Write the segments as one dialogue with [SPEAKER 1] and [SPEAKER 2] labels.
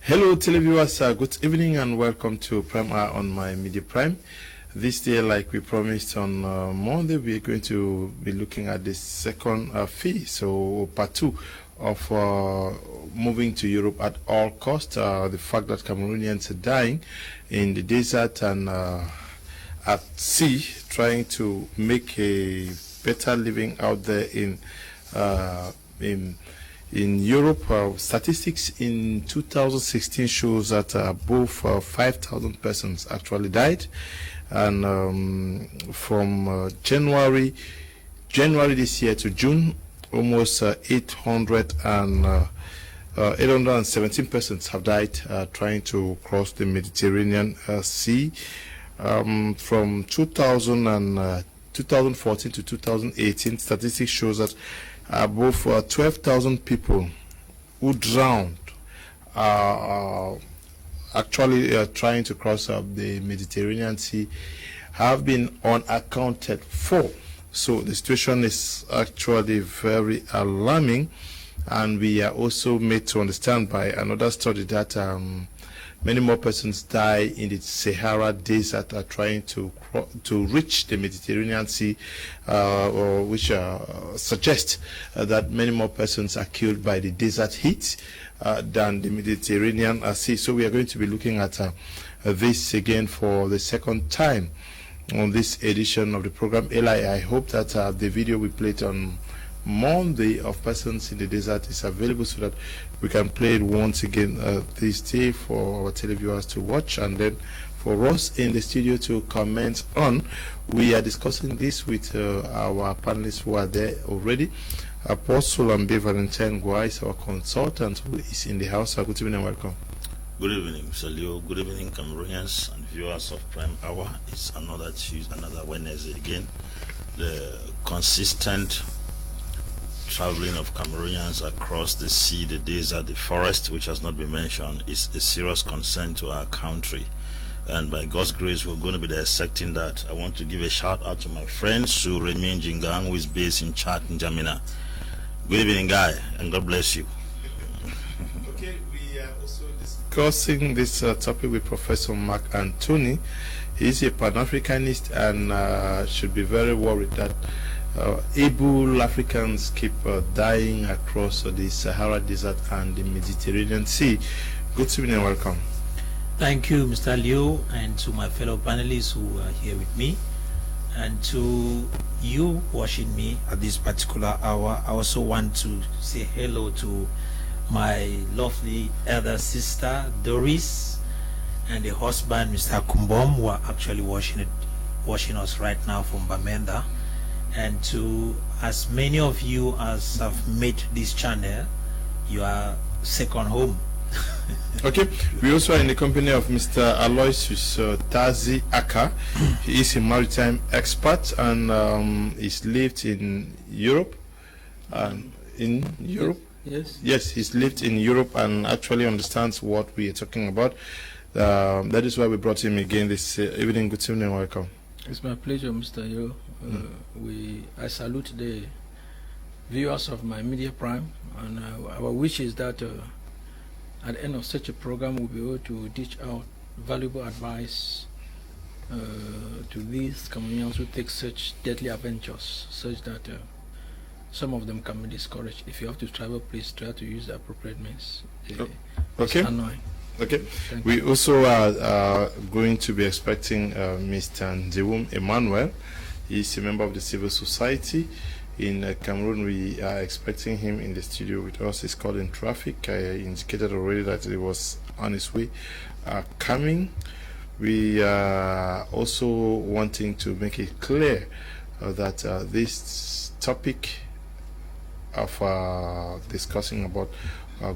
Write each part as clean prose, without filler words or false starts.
[SPEAKER 1] Hello televiewers, good evening and welcome to Prime Hour on my Media Prime. This day, like we promised on Monday, we are going to be looking at the second phase, so part 2 of moving to Europe at all costs. The fact that Cameroonians are dying in the desert and at sea, trying to make a better living out there in Europe. Statistics in 2016 shows that above 5,000 persons actually died, and from January this year to June, almost 817 persons have died trying to cross the Mediterranean Sea. From 2014 to 2018, statistics shows that above 12,000 people who drowned actually trying to cross the Mediterranean Sea have been unaccounted for. So the situation is actually very alarming, and we are also made to understand by another study that many more persons die in the Sahara Desert trying to reach the Mediterranean Sea, which suggests that many more persons are killed by the desert heat than the Mediterranean Sea. So we are going to be looking at this again for the second time on this edition of the program. Eli, I hope that the video we played on Monday of persons in the desert is available so that we can play it once again this day for our televiewers to watch, and then for us in the studio to comment on. We are discussing this with our panelists who are there already. Apostle and Valentine Gua is our consultant who is in the house. Good evening and welcome.
[SPEAKER 2] Good evening, Mr. Leo. Good evening, Cameroonians and viewers of Prime Hour. It's another Tuesday, another Wednesday again. The consistent traveling of Cameroonians across the sea, the desert, the forest, which has not been mentioned, is a serious concern to our country. And by God's grace, we're going to be dissecting that. I want to give a shout out to my friend Su Remain Jingang, who is based in Chad, in Jamina. Good evening, guy, and God bless you.
[SPEAKER 1] Okay, we are also discussing this topic with Professor Mark Anthony. He's a Pan-Africanist and should be very worried that able Africans keep dying across the Sahara Desert and the Mediterranean Sea. Good evening and welcome.
[SPEAKER 3] Thank you, Mr. Leo, and to my fellow panelists who are here with me, and to you watching me at this particular hour. I also want to say hello to my lovely elder sister Doris and the husband Mr. Kumbom, who are actually watching us right now from Bamenda. And to as many of you as have made this channel your second home.
[SPEAKER 1] Okay, we also are in the company of Mr. Aloysius Tazi Aka. He is a maritime expert and he's lived in Europe. Yes, he's lived in Europe and actually understands what we are talking about. That is why we brought him again this evening. Good evening and welcome.
[SPEAKER 4] It's my pleasure, Mr. Yo. I salute the viewers of my Media Prime, and our wish is that at the end of such a program we'll be able to dish out valuable advice to these Cameroonians who take such deadly adventures, such that some of them can be discouraged. If you have to travel, please try to use the appropriate means.
[SPEAKER 1] Okay.
[SPEAKER 4] Annoying.
[SPEAKER 1] Okay. We also are going to be expecting Mr. Ndewum Emmanuel. He's a member of the civil society in Cameroon. We are expecting him in the studio with us. He's called in traffic. I indicated already that he was on his way coming. We are also wanting to make it clear that this topic of discussing about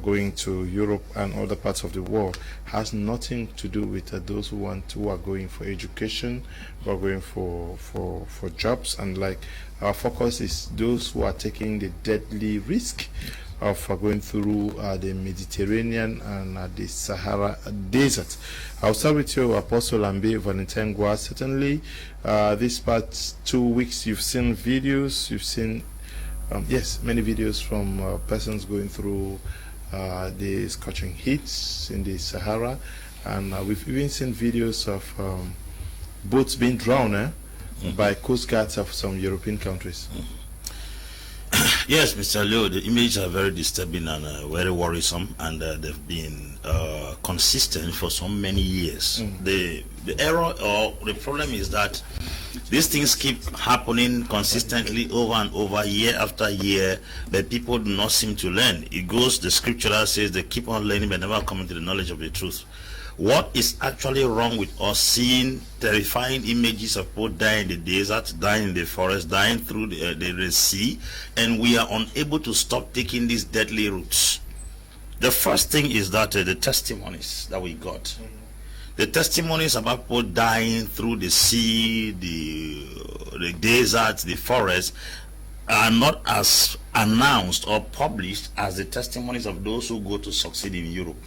[SPEAKER 1] going to Europe and other parts of the world has nothing to do with those who are going for education, who are going for jobs, and like our focus is those who are taking the deadly risk of going through the Mediterranean and the Sahara Desert. I'll start with you, Apostle Ambe Valentine Gua. Certainly, these past 2 weeks you've seen videos, you've seen yes, many videos from persons going through the scorching heats in the Sahara, and we've even seen videos of boats being drowned by coast guards of some European countries.
[SPEAKER 2] Yes, Mr. Leo, the images are very disturbing and very worrisome, and they've been consistent for so many years. The error or the problem is that these things keep happening consistently over and over, year after year, but people do not seem to learn. It goes, the scripture that says they keep on learning but never coming to the knowledge of the truth. What is actually wrong with us seeing terrifying images of people dying in the desert, dying in the forest, dying through the sea, and we are unable to stop taking these deadly routes? The first thing is that the testimonies that we got, the testimonies about people dying through the sea, the desert, the forest, are not as announced or published as the testimonies of those who go to succeed in Europe.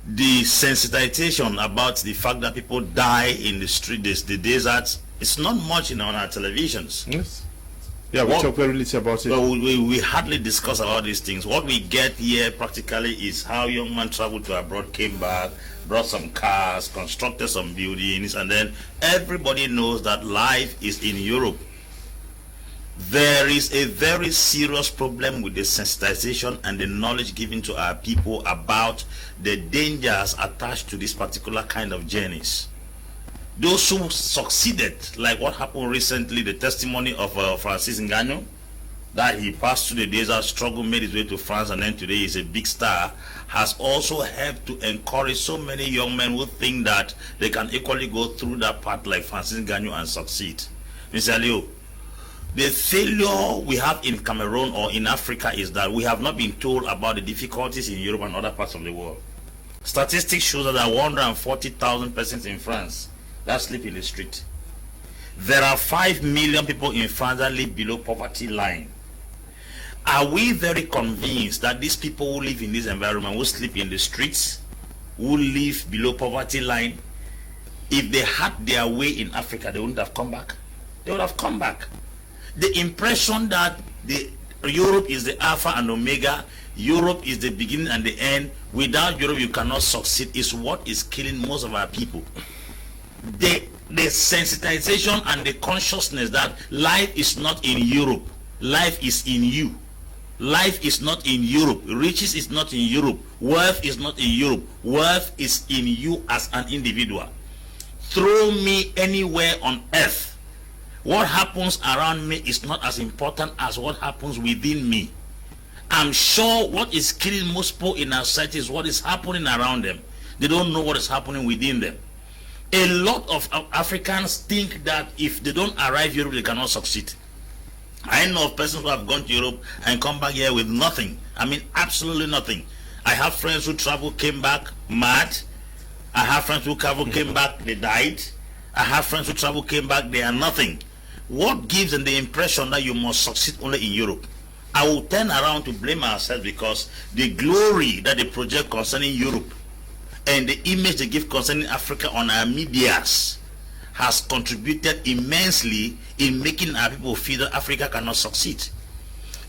[SPEAKER 2] The sensitization about the fact that people die in the streets, the deserts, it's not much on our televisions.
[SPEAKER 1] Yes. Yeah, we talk very little about it.
[SPEAKER 2] But we hardly discuss about these things. What we get here practically is how young man traveled to abroad, came back, brought some cars, constructed some buildings, and then everybody knows that life is in Europe. There is a very serious problem with the sensitization and the knowledge given to our people about the dangers attached to this particular kind of journeys. Those who succeeded, like what happened recently, the testimony of Francis Ngannou, that he passed through the desert, struggle, made his way to France, and then today he's a big star, has also helped to encourage so many young men who think that they can equally go through that path like Francis Ngannou and succeed. Mr. Leo, the failure we have in Cameroon or in Africa is that we have not been told about the difficulties in Europe and other parts of the world. Statistics show that there are 140,000 persons in France that sleep in the street. There are 5 million people in France that live below poverty line. Are we very convinced that these people who live in this environment, who sleep in the streets, who live below poverty line, if they had their way in Africa, they wouldn't have come back? They would have come back. The impression that Europe is the alpha and omega, Europe is the beginning and the end, without Europe you cannot succeed, is what is killing most of our people. The sensitization and the consciousness that life is not in Europe, life is in you. Life is not in Europe, riches is not in Europe, wealth is not in Europe, wealth is in you as an individual. Throw me anywhere on earth, what happens around me is not as important as what happens within me. I'm sure what is killing most people in our society is what is happening around them. They don't know what is happening within them. A lot of Africans think that if they don't arrive Europe, they cannot succeed. I know of persons who have gone to Europe and come back here with nothing. I mean, absolutely nothing. I have friends who traveled, came back mad. I have friends who traveled, came back, they died. I have friends who traveled, came back, they are nothing. What gives them the impression that you must succeed only in Europe? I will turn around to blame ourselves because the glory that they project concerning Europe and the image they give concerning Africa on our medias has contributed immensely in making our people feel that Africa cannot succeed.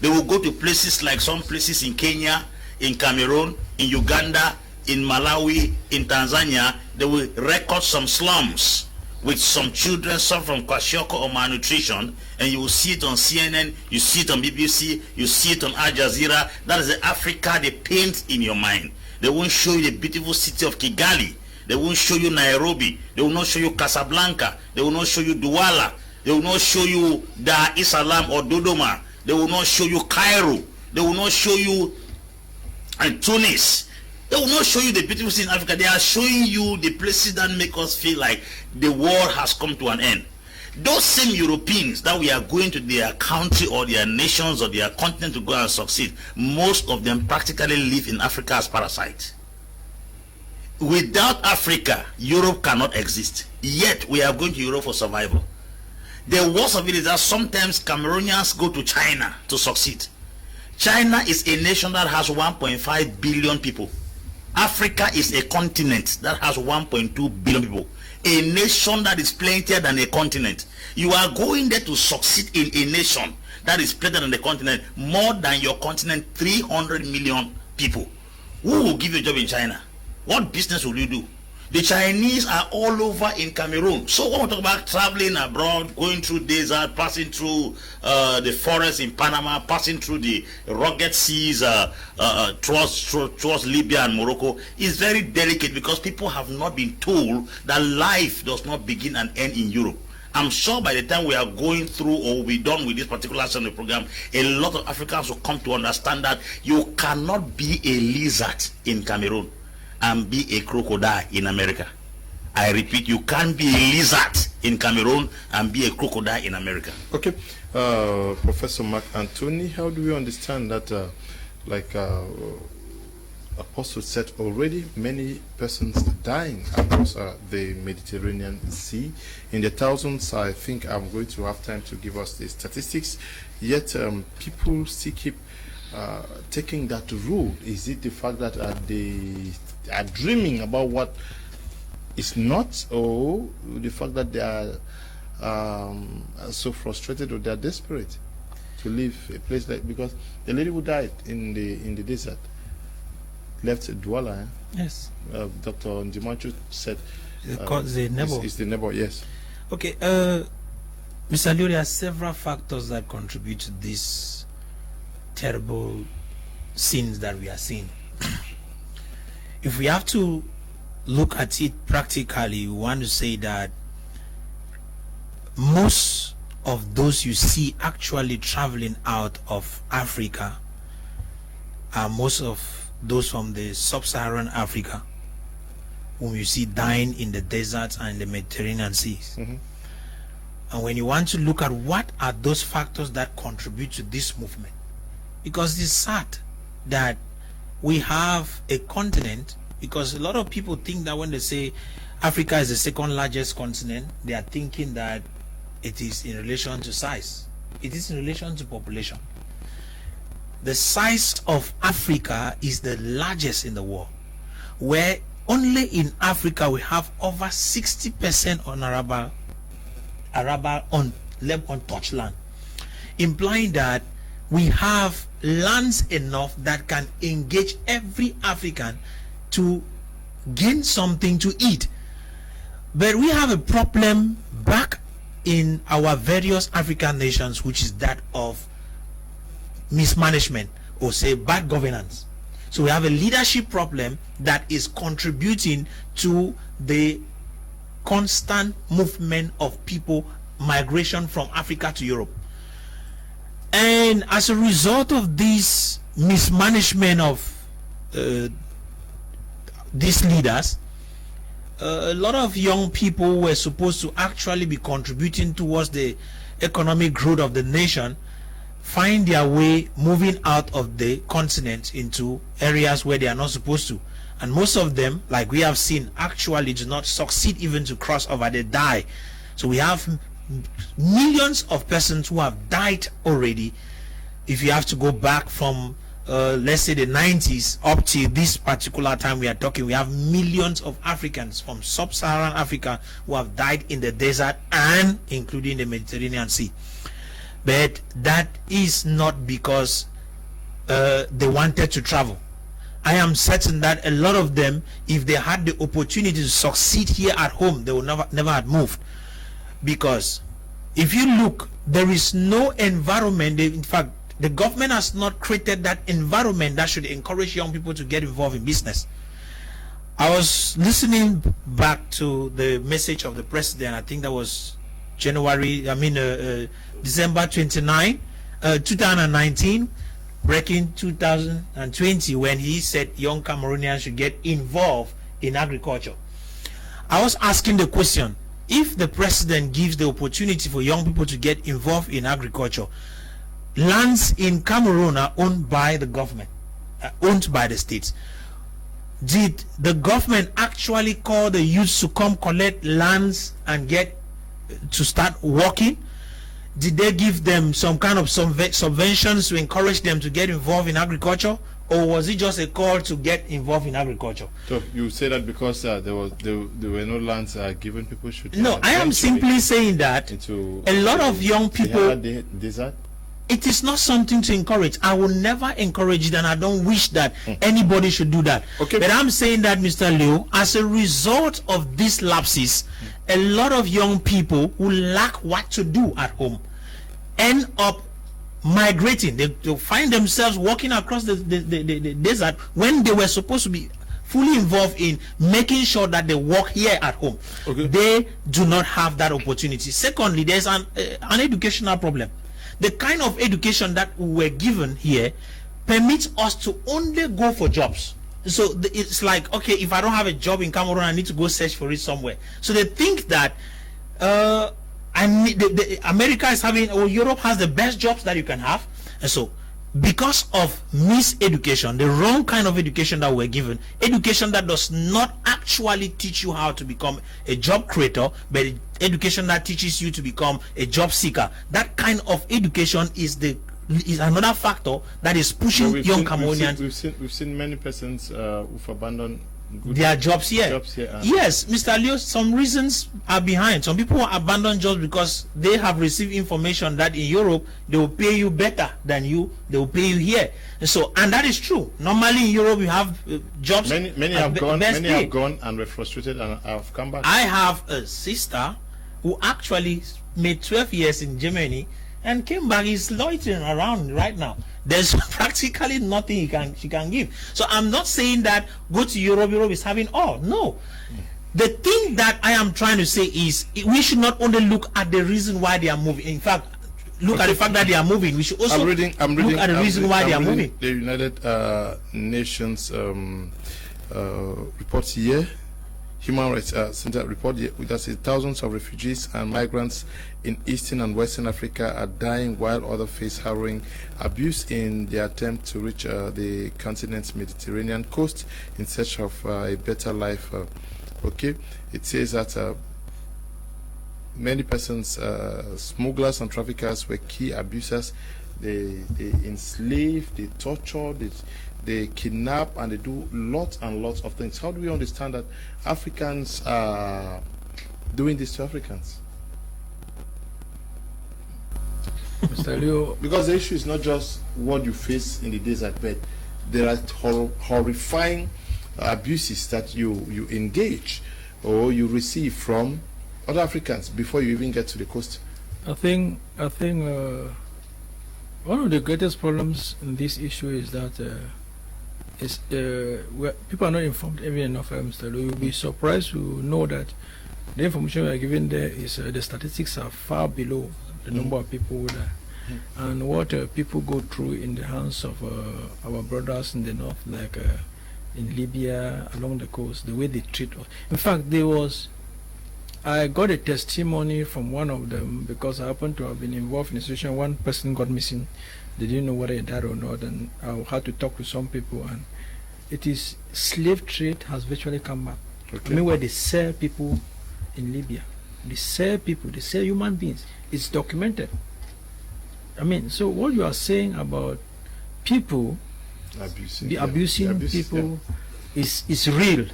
[SPEAKER 2] They will go to places like some places in Kenya, in Cameroon, in Uganda, in Malawi, in Tanzania. They will record some slums with some children suffering from kwashiorkor or malnutrition, and you will see it on CNN, you see it on BBC, you see it on Al Jazeera. That is the Africa they paint in your mind. They won't show you the beautiful city of Kigali. They won't show you Nairobi. They will not show you Casablanca. They will not show you Douala. They will not show you Dar es Salaam or Dodoma. They will not show you Cairo. They will not show you Tunis. They will not show you the beautiful things in Africa. They are showing you the places that make us feel like the world has come to an end. Those same Europeans that we are going to their country or their nations or their continent to go and succeed, most of them practically live in Africa as parasites. Without Africa, Europe cannot exist. Yet we are going to Europe for survival. The worst of it is that sometimes Cameroonians go to China to succeed. China is a nation that has 1.5 billion people. Africa is a continent that has 1.2 billion people. a nation that is plentier than a continent. You are going there to succeed in a nation that is plentier than the continent, more than your continent, 300 million people. Who will give you a job in China? What business will you do? The Chinese are all over in Cameroon. So when we talk about traveling abroad, going through desert, passing through the forest in Panama, passing through the rugged seas towards Libya and Morocco, is very delicate because people have not been told that life does not begin and end in Europe. I'm sure by the time we are going through or we'll be done with this particular section of the program, a lot of Africans will come to understand that you cannot be a lizard in Cameroon and be a crocodile in America. I repeat, you can't be a lizard in Cameroon and be a crocodile in America.
[SPEAKER 1] Okay, Professor Mark Anthony, how do we understand that, like Apostle said already, many persons are dying across the Mediterranean Sea in the thousands? I think I'm going to have time to give us the statistics. Yet people still keep taking that road. Is it the fact that they are dreaming about what is not, or the fact that they are so frustrated or they are desperate to leave a place like, because the lady who died in the desert left Douala.
[SPEAKER 3] Yes.
[SPEAKER 1] Dr. Ndimanchu said
[SPEAKER 3] the neighbor.
[SPEAKER 1] It's the neighbor, yes.
[SPEAKER 3] Okay, Mr. Liu, there are several factors that contribute to this terrible scenes that we are seeing. If we have to look at it practically, we want to say that most of those you see actually traveling out of Africa are most of those from the sub-Saharan Africa, whom you see dying in the deserts and the Mediterranean seas.
[SPEAKER 1] Mm-hmm.
[SPEAKER 3] And when you want to look at what are those factors that contribute to this movement, because it's sad that we have a continent, because a lot of people think that when they say Africa is the second largest continent, they are thinking that it is in relation to size. It is in relation to population. The size of Africa is the largest in the world, where only in Africa we have over 60% on arable untouched land, implying that we have lands enough that can engage every African to gain something to eat. But we have a problem back in our various African nations, which is that of mismanagement, or say bad governance. So we have a leadership problem that is contributing to the constant movement of people, migration from Africa to Europe. And as a result of this mismanagement of these leaders, a lot of young people were supposed to actually be contributing towards the economic growth of the nation find their way moving out of the continent into areas where they are not supposed to. And most of them, like we have seen, actually do not succeed even to cross over. They die. So we have millions of persons who have died already. If you have to go back from let's say the 90s up to this particular time we are talking, we have millions of Africans from sub-Saharan Africa who have died in the desert and including the Mediterranean Sea. But that is not because they wanted to travel. I am certain that a lot of them, if they had the opportunity to succeed here at home, they would never have moved. Because if you look, there is no environment. In fact, the government has not created that environment that should encourage young people to get involved in business. I was listening back to the message of the president. I think that was December 29, 2019, breaking 2020, when he said young Cameroonians should get involved in agriculture. I was asking the question, if the president gives the opportunity for young people to get involved in agriculture, lands in Cameroon are owned by the government, owned by the states. Did the government actually call the youth to come collect lands and get to start working? Did they give them some kind of subventions to encourage them to get involved in agriculture? or was it just a call to get involved in agriculture?
[SPEAKER 1] So you say that because there were no lands given, people should.
[SPEAKER 3] No, I am simply saying that a lot of young people.
[SPEAKER 1] Desert.
[SPEAKER 3] It is not something to encourage. I will never encourage it, and I don't wish that anybody should do that.
[SPEAKER 1] Okay.
[SPEAKER 3] But I'm saying that, Mr. Leo, as a result of these lapses, a lot of young people who lack what to do at home end up migrating. They find themselves walking across the desert when they were supposed to be fully involved in making sure that they work here at home.
[SPEAKER 1] Okay.
[SPEAKER 3] They do not have that opportunity. Secondly, there's an educational problem. The kind of education that we were given here permits us to only go for jobs. So it's like, okay, if I don't have a job in Cameroon, I need to go search for it somewhere. So they think that America is having, or Europe has the best jobs that you can have. And so because of miseducation, the wrong kind of education that we're given, education that does not actually teach you how to become a job creator, but education that teaches you to become a job seeker, that kind of education is another factor that is pushing young Cameroonians.
[SPEAKER 1] We've seen many persons who've abandoned
[SPEAKER 3] their jobs here. Yes, Mr. Leo, some reasons are behind. Some people abandon jobs because they have received information that in Europe they will pay you better than you. They will pay you here, and that is true. Normally in Europe you have jobs.
[SPEAKER 1] Many have gone. Many have gone and were frustrated and have come back.
[SPEAKER 3] I have a sister who actually made 12 years in Germany and came back. Is loitering around right now. There's practically nothing she can give. So I'm not saying that go to Europe. Europe is having all. No. The thing that I am trying to say is we should not only look at the reason why they are moving. In fact, look at the fact that they are moving. We should also look at the reason why they are moving.
[SPEAKER 1] The United Nations report here. Human Rights Center report that says thousands of refugees and migrants in Eastern and Western Africa are dying while others face harrowing abuse in their attempt to reach the continent's Mediterranean coast in search of a better life. Okay, it says that many persons, smugglers and traffickers, were key abusers. They enslave, they torture, they kidnap, and they do lots and lots of things. How do we understand that Africans are doing this to Africans?
[SPEAKER 4] Mr. Leo,
[SPEAKER 1] because the issue is not just what you face in the desert, but there are horrifying abuses that you engage or you receive from other Africans before you even get to the coast.
[SPEAKER 4] I think one of the greatest problems in this issue is that people are not informed even enough. Mr. Leo, you'll be surprised to know that the information we are given there is the statistics are far below the number of people there, and what people go through in the hands of our brothers in the north, like in Libya, along the coast, the way they treat us. In fact, I got a testimony from one of them because I happened to have been involved in a situation. One person got missing. They didn't know whether he died or not, and I had to talk to some people, and it is slave trade has virtually come back.
[SPEAKER 1] Okay.
[SPEAKER 4] I mean, where they sell people in Libya. They sell people, they sell human beings. It's documented. I mean, so what you are saying about people abusing people is real.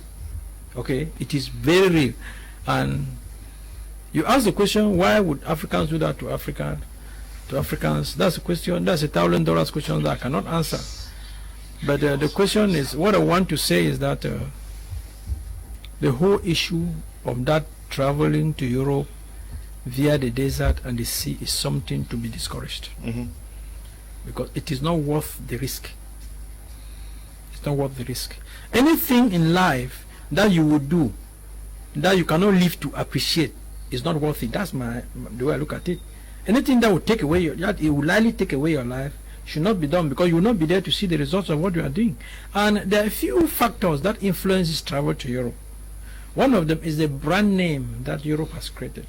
[SPEAKER 4] Okay, it is very real. And you ask the question, why would Africans do that to Africans? That's a question, that's $1,000 question that I cannot answer. But the question is, what I want to say is that the whole issue of that traveling to Europe via the desert and the sea is something to be discouraged. Because it is not worth the risk. It's not worth the risk. Anything in life that you would do that you cannot live to appreciate is not worth it. That's the way I look at it. Anything that will take away it will likely take away your life should not be done, because you will not be there to see the results of what you are doing. And there are a few factors that influences travel to Europe. One of them is the brand name that Europe has created.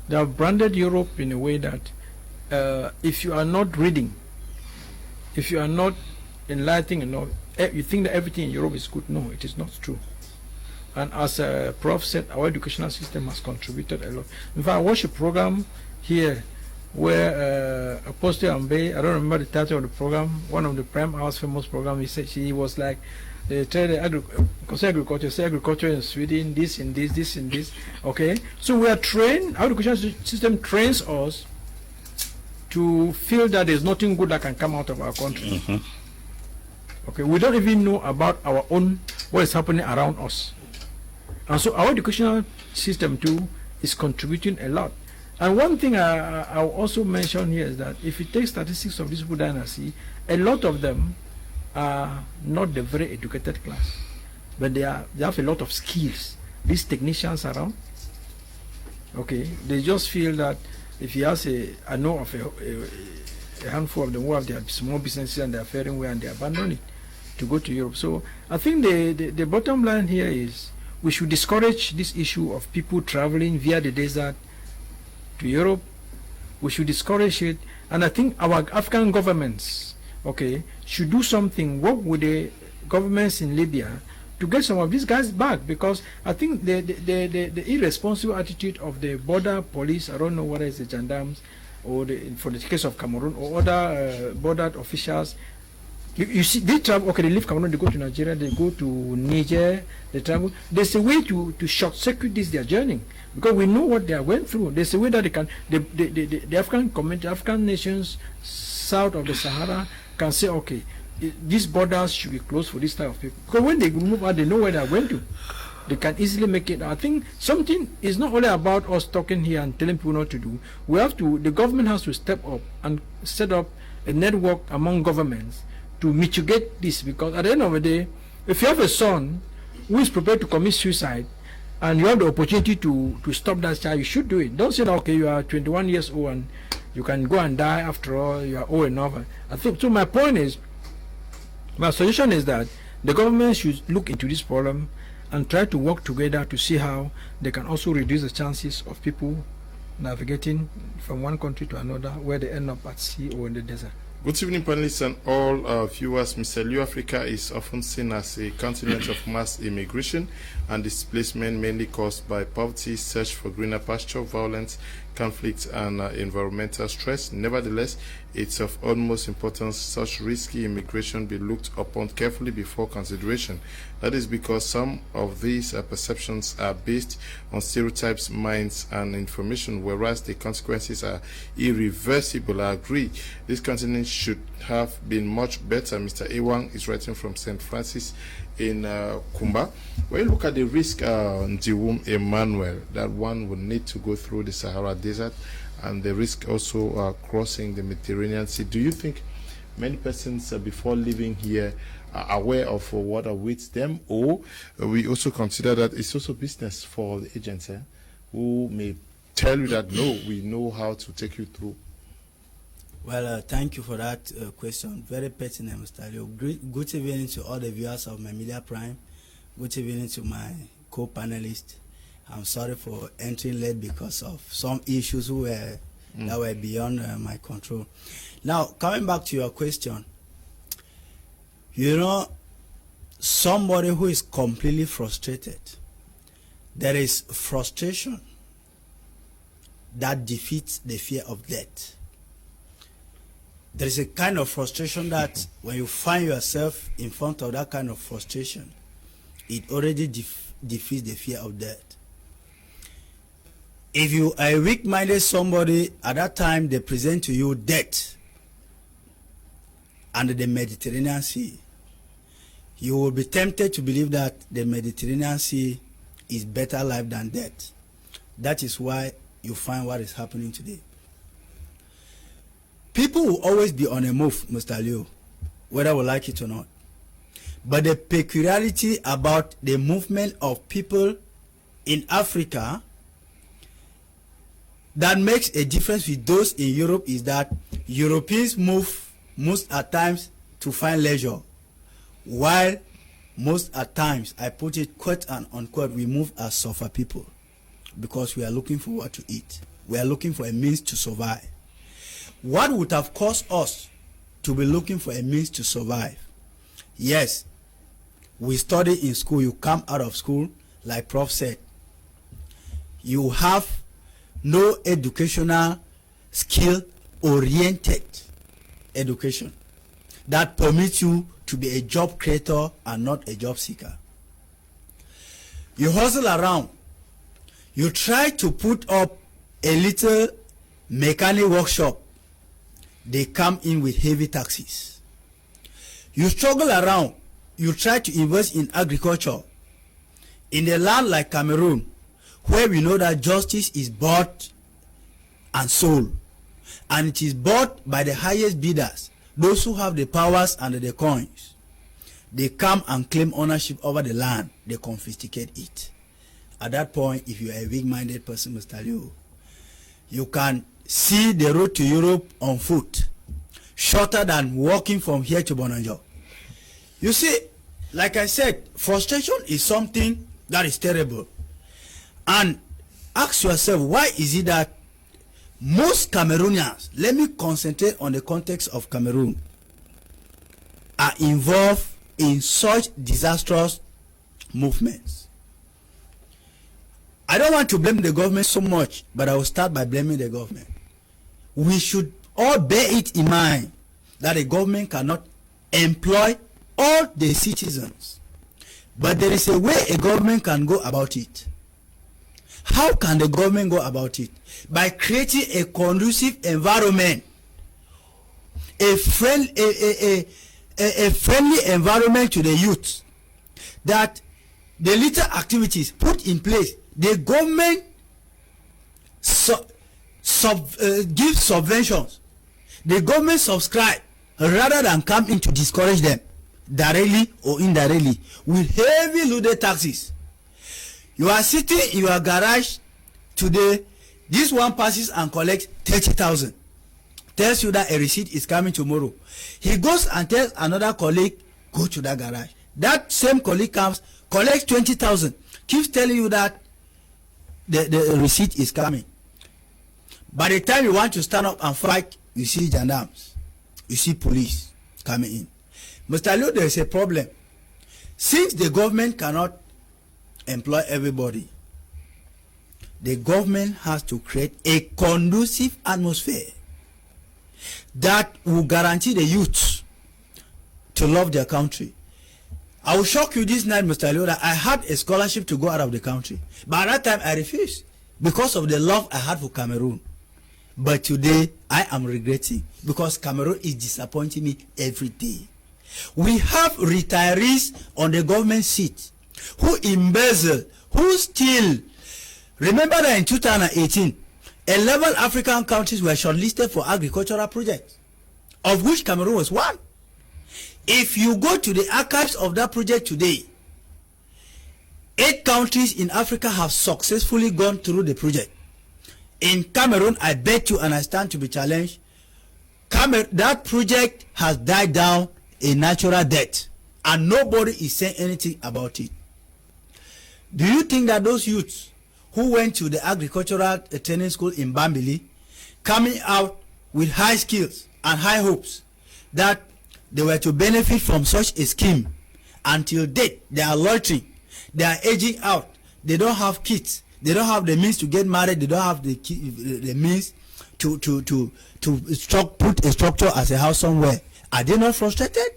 [SPEAKER 4] They have branded Europe in a way that if you are not reading, if you are not enlightening enough, you think that everything in Europe is good. No, it is not true. And as Prof said, our educational system has contributed a lot. In fact, I watched a program here where Apostle Ambe, I don't remember the title of the program, one of the Prime House famous program, he said she was like, they tried agriculture, say agriculture in Sweden, this and this, this and this. Okay, so we are trained, our education system trains us to feel that there's nothing good that can come out of our country. Okay, we don't even know about our own, what is happening around us. And so our educational system too is contributing a lot. And one thing I'll also mention here is that if you take statistics of this Igbo dynasty, a lot of them are not the very educated class, but they have a lot of skills. These technicians around, okay, they just feel that if you ask I know of a handful of them who have their small businesses and they're faring well and they abandon it to go to Europe. So I think the bottom line here is we should discourage this issue of people traveling via the desert to Europe. We should discourage it, and I think our African governments, okay, should do something, work with the governments in Libya to get some of these guys back, because I think the irresponsible attitude of the border police, I don't know whether it's the gendarmes or for the case of Cameroon or other border officials, you see, they travel, okay, they leave Cameroon, they go to Nigeria, they go to Niger, they travel. There's a way to short circuit this their journey, because we know what they are going through. There's a way that they can, the African community, African nations south of the Sahara can say, okay, these borders should be closed for this type of people. Because when they move out, they know where they are going to. They can easily make it. I think something is not only about us talking here and telling people what to do. We have to, the government has to step up and set up a network among governments to mitigate this, because at the end of the day, if you have a son who is prepared to commit suicide and you have the opportunity to stop that child, you should do it. Don't say that, okay, you are 21 years old and you can go and die after all, you are old enough. I think, so my point is, my suggestion is that the government should look into this problem and try to work together to see how they can also reduce the chances of people navigating from one country to another where they end up at sea or in the desert.
[SPEAKER 1] Good evening, panelists and all viewers. Mr. Liu, Africa is often seen as a continent of mass immigration and displacement, mainly caused by poverty, search for greener pasture, violence, conflict, and environmental stress. Nevertheless, it's of utmost importance such risky immigration be looked upon carefully before consideration. That is because some of these perceptions are based on stereotypes, minds, and information, whereas the consequences are irreversible. I agree. This continent should have been much better. Mr. Ewang is writing from St. Francis in Kumba. When you look at the risk, Ndiwum Emmanuel, that one would need to go through the Sahara Desert, and the risk also crossing the Mediterranean Sea, do you think many persons before living here are aware of what awaits them, or we also consider that it's also business for the agents who may tell you that, no, we know how to take you through?
[SPEAKER 5] Well, thank you for that question. Very pertinent, Mr. Leo. Good evening to all the viewers of my Media Prime. Good evening to my co-panelists. I'm sorry for entering late because of some issues that were beyond my control. Now, coming back to your question, you know, somebody who is completely frustrated, there is frustration that defeats the fear of death. There is a kind of frustration that when you find yourself in front of that kind of frustration, it already defeats the fear of death. If you are a weak-minded somebody, at that time they present to you death and the Mediterranean Sea, you will be tempted to believe that the Mediterranean Sea is better life than death. That is why you find what is happening today. People will always be on a move, Mr. Liu, whether we like it or not. But the peculiarity about the movement of people in Africa that makes a difference with those in Europe is that Europeans move most at times to find leisure, while most at times, I put it quote and unquote, we move as suffer people because we are looking for what to eat. We are looking for a means to survive. What would have caused us to be looking for a means to survive? Yes, we study in school. You come out of school, like Prof said, you have no educational skill-oriented education that permits you to be a job creator and not a job seeker. You hustle around. You try to put up a little mechanic workshop. They come in with heavy taxes. You struggle around. You try to invest in agriculture. In a land like Cameroon, where we know that justice is bought and sold, and it is bought by the highest bidders, those who have the powers and the coins, they come and claim ownership over the land. They confiscate it. At that point, if you are a weak-minded person, Mr. Liu, you can see the road to Europe on foot, shorter than walking from here to Bonanjo. You see, like I said, frustration is something that is terrible. And ask yourself, why is it that most Cameroonians, let me concentrate on the context of Cameroon, are involved in such disastrous movements? I don't want to blame the government so much, but I will start by blaming the government. We should all bear it in mind that the government cannot employ all the citizens. But there is a way a government can go about it. How can the government go about it? By creating a conducive environment, a friendly environment to the youth, that the little activities put in place, the government gives subventions, the government subscribe rather than come in to discourage them directly or indirectly with heavy loaded taxes. You are sitting in your garage today, this one passes and collects 30,000, tells you that a receipt is coming tomorrow. He goes and tells another colleague, go to that garage. That same colleague comes, collects 20,000, keeps telling you that the receipt is coming. By the time you want to stand up and fight, you see gendarmes, you see police coming in. Mr. Liu, there is a problem. Since the government cannot employ everybody, the government has to create a conducive atmosphere that will guarantee the youth to love their country. I will shock you this night, Mr. Liu, that I had a scholarship to go out of the country. But at that time, I refused because of the love I had for Cameroon. But today, I am regretting because Cameroon is disappointing me every day. We have retirees on the government seat who embezzle, who steal. Remember that in 2018, 11 African countries were shortlisted for agricultural projects, of which Cameroon was one. If you go to the archives of that project today, 8 countries in Africa have successfully gone through the project. In Cameroon, I bet you, and I stand to be challenged, that project has died down a natural death, and nobody is saying anything about it. Do you think that those youths who went to the agricultural training school in Bambili, coming out with high skills and high hopes that they were to benefit from such a scheme, until date they are loitering, they are aging out, they don't have kids, they don't have the means to get married, they don't have the means to put a structure as a house somewhere? Are they not frustrated?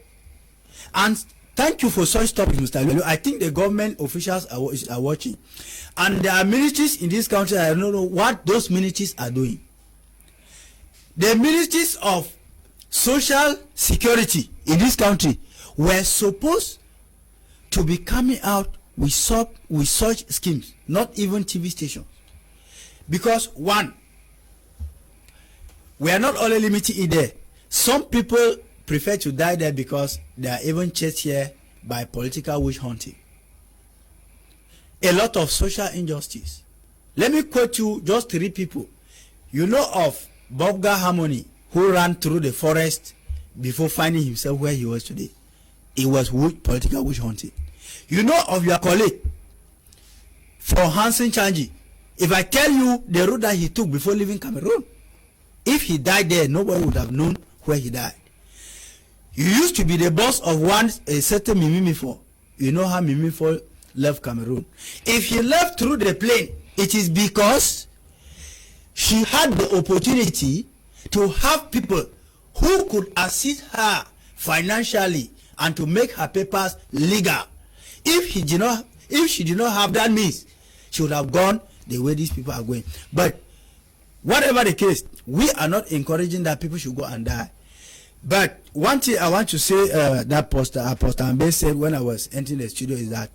[SPEAKER 5] And thank you for such topics, Mr. Liu. I think the government officials are watching, and there are ministries in this country. I don't know what those ministries are doing. The ministries of social security in this country were supposed to be coming out with such schemes, not even TV stations. Because one, we are not only limited in there. Some people prefer to die there because they are even chased here by political witch hunting. A lot of social injustice. Let me quote you just 3 people. You know of Bobga Harmony, who ran through the forest before finding himself where he was today. It was political witch hunting. You know of your colleague, for Hansen Chanji. If I tell you the route that he took before leaving Cameroon, if he died there, nobody would have known where he died. You used to be the boss of a certain Mimimifo. You know how Mimimifo left Cameroon. If he left through the plane, it is because she had the opportunity to have people who could assist her financially and to make her papers legal. If she did not have that means, she would have gone the way these people are going. But whatever the case, we are not encouraging that people should go and die. But one thing I want to say that Pastor Ambe said when I was entering the studio is that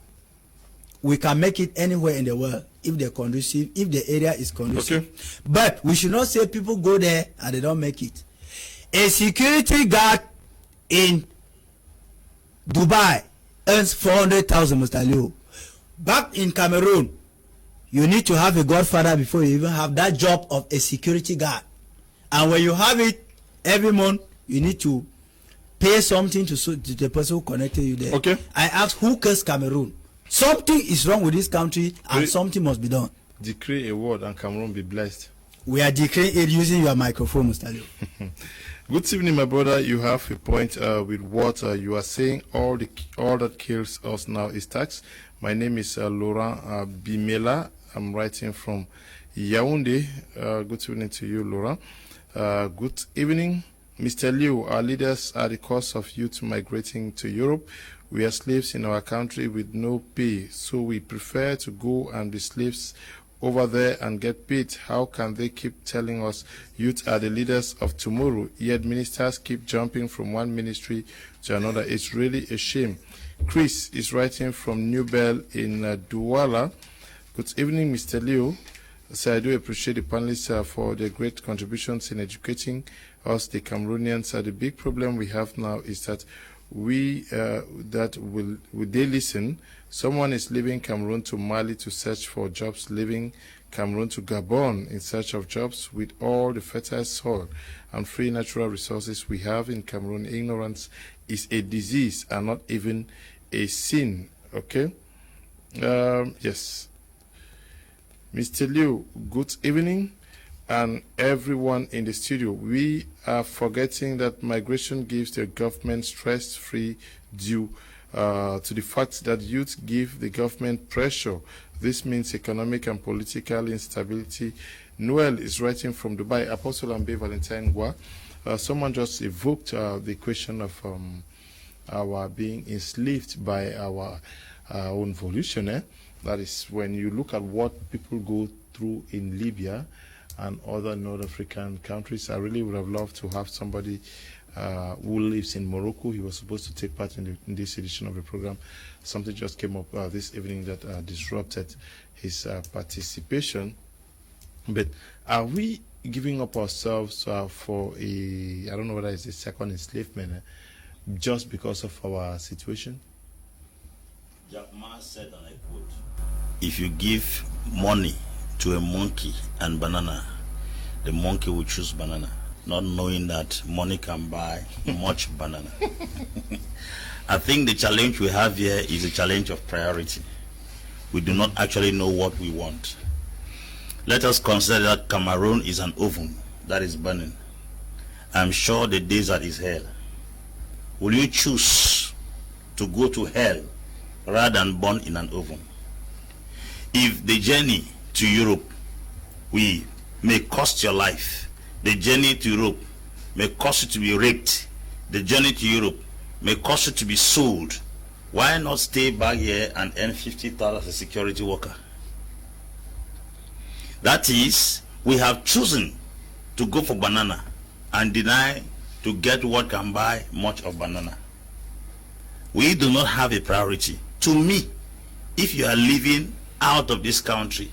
[SPEAKER 5] we can make it anywhere in the world if they're conducive, if the area is conducive. Okay. But we should not say people go there and they don't make it. A security guard in Dubai earns 400,000, Mr. Liu. Back in Cameroon, you need to have a godfather before you even have that job of a security guard. And when you have it every month, you need to pay something to the person who connected you there.
[SPEAKER 1] Okay.
[SPEAKER 5] I asked, who cares Cameroon? Something is wrong with this country and something must be done.
[SPEAKER 1] Decree a word and Cameroon be blessed.
[SPEAKER 5] We are decreeing it using your microphone, Mr. Liu.
[SPEAKER 1] Good evening, my brother. You have a point with what you are saying. All that kills us now is tax. My name is Laurent Bimela. I'm writing from Yaoundé. Good evening to you, Laurent. Good evening, Mr. Liu. Our leaders are the cause of youth migrating to Europe. We are slaves in our country with no pay, so we prefer to go and be slaves over there and get paid. How can they keep telling us youth are the leaders of tomorrow, yet ministers keep jumping from one ministry to another? It's really a shame. Crise is writing from New Bell in Douala. Good evening, Mr. Liu. So I do appreciate the panelists for their great contributions in educating us, the Cameroonians. The big problem we have now is that will they listen? Someone is leaving Cameroon to Mali to search for jobs, leaving Cameroon to Gabon in search of jobs. With all the fertile soil and free natural resources we have in Cameroon, ignorance is a disease and not even a sin. Okay? Yes. Mr. Liu, good evening, and everyone in the studio. We are forgetting that migration gives the government stress-free due to the fact that youth give the government pressure. This means economic and political instability. Noel is writing from Dubai. Apostle Ambe Valentine Gua. Someone just evoked the question of our being enslaved by our own volition. That is, when you look at what people go through in Libya and other North African countries, I really would have loved to have somebody who lives in Morocco. He was supposed to take part in this edition of the program. Something just came up this evening that disrupted his participation. But are we giving up ourselves for I don't know whether it's a second enslavement, just because of our situation?
[SPEAKER 2] Jack Ma said, and I quote, if you give money to a monkey and banana, the monkey will choose banana, not knowing that money can buy much banana. I think the challenge we have here is a challenge of priority. We do not actually know what we want. Let us consider that Cameroon is an oven that is burning. I'm sure the desert is hell. Will you choose to go to hell rather than burn in an oven? If the journey to Europe may cost your life, the journey to Europe may cost you to be raped, the journey to Europe may cost you to be sold, why not stay back here and earn 50,000 as a security worker? That is, we have chosen to go for banana and deny to get what can buy much of banana. We do not have a priority. To me, if you are living out of this country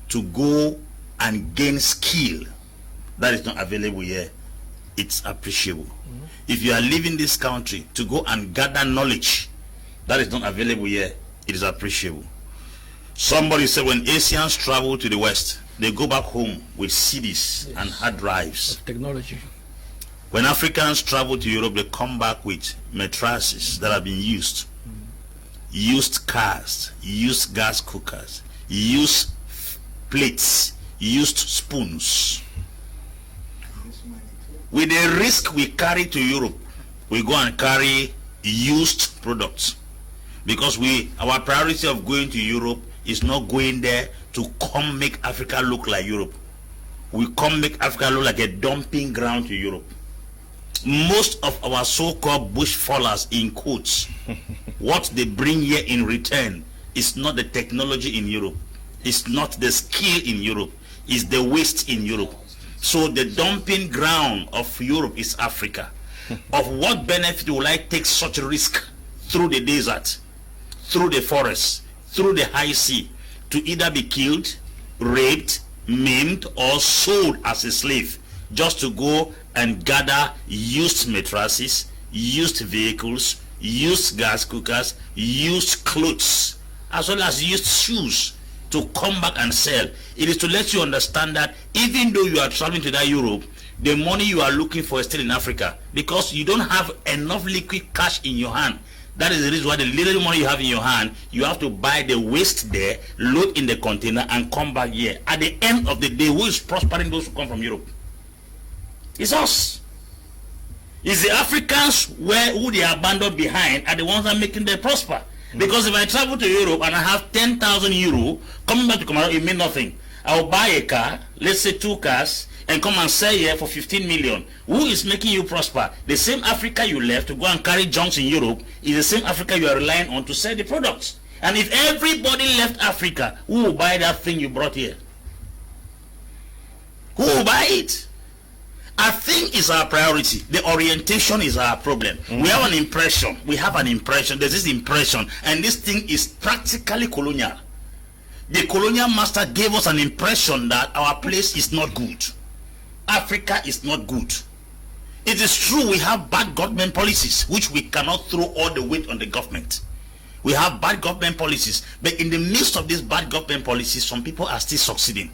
[SPEAKER 2] to go and gain skill that is not available here, it's appreciable. If you are leaving this country to go and gather knowledge that is not available here, it is appreciable. Somebody said when Asians travel to the West, they go back home with CDs and hard drives.
[SPEAKER 4] Of technology.
[SPEAKER 2] When Africans travel to Europe, they come back with mattresses that have been used. Used cars, used gas cookers, used plates, used spoons. With the risk we carry to Europe, we go and carry used products. Because our priority of going to Europe is not going there to come make Africa look like Europe. we come make Africa look like a dumping ground to Europe. Most of our so-called bush fallers, in quotes, what they bring here in return is not the technology in Europe, it's not the skill in Europe, it's the waste in Europe. So the dumping ground of Europe is Africa. Of what benefit will I take such a risk through the desert, through the forest, through the high sea, to either be killed, raped, maimed, or sold as a slave, just to go and gather used mattresses, used vehicles, used gas cookers, used clothes, as well as used shoes, to come back and sell? It is to let you understand that even though you are traveling to that Europe, the money you are looking for is still in Africa, because you don't have enough liquid cash in your hand. That is the reason why the little money you have in your hand, you have to buy the waste there, load in the container, and come back here. At the end of the day, who is prospering? Those who come from Europe. It's us. It's the Africans who they abandoned behind are the ones that are making them prosper. Because if I travel to Europe and I have 10,000 euro, coming back to Cameroon, it means nothing. I'll buy a car, let's say 2 cars, and come and sell here for 15 million. Who is making you prosper? The same Africa you left to go and carry junks in Europe is the same Africa you are relying on to sell the products. And if everybody left Africa, who will buy that thing you brought here? Who will buy it? I think it's our priority. The orientation is our problem. We have an impression. There's this impression, and this thing is practically colonial. The colonial master gave us an impression that our place is not good. Africa is not good. It is true we have bad government policies, which we cannot throw all the weight on the government. We have bad government policies, but in the midst of these bad government policies, some people are still succeeding.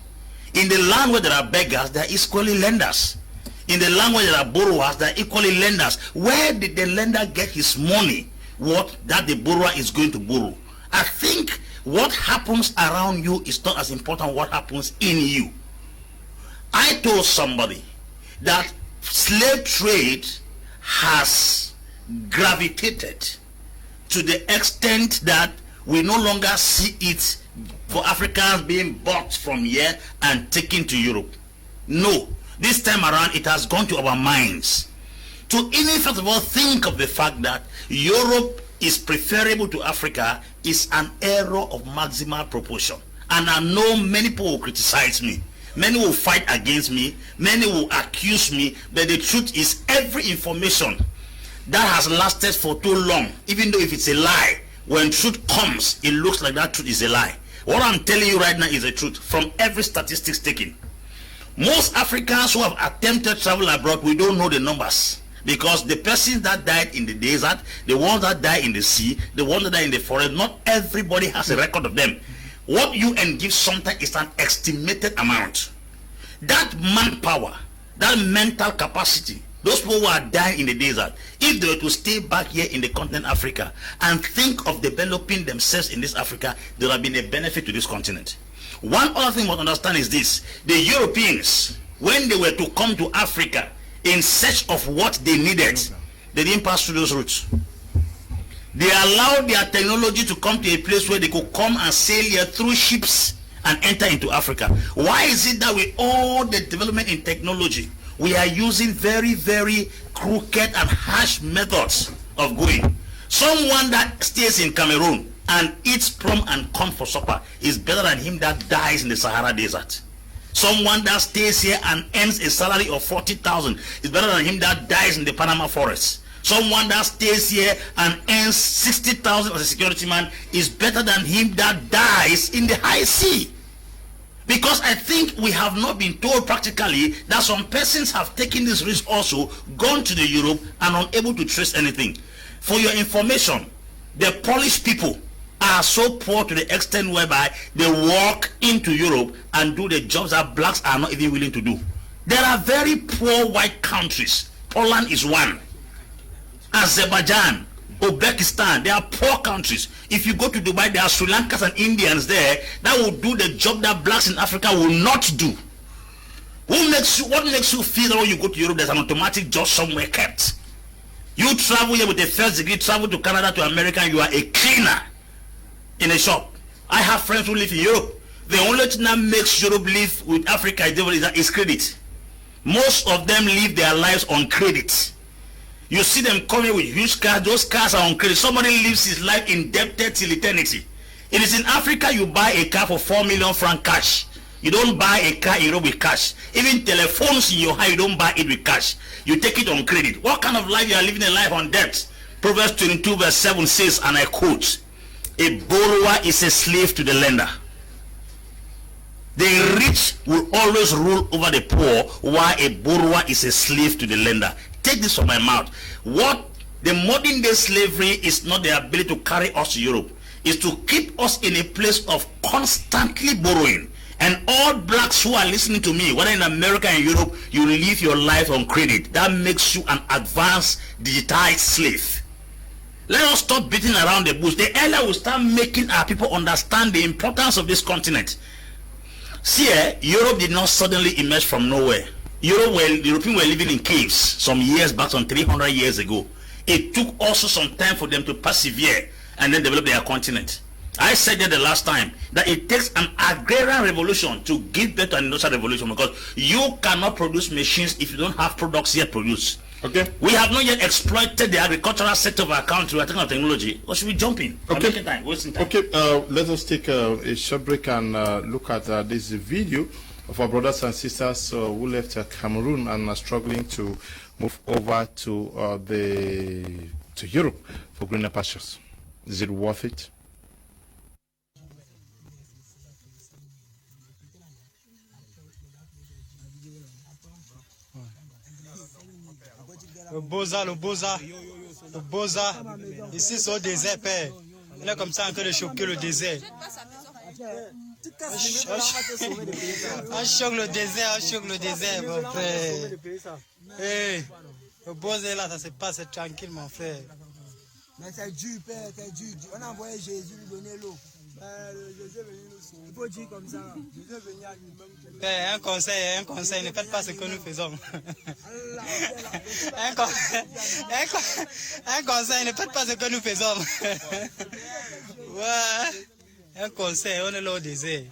[SPEAKER 2] In the land where there are beggars, there are equally lenders. In the land where there are borrowers, there are equally lenders. Where did the lender get his money? What that the borrower is going to borrow? I think what happens around you is not as important what happens in you. I told somebody that slave trade has gravitated to the extent that we no longer see it for Africans being bought from here and taken to Europe. No. This time around, it has gone to our minds to even first of all think of the fact that Europe is preferable to Africa is an error of maximal proportion. And I know many people will criticize me, many will fight against me, many will accuse me, but the truth is every information that has lasted for too long, even though if it's a lie, when truth comes, it looks like that truth is a lie. What I'm telling you right now is the truth from every statistics taken. Most Africans who have attempted travel abroad, we don't know the numbers, because the persons that died in the desert, the ones that died in the sea, the ones that died in the forest, not everybody has a record of them. What you and give sometimes is an estimated amount. That manpower, that mental capacity, those people who are dying in the desert, if they were to stay back here in the continent Africa and think of developing themselves in this Africa, there would have been a benefit to this continent. One other thing we must understand is this: the Europeans, when they were to come to Africa in search of what they needed, they didn't pass through those routes. They allowed their technology to come to a place where they could come and sail here through ships and enter into Africa. Why is it that with all the development in technology, we are using very, very crooked and harsh methods of going? Someone that stays in Cameroon and eats plum and corn for supper is better than him that dies in the Sahara Desert. Someone that stays here and earns a salary of 40,000 is better than him that dies in the Panama forest. Someone that stays here and earns 60,000 as a security man is better than him that dies in the high sea. Because I think we have not been told practically that some persons have taken this risk also, gone to the Europe and unable to trace anything. For your information, the Polish people are so poor to the extent whereby they walk into Europe and do the jobs that blacks are not even willing to do. There are very poor white countries. Poland is one. Azerbaijan, Uzbekistan, they are poor countries. If you go to Dubai, there are Sri Lankans and Indians there that will do the job that blacks in Africa will not do. What makes you feel that when you go to Europe there's an automatic job somewhere kept? You travel here with a first degree, travel to Canada, to America, and you are a cleaner in a shop. I have friends who live in Europe. The only thing that makes Europe live with Africa is credit. Most of them live their lives on credit. You see them coming with huge cars. Those cars are on credit. Somebody lives his life indebted till eternity. It is in Africa you buy a car for 4 million franc cash. You don't buy a car in Europe with cash. Even telephones in your house, you don't buy it with cash. You take it on credit. What kind of life you are living? A life on debt? Proverbs 22 verse 7 says, and I quote, a borrower is a slave to the lender. The rich will always rule over the poor, while a borrower is a slave to the lender. Take this from my mouth. What the modern day slavery is not the ability to carry us to Europe. Is to keep us in a place of constantly borrowing. And all blacks who are listening to me, whether in America and Europe, you live your life on credit. That makes you an advanced digitized slave. Let us stop beating around the bush. The earlier we start making our people understand the importance of this continent. See, Europe did not suddenly emerge from nowhere. The Europeans were living in caves some years back, some 300 years ago. It took also some time for them to persevere and then develop their continent. I said that the last time, that it takes an agrarian revolution to give birth to an industrial revolution, because you cannot produce machines if you don't have products yet produced.
[SPEAKER 1] Okay.
[SPEAKER 2] We have not yet exploited the agricultural sector of our country. We are talking about technology. Or should we jump in?
[SPEAKER 1] Okay.
[SPEAKER 2] Wasting time.
[SPEAKER 1] Okay. Let us take a short break and look at this video of our brothers and sisters who left Cameroon and are struggling to move over to Europe for greener pastures. Is it worth it?
[SPEAKER 6] Le Boza, ici c'est au désert, père. Il est comme ça en train de choquer le désert. On choque le désert, mon frère. Hey, le Boza est là, ça se passe tranquille, mon frère.
[SPEAKER 7] Mais c'est dur, père, c'est dur. On a envoyé Jésus lui donner l'eau. Jésus est venu nous sauver. Il faut dire comme ça. Jésus est venu à lui-même.
[SPEAKER 6] Père, un conseil, ne faites pas ce que nous faisons. Un conseil, ne faites pas ce que nous faisons. Ouais, un conseil, on est là au désert.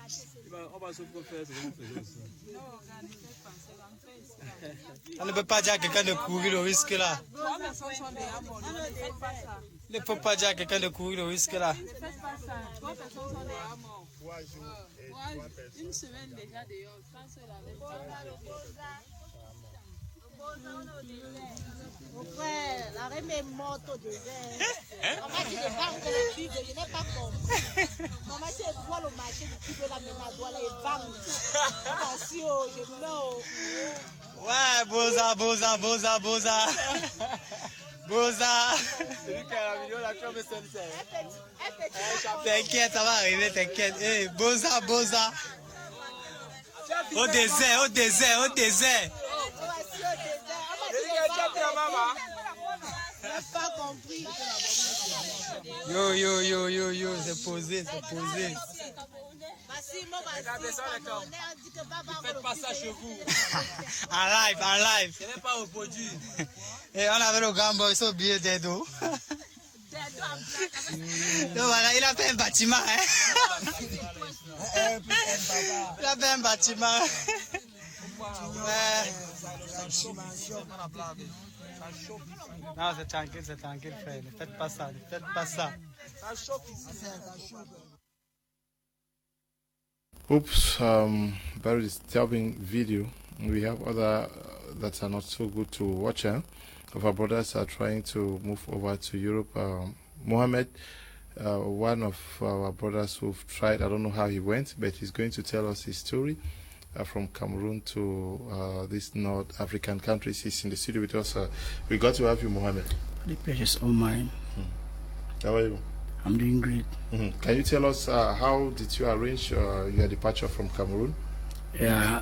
[SPEAKER 7] On va se faire ce que nous faisons aussi.
[SPEAKER 6] On ne peut pas dire à quelqu'un de courir le risque là. Il ne faut pas dire à quelqu'un de courir le risque là.
[SPEAKER 8] Une semaine déjà dehors,
[SPEAKER 9] mon frère, la reine est morte au désert. Maman dit de vendre le cube, je n'ai pas compris. Maman dit elle voit le marché du cube là, mais ma doigt là, elle vend. Attention, je meurs.
[SPEAKER 6] Ouais, Boza.
[SPEAKER 7] Celui qui a la vidéo là, tu vas me sentir.
[SPEAKER 6] T'inquiète, ça va arriver, t'inquiète. Hey, Boza. Au désert.
[SPEAKER 9] Pas compris.
[SPEAKER 6] Yo, c'est posé.
[SPEAKER 7] Faites pas ça chez vous.
[SPEAKER 6] En live.
[SPEAKER 7] Ce n'est pas au produit.
[SPEAKER 6] Et on avait le grand boy, il oublié d'Edo. Donc voilà, il a fait un bâtiment. Il a fait un bâtiment. Non, c'est tranquille, frère. Ne faites pas ça.
[SPEAKER 1] Oops, very disturbing video. We have other that are not so good to watch. Of our brothers are trying to move over to Europe. Mohammed, one of our brothers who've tried, I don't know how he went, but he's going to tell us his story from Cameroon to these North African countries. He's in the studio with us. We got to have you, Mohammed.
[SPEAKER 5] The pleasure's all mine.
[SPEAKER 1] How are you?
[SPEAKER 5] I'm doing great.
[SPEAKER 1] Can you tell us how did you arrange your departure from Cameroon?
[SPEAKER 5] Yeah,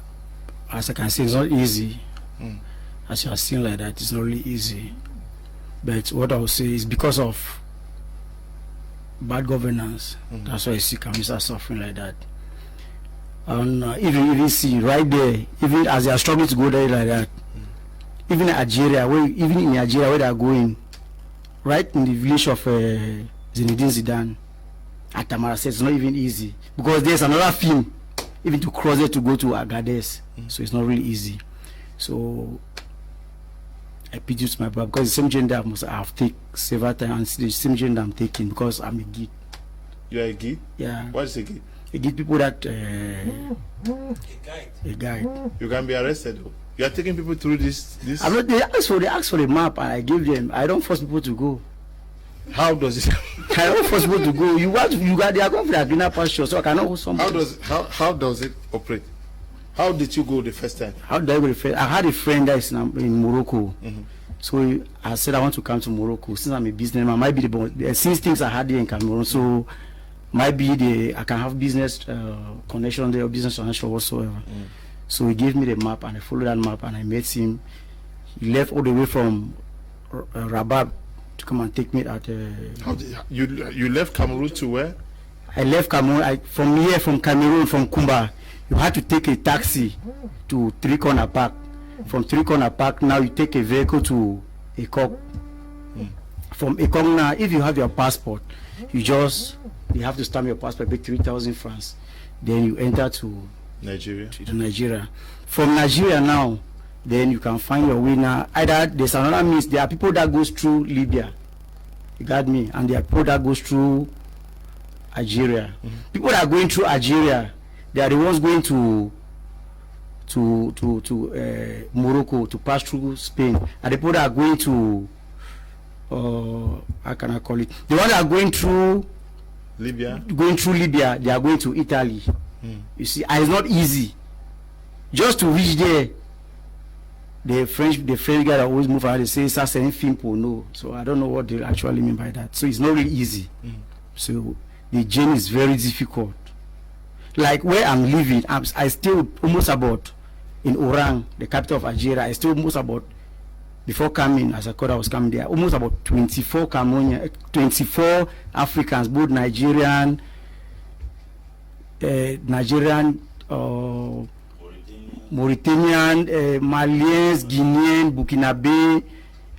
[SPEAKER 5] as I can see, it's not easy. As you are seeing like that, it's not really easy. But what I will say is because of bad governance, that's why you see Cameroons are suffering like that. And even you see right there, even as they are struggling to go there like that, even in Nigeria, where they are going, right in the village of Zinedine Zidane, at Tamara says it's not even easy because there's another film even to cross it to go to Agadez. So it's not really easy. So I pity my brother because the same gender I have taken several times. The same gender I'm taking because I'm a guide.
[SPEAKER 1] You are a guide?
[SPEAKER 5] Yeah.
[SPEAKER 1] What is a guide?
[SPEAKER 5] A guide people that a guide.
[SPEAKER 1] You can be arrested though. You are taking people through this.
[SPEAKER 5] I'm not, they ask for the map and I give them. I don't force people to go.
[SPEAKER 1] How does it?
[SPEAKER 5] I don't force people to go. They are going for the greener pasture, so I cannot hold somebody.
[SPEAKER 1] How does it operate? How did you go the first time?
[SPEAKER 5] How did I go the first? I had a friend that is in Morocco. So I said I want to come to Morocco since I'm a businessman. Might be the since things are hard here in Cameroon, so might be I can have business connection there or business connection whatsoever. So he gave me the map and I followed that map and I met him. He left all the way from Rabat to come and take me at.
[SPEAKER 1] You left Cameroon to where?
[SPEAKER 5] I left Cameroon from Cameroon from Kumba. You had to take a taxi to Three Corner Park. From Three Corner Park, now you take a vehicle to Ekok. From Ekok now, if you have your passport, you have to stamp your passport, pay 3,000 francs. Then you enter to Nigeria. From Nigeria now, then you can find your way now. Either there's another means. There are people that goes through Libya. You got me? And there are people that goes through Algeria. People that are going through Algeria, they are the ones going to Morocco to pass through Spain. And the people that are going to how can I call it? The ones that are going through Libya, they are going to Italy. You see, and it's not easy. Just to reach there, the French guy that always move around, they say c'est un film pour nous. So I don't know what they actually mean by that. So it's not really easy. So the journey is very difficult. Like where I'm living, I still almost about in Oran, the capital of Algeria. I still almost about before coming as I was coming there, almost about 24 Cameroonians, 24 Africans, both Nigerian, Mauritanian, Malians, Guinean, Burkinabe,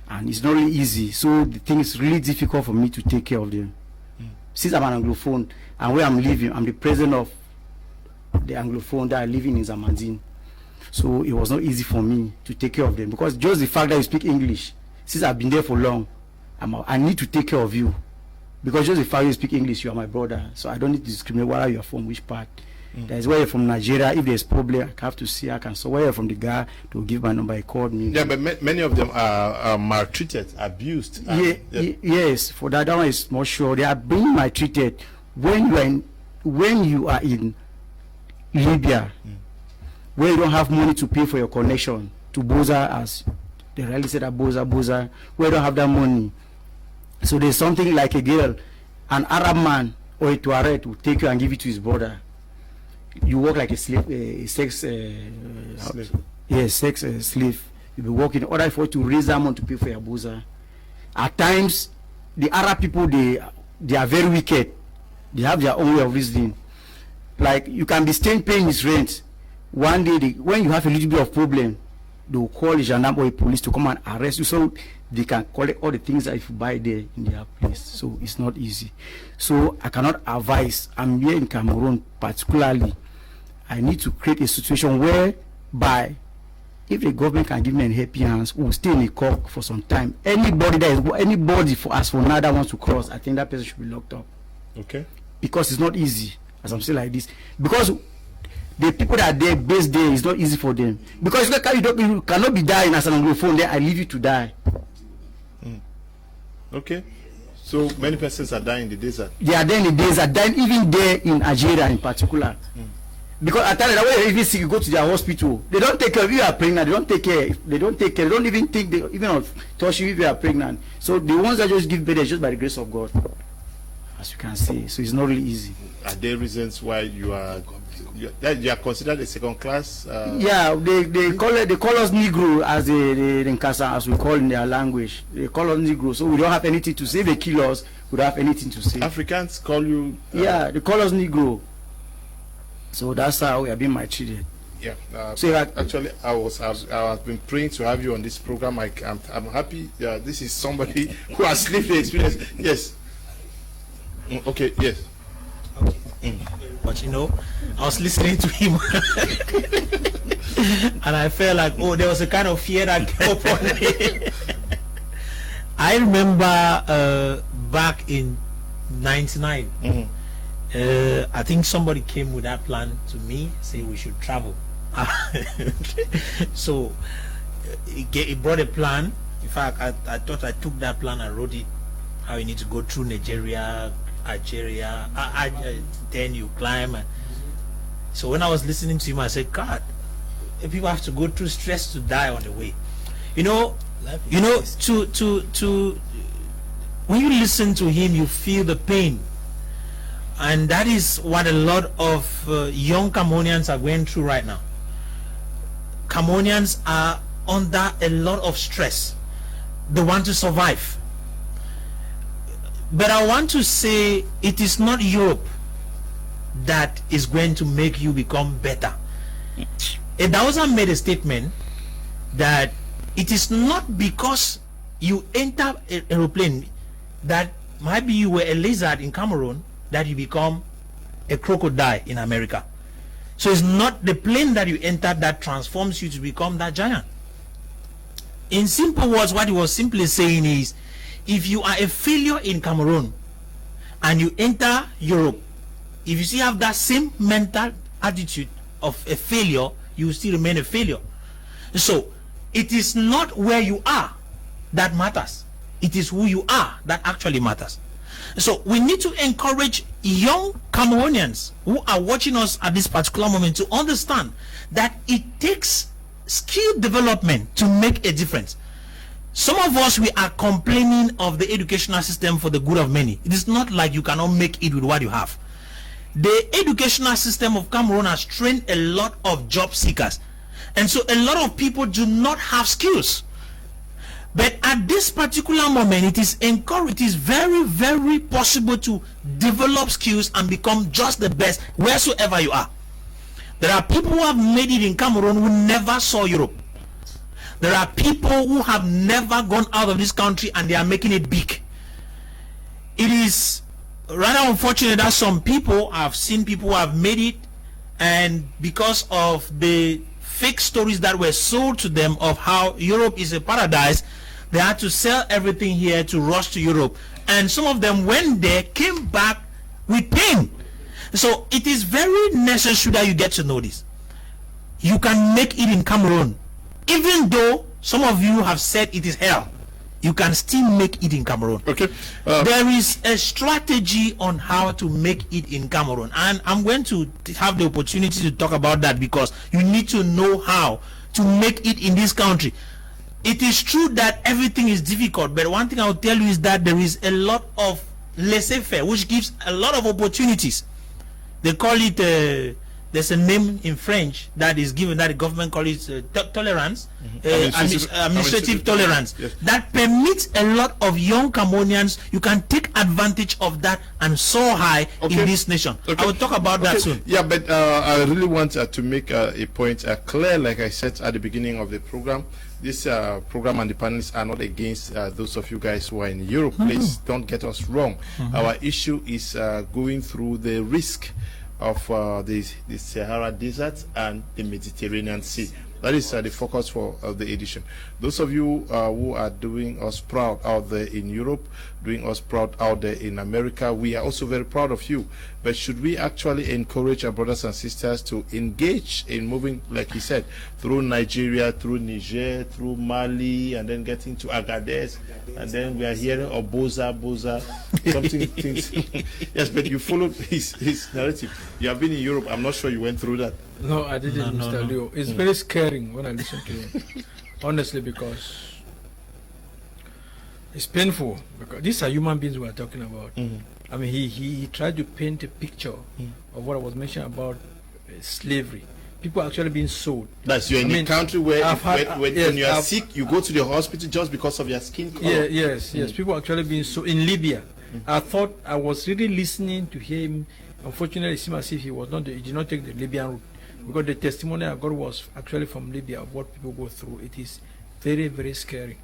[SPEAKER 5] and it's not really easy. So the thing is really difficult for me to take care of them. Since I'm an Anglophone, and where I'm living, I'm the president of the Anglophone that are living in Zamandine. So it was not easy for me to take care of them because just the fact that you speak English, since I've been there for long, I need to take care of you. Because just the fact you speak English, you are my brother. So I don't need to discriminate whether you are from which part. That is why you're from Nigeria. If there's problem, I have to see. I can. So where you're from, the guy to give my number. He called me.
[SPEAKER 1] Yeah, but many of them are maltreated, abused.
[SPEAKER 5] Yes, for that one is more sure. They are being maltreated when you are in Libya, where you don't have money to pay for your connection to Boza, as they really said that Boza, where you don't have that money. So there's something like a girl, an Arab man or a Tuareg will take you and give it to his brother. You work like a slave, slave. Yes, slave. You'll be working in order for you to raise that money to pay for your Boza. At times, the Arab people, they are very wicked. They have their own way of reasoning. Like you can be staying paying his rent. One day, when you have a little bit of problem, they will call the gendarme or the police to come and arrest you, so they can collect all the things that if you buy there in their place. So it's not easy. So I cannot advise. I'm here in Cameroon particularly. I need to create a situation whereby, if the government can give me a helping hands, we'll stay in a cock for some time. Anybody for us for now that wants to cross, I think that person should be locked up.
[SPEAKER 1] Okay.
[SPEAKER 5] Because it's not easy, as I'm saying like this. Because the people that are there, based there, is not easy for them. Because you cannot be dying as an Anglophone, then I leave you to die.
[SPEAKER 1] Okay. So many persons are dying in the desert.
[SPEAKER 5] They are there in the desert, dying even there in Algeria in particular. Because at times, when you're even sick, you go to their hospital. They don't take care of you. You are pregnant. They don't take care. They don't even think. They even touch you if you are pregnant. So the ones that just give birth is just by the grace of God, as you can see. So it's not really easy.
[SPEAKER 1] Are there reasons why you are considered a second class?
[SPEAKER 5] Yeah, they call us Negro as as we call in their language. They call us Negro, so we don't have anything to say. If they kill us, we don't have anything to say.
[SPEAKER 1] Africans call you.
[SPEAKER 5] Yeah, they call us Negro. So that's how we are being maltreated.
[SPEAKER 1] Yeah.
[SPEAKER 5] So
[SPEAKER 1] actually, I've been praying to have you on this program. I'm happy. This is somebody who has lived the experience. Yes. Okay. Yes.
[SPEAKER 3] Okay. But you know, I was listening to him and I felt like, oh, there was a kind of fear that came upon me. I remember back in 99, I think somebody came with that plan to me, saying we should travel. So he brought a plan. In fact, I thought I took that plan and wrote it, how you need to go through Nigeria, Algeria, then you climb. So when I was listening to him, I said, God, if people have to go through stress to die on the way. You know, to when you listen to him, you feel the pain. And that is what a lot of young Cameroonians are going through right now. Cameroonians are under a lot of stress. They want to survive. But I want to say it is not Europe that is going to make you become better. Edauza made a statement that it is not because you enter an aeroplane that maybe you were a lizard in Cameroon that you become a crocodile in America. So it's not the plane that you enter that transforms you to become that giant. In simple words, what he was simply saying is, if you are a failure in Cameroon and you enter Europe, if you still have that same mental attitude of a failure, you will still remain a failure. So it is not where you are that matters. It is who you are that actually matters. So we need to encourage young Cameroonians who are watching us at this particular moment to understand that it takes skill development to make a difference. Some of us, we are complaining of the educational system for the good of many. It is not like you cannot make it with what you have. The educational system of Cameroon has trained a lot of job seekers. And so a lot of people do not have skills. But at this particular moment, it is encouraged, it is very, very possible to develop skills and become just the best wheresoever you are. There are people who have made it in Cameroon who never saw Europe. There are people who have never gone out of this country and they are making it big. It is rather unfortunate that some people, I've seen people who have made it, and because of the fake stories that were sold to them of how Europe is a paradise, they had to sell everything here to rush to Europe. And some of them, when they came back with pain. So it is very necessary that you get to know this. You can make it in Cameroon. Even though some of you have said it is hell, you can still make it in Cameroon. Okay. There is a strategy on how to make it in Cameroon, and I'm going to have the opportunity to talk about that, because you need to know how to make it in this country. It is true that everything is difficult, but one thing I'll tell you is that there is a lot of laissez-faire, which gives a lot of opportunities. They call it there's a name in French that is given, that the government calls it tolerance, administrative tolerance. Yes. That permits a lot of young Cameroonians, you can take advantage of that and soar high in this nation. I will talk about that soon.
[SPEAKER 1] Yeah, but I really want to make a point clear, like I said at the beginning of the program. This program and the panelists are not against those of you guys who are in Europe. Please don't get us wrong. Our issue is going through the risk of the Sahara Desert and the Mediterranean Sea. That is the focus for the edition. Those of you who are doing us proud out there in Europe, doing us proud out there in America, we are also very proud of you. But should we actually encourage our brothers and sisters to engage in moving, like he said, through Nigeria, through Niger, through Mali, and then getting to Agadez, and then we are hearing of Boza, something things. Yes, but you followed his narrative. You have been in Europe. I'm not sure you went through that.
[SPEAKER 4] No, I didn't, Mr. Leo. It's very scaring when I listen to him, honestly, because it's painful. Because these are human beings we are talking about. I mean, he tried to paint a picture of what I was mentioning about slavery. People are actually being sold.
[SPEAKER 1] That's you're in a country where when you are sick, you go to the hospital just because of your skin color.
[SPEAKER 4] Yes. People are actually being sold. In Libya, I thought I was really listening to him. Unfortunately, it seemed as if he did not take the Libyan route. Because the testimony I got was actually from Libya of what people go through. It is very, very scary.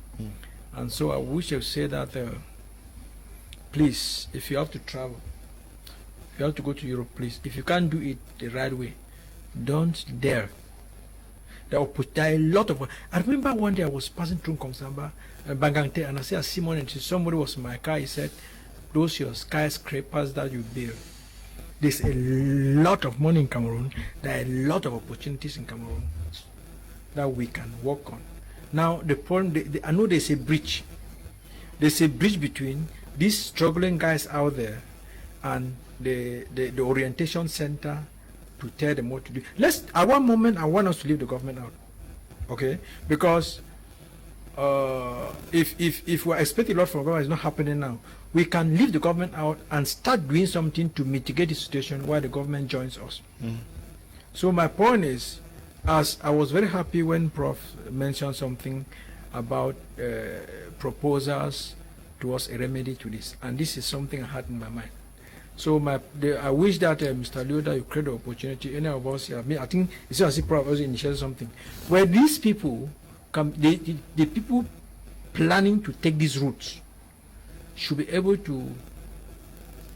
[SPEAKER 4] And so I wish I would say that, please, if you have to travel, you have to go to Europe, please. If you can't do it the right way, don't dare. There are a lot of. I remember one day I was passing through Kongsamba, Bangangte, and I said, Simon, and somebody was in my car. He said, "Those your skyscrapers that you build. There's a lot of money in Cameroon. There are a lot of opportunities in Cameroon that we can work on." Now the point, I know there's a bridge. There's a bridge between these struggling guys out there and the orientation center to tell them what to do. At one moment, I want us to leave the government out, okay? Because if we're expecting a lot from government, it's not happening now. We can leave the government out and start doing something to mitigate the situation while the government joins us. So my point is, as I was very happy when Prof mentioned something about proposals towards a remedy to this, and this is something I had in my mind. So I wish that Mr. Leo, you create the opportunity. Any of us, I think it's as if Prof also initiated something where these people come, the people planning to take these routes should be able to.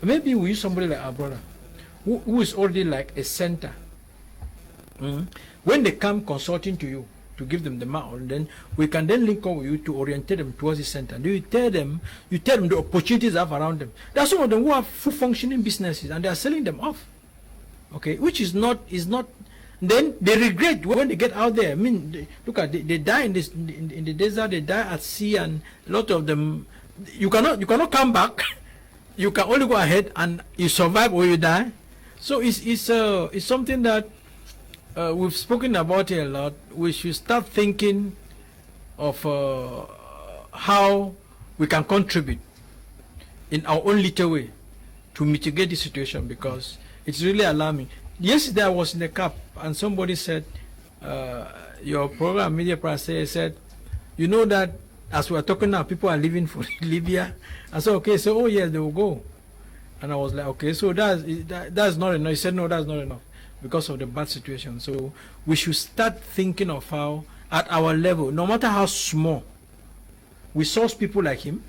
[SPEAKER 4] Maybe we use somebody like our brother, who is already like a center. When they come consulting to you to give them the mount, then we can then link up with you to orientate them towards the center. And you tell them the opportunities they have around them. There are some of them who have full functioning businesses and they are selling them off. Okay, which is not. Then they regret when they get out there. I mean, look at they die in the desert, they die at sea, and a lot of them you cannot come back. You can only go ahead and you survive or you die. So it's something that we've spoken about it a lot. We should start thinking of how we can contribute in our own little way to mitigate the situation, because it's really alarming. Yesterday I was in the cab and somebody said, your program, Media Press, said, you know that as we're talking now, people are leaving for Libya. I said, okay, so, oh yes, they will go. And I was like, okay, so that's not enough. He said, no, that's not enough because of the bad situation. So we should start thinking of how, at our level, no matter how small, we source people like him,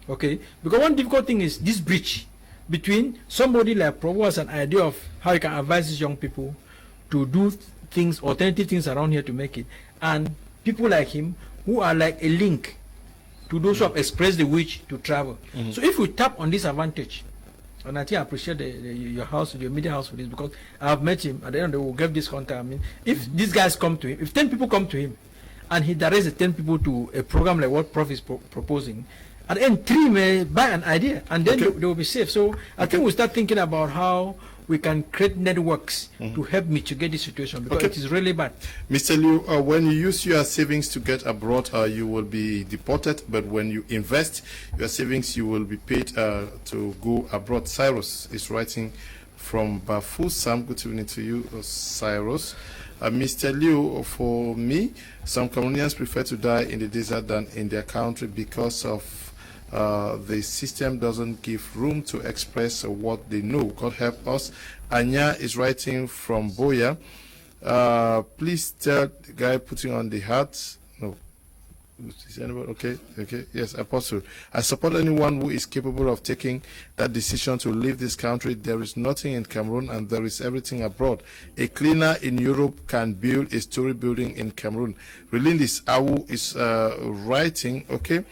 [SPEAKER 4] okay? Because one difficult thing is this bridge between somebody like Provo has an idea of how you can advise these young people to do things, alternative things around here to make it, and people like him who are like a link to those who have expressed the wish to travel. So if we tap on this advantage, and I think I appreciate your house, your media house for this, because I've met him, at the end of the day, we'll give this contact. I mean, if these guys come to him, if 10 people come to him, and he directs the 10 people to a program like what Prof is proposing, and then 3 may buy an idea, and then they will be safe. So I think we'll start thinking about how we can create networks to help mitigate the situation, because it is really bad. Mr.
[SPEAKER 1] Liu, when you use your savings to get abroad, you will be deported, but when you invest your savings, you will be paid to go abroad. Cyrus is writing from Bafoussam. Good evening to you, Cyrus. Mr. Liu, for me, some Cameroonians prefer to die in the desert than in their country because of the system doesn't give room to express what they know. God help us. Anya is writing from Boya. Please tell the guy putting on the hat. No. Is anybody okay? Okay. Yes, Apostle. I support anyone who is capable of taking that decision to leave this country. There is nothing in Cameroon and there is everything abroad. A cleaner in Europe can build a story building in Cameroon. Relindis Awu is writing, okay.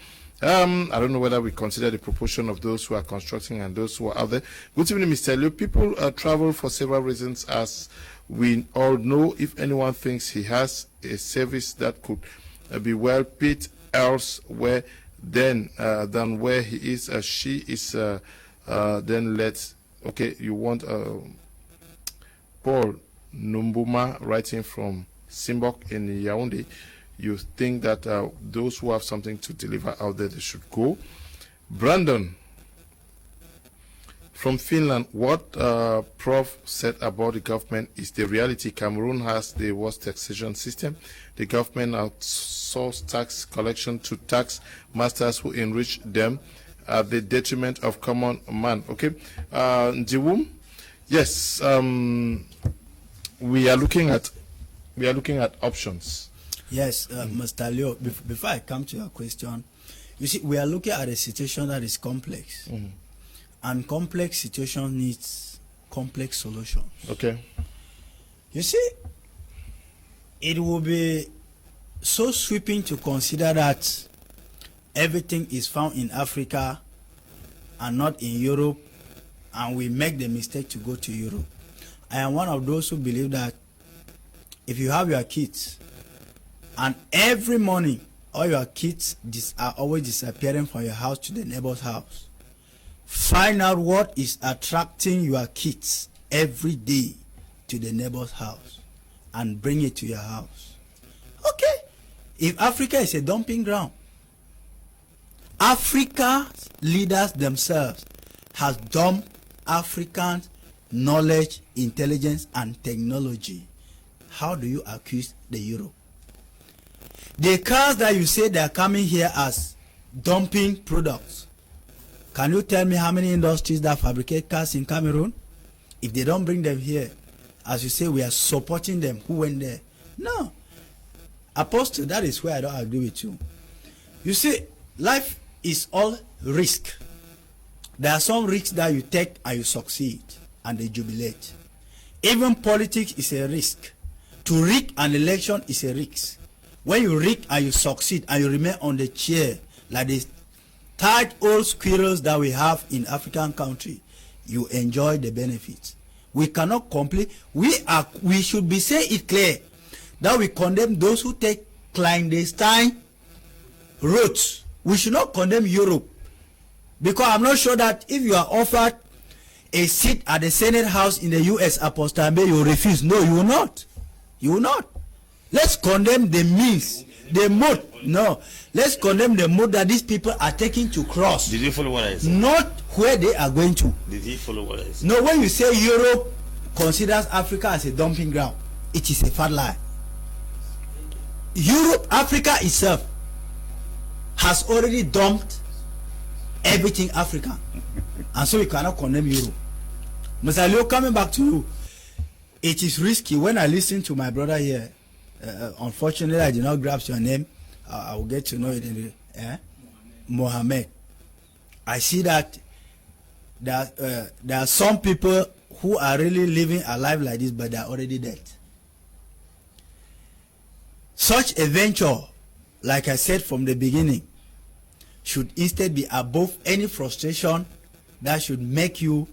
[SPEAKER 1] I don't know whether we consider the proportion of those who are constructing and those who are out there. Good evening, Mr. Liu. People travel for several reasons, as we all know. If anyone thinks he has a service that could be well paid elsewhere than where he is, she is, then let's. Okay, you want Paul Numbuma writing from Simbok in Yaoundé. You think that those who have something to deliver out there, they should go. Brandon from Finland, what Prof said about the government is the reality. Cameroon has the worst taxation system. The government outsources tax collection to tax masters who enrich them at the detriment of common man. Okay, Jiwum, yes, we are looking at options.
[SPEAKER 5] Yes, Mr. Leo, before I come to your question, you see, we are looking at a situation that is complex. And complex situation needs complex solutions.
[SPEAKER 1] Okay.
[SPEAKER 5] You see, it will be so sweeping to consider that everything is found in Africa and not in Europe, and we make the mistake to go to Europe. I am one of those who believe that if you have your kids and every morning all your kids are always disappearing from your house to the neighbor's house, find out what is attracting your kids every day to the neighbor's house and bring it to your house. Okay, if Africa is a dumping ground, Africa's leaders themselves has dumped African knowledge, intelligence, and technology. How do you accuse the Europe? The cars that you say they are coming here as dumping products, can you tell me how many industries that fabricate cars in Cameroon? If they don't bring them here, as you say, we are supporting them. Who went there? No. Apostle, that is where I don't agree with you. You see, life is all risk. There are some risks that you take and you succeed and they jubilate. Even politics is a risk. To rig an election is a risk. When you rig and you succeed and you remain on the chair like the tired old squirrels that we have in African country, you enjoy the benefits. We cannot complain. We should be saying it clear that we condemn those who take clandestine routes. We should not condemn Europe, because I'm not sure that if you are offered a seat at the Senate House in the US, Apostle, you will refuse. No, you will not. You will not. Let's condemn the means, the mode. No, let's condemn the mode that these people are taking to cross.
[SPEAKER 2] Did you follow what I said?
[SPEAKER 5] Not where they are going to.
[SPEAKER 2] Did you follow what I said?
[SPEAKER 5] No, when you say Europe considers Africa as a dumping ground, it is a fat lie. Europe, Africa itself has already dumped everything African, and so we cannot condemn Europe. Mr. Leo, coming back to you, it is risky. When I listen to my brother here, unfortunately I did not grasp your name. I will get to know it in the Mohammed. I see that there are some people who are really living a life like this, but they are already dead. Such a venture, like I said from the beginning, should instead be above any frustration that should make you,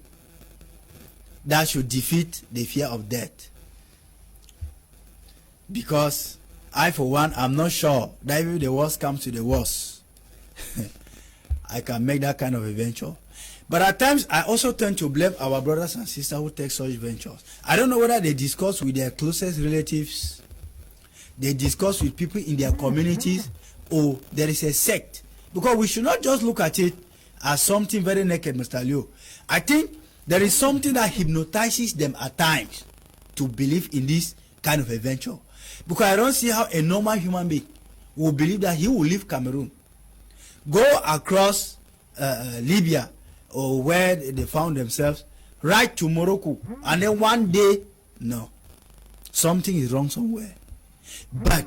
[SPEAKER 5] that should defeat the fear of death. Because I, for one, am not sure that if the worst comes to the worst, I can make that kind of a venture. But at times, I also tend to blame our brothers and sisters who take such ventures. I don't know whether they discuss with their closest relatives, they discuss with people in their communities, or there is a sect. Because we should not just look at it as something very naked, Mr. Leo. I think there is something that hypnotizes them at times to believe in this kind of a venture. Because I don't see how a normal human being will believe that he will leave Cameroon, go across Libya or where they found themselves, right to Morocco, and then one day, no, something is wrong somewhere. But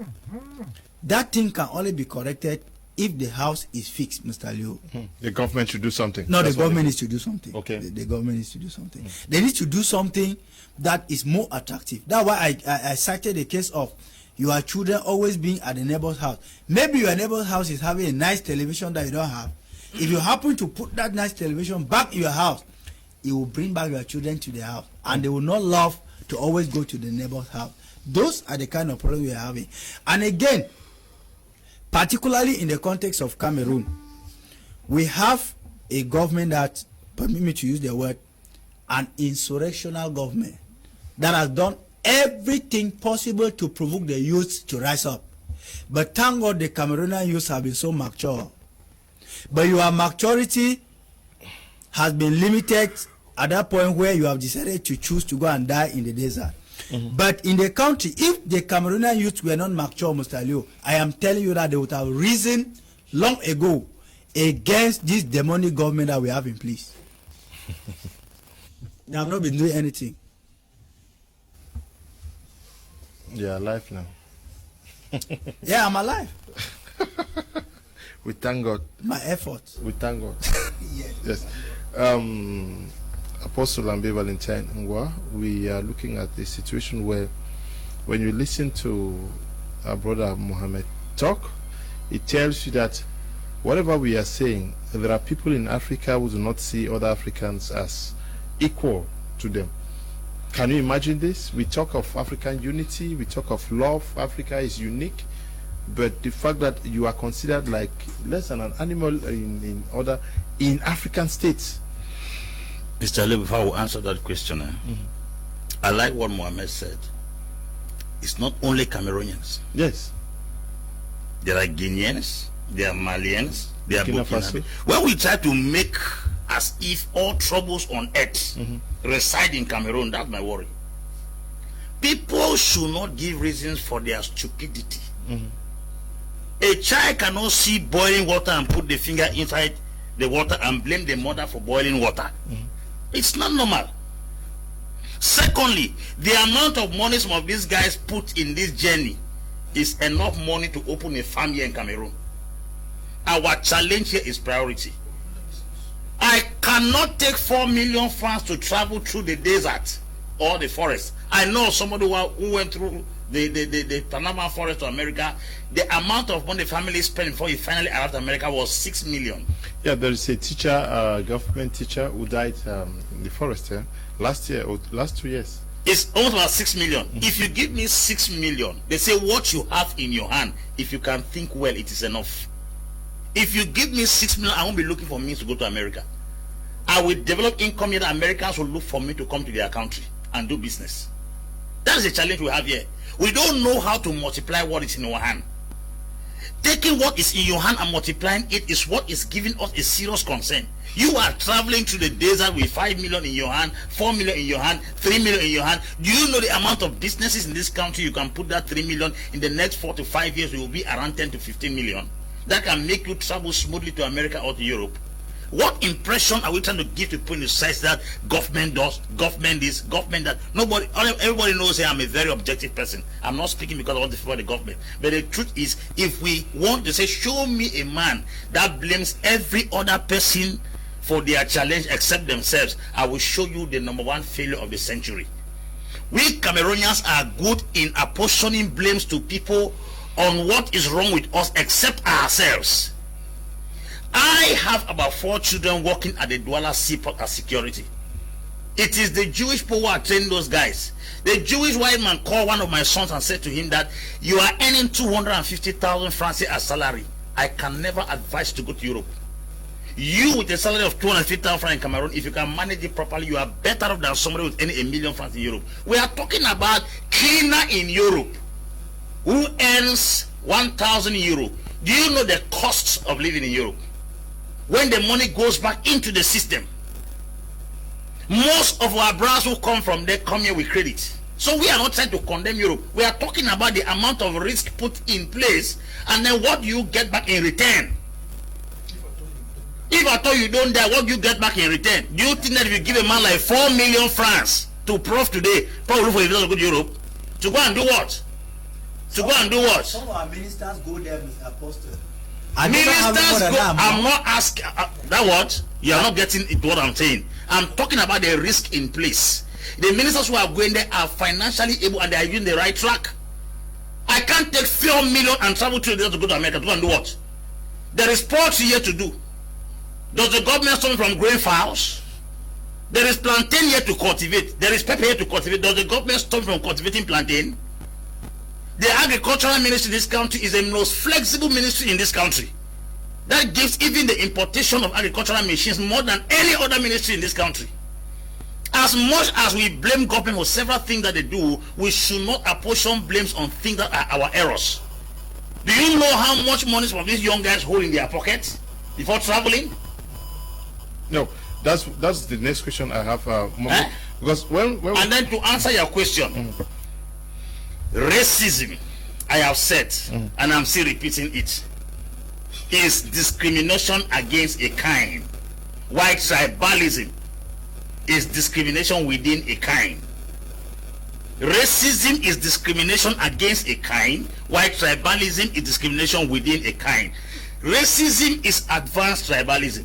[SPEAKER 5] that thing can only be corrected if the house is fixed, Mr. Leo.
[SPEAKER 1] The government should do something.
[SPEAKER 5] No, the government needs to do something.
[SPEAKER 1] Okay.
[SPEAKER 5] The government needs to do something. They need to do something that is more attractive. That's why I cited the case of your children always being at the neighbor's house. Maybe your neighbor's house is having a nice television that you don't have. If you happen to put that nice television back in your house, it will bring back your children to the house, and they will not love to always go to the neighbor's house. Those are the kind of problems we are having. And again, particularly in the context of Cameroon, we have a government that, permit me to use the word, an insurrectional government that has done everything possible to provoke the youth to rise up. But thank God the Cameroonian youth have been so mature. But your maturity has been limited at that point where you have decided to choose to go and die in the desert. But in the country, if the Cameroonian youth were not mature, Mr. Leo, I am telling you that they would have risen long ago against this demonic government that we have in place. They have not been doing anything.
[SPEAKER 1] They are alive now.
[SPEAKER 5] Yeah, I'm alive.
[SPEAKER 1] We thank God.
[SPEAKER 5] My efforts.
[SPEAKER 1] We thank God.
[SPEAKER 5] Yes.
[SPEAKER 1] Yes. Apostle Ambe Valentine Ngwa, we are looking at a situation where when you listen to our brother Mohammed talk, it tells you that whatever we are saying, there are people in Africa who do not see other Africans as equal to them. Can you imagine this? We talk of African unity, we talk of love, Africa is unique, but the fact that you are considered like less than an animal in African states.
[SPEAKER 2] Mr. Ali, before I will answer that question, I like what Mohammed said. It's not only Cameroonians.
[SPEAKER 1] Yes.
[SPEAKER 2] There are Guineans, there are Malians, there are
[SPEAKER 1] Burkina
[SPEAKER 2] Burkina
[SPEAKER 1] Faso.
[SPEAKER 2] Faso. When we try to make as if all troubles on earth reside in Cameroon, that's my worry. People should not give reasons for their stupidity. A child cannot see boiling water and put the finger inside the water and blame the mother for boiling water. It's not normal. Secondly, the amount of money some of these guys put in this journey is enough money to open a farm here in Cameroon. Our challenge here is priority. I cannot take 4 million francs to travel through the desert or the forest. I know somebody who went through the Panama forest to America. The amount of money the family spent before he finally arrived to America was 6 million.
[SPEAKER 1] Yeah, there is a teacher, government teacher, who died in the forest last year or last 2 years.
[SPEAKER 2] It's almost about 6 million. If you give me 6 million, they say what you have in your hand, if you can think well, it is enough. If you give me 6 million, I won't be looking for means to go to America. I will develop income here that Americans will look for me to come to their country and do business. That's the challenge we have here. We don't know how to multiply what is in our hand. Taking what is in your hand and multiplying it is what is giving us a serious concern. You are traveling through the desert with 5 million in your hand, 4 million in your hand, 3 million in your hand. Do you know the amount of businesses in this country? You can put that 3 million in the next 4 to 5 years, we will be around 10 to 15 million. That can make you travel smoothly to America or to Europe. What impression are we trying to give to people in the sense that government does, government this, government that? Nobody, everybody knows I'm a very objective person. I'm not speaking because I want to favor the government. But the truth is, if we want to say, show me a man that blames every other person for their challenge except themselves, I will show you the #1 failure of the century. We Cameroonians are good in apportioning blames to people on what is wrong with us except ourselves. I have about 4 children working at the Douala Seaport as security. It is the Jewish people who are training those guys. The Jewish white man called one of my sons and said to him that you are earning 250,000 francs as salary. I can never advise to go to Europe. You with a salary of 250,000 francs in Cameroon, if you can manage it properly, you are better off than somebody with earning 1 million francs in Europe. We are talking about cleaner in Europe who earns 1,000 euro. Do you know the costs of living in Europe? When the money goes back into the system, most of our brothers who come from there come here with credit. So we are not trying to condemn Europe. We are talking about the amount of risk put in place and then what do you get back in return. If at all you don't die, what do you get back in return? Do you think that if you give a man like 4 million francs to Prof today, probably for him to go to Europe, to go and do what? To go and do what?
[SPEAKER 5] Some of our ministers go there, Mr. Apostle.
[SPEAKER 2] Ministers go, I'm not asking that what you are not getting it what I'm saying. I'm talking about the risk in place. The ministers who are going there are financially able and they are using the right track. I can't take 4 million and travel to the to go to America to go and do what? There is poultry here to do. Does the government stop from growing fowls? There is plantain here to cultivate. There is pepper here to cultivate. Does the government stop from cultivating plantain? The agricultural ministry in this country is the most flexible ministry in this country. That gives even the importation of agricultural machines more than any other ministry in this country. As much as we blame government for several things that they do, we should not apportion blames on things that are our errors. Do you know how much money some of these young guys hold in their pockets before traveling?
[SPEAKER 1] No, that's the next question I have. Because when
[SPEAKER 2] and then to answer your question, racism, I have said, and I'm still repeating it, is discrimination against a kind. While tribalism is discrimination within a kind. Racism is discrimination against a kind, while tribalism is discrimination within a kind. Racism is advanced tribalism.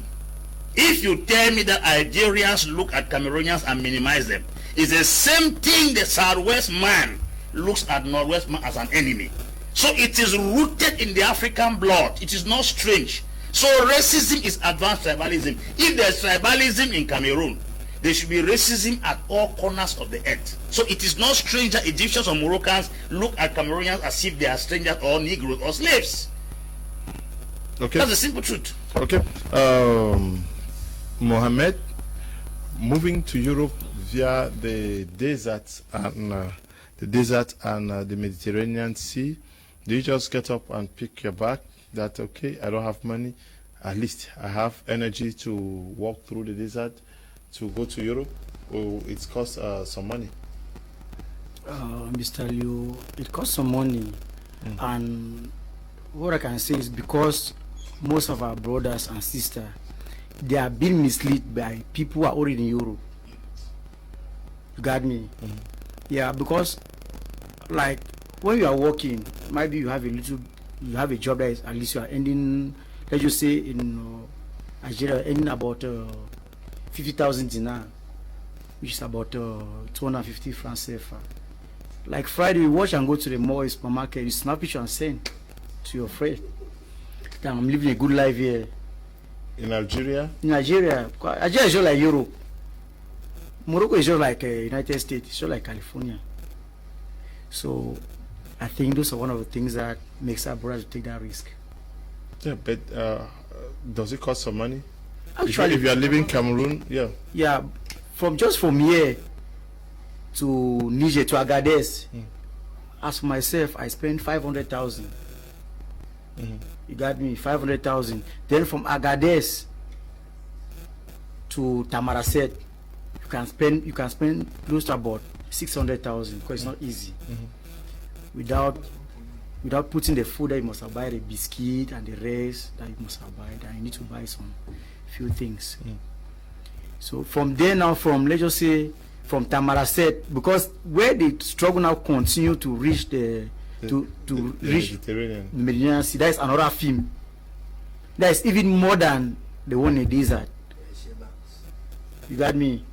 [SPEAKER 2] If you tell me that Algerians look at Cameroonians and minimize them, it's the same thing the Southwest man looks at Northwest man as an enemy. So it is rooted in the African blood. It is not strange. So racism is advanced tribalism. If there's tribalism in Cameroon, there should be racism at all corners of the earth. So it is not strange that Egyptians or Moroccans look at Cameroonians as if they are strangers or Negroes or slaves.
[SPEAKER 1] Okay.
[SPEAKER 2] That's the simple truth.
[SPEAKER 1] Okay. Mohammed, moving to Europe via the desert and the Mediterranean Sea, do you just get up and pick your bag that, okay, I don't have money, at least I have energy to walk through the desert to go to Europe, or it costs some money?
[SPEAKER 8] Mr. Liu, it costs some money, and what I can say is because most of our brothers and sisters, they are being misled by people who are already in Europe. You got me? Yeah, because like when you are working, maybe you have a job that is, at least you are ending, let's just say in Nigeria, ending about 50,000 dinar, which is about 250 francs CFA. Like Friday, you watch and go to the mall, supermarket, you snap it and send to your friend. I'm living a good life here.
[SPEAKER 1] In Algeria?
[SPEAKER 8] In Nigeria. Algeria is just like Europe. Morocco is just like United States. It's just like California. So I think those are one of the things that makes our brothers take that risk.
[SPEAKER 1] Yeah, but does it cost some money?
[SPEAKER 8] Actually,
[SPEAKER 1] if you are living in Cameroon, yeah.
[SPEAKER 8] Yeah, from here to Niger to Agadez, as for myself, I spent 500,000. You got me, 500,000. Then from Agadez to Tamaracet, you can spend close to about 600,000 because it's not easy. Without putting the food that you must have buy, the biscuit and the rest that you must have buy, that you need to buy some few things. So from there now, let's just say from Tamaracet, because where the struggle now continue to reach the Mediterranean Sea, that is another film. That is even more than the one in the desert. You got me?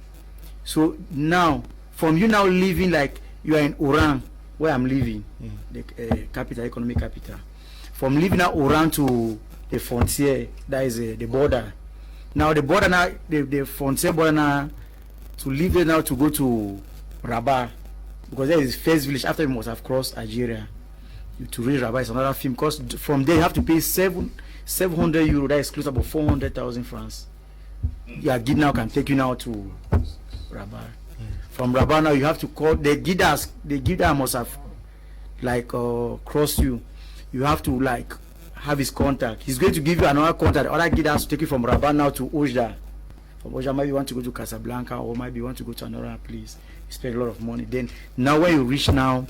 [SPEAKER 8] So now, from you now living like you are in Oran, where I'm living, the capital, economic capital. From living now Oran to the frontier, that is the border. Now the border now, the frontier border now, to leave there now to go to Rabat, because that is the first village after you must have crossed Algeria. To reach Rabat is another film, because from there you have to pay 700 euro, that is close to about 400,000 francs. Your guide now can take you now to Rabat. From Rabat now you have to call the guide must have like crossed you. You have to like have his contact. He's going to give you another contact. Other guide has to take you from Rabat now to Oujda. From Oujda, maybe you want to go to Casablanca, or maybe you want to go to another place. You spend a lot of money. Then now when you reach now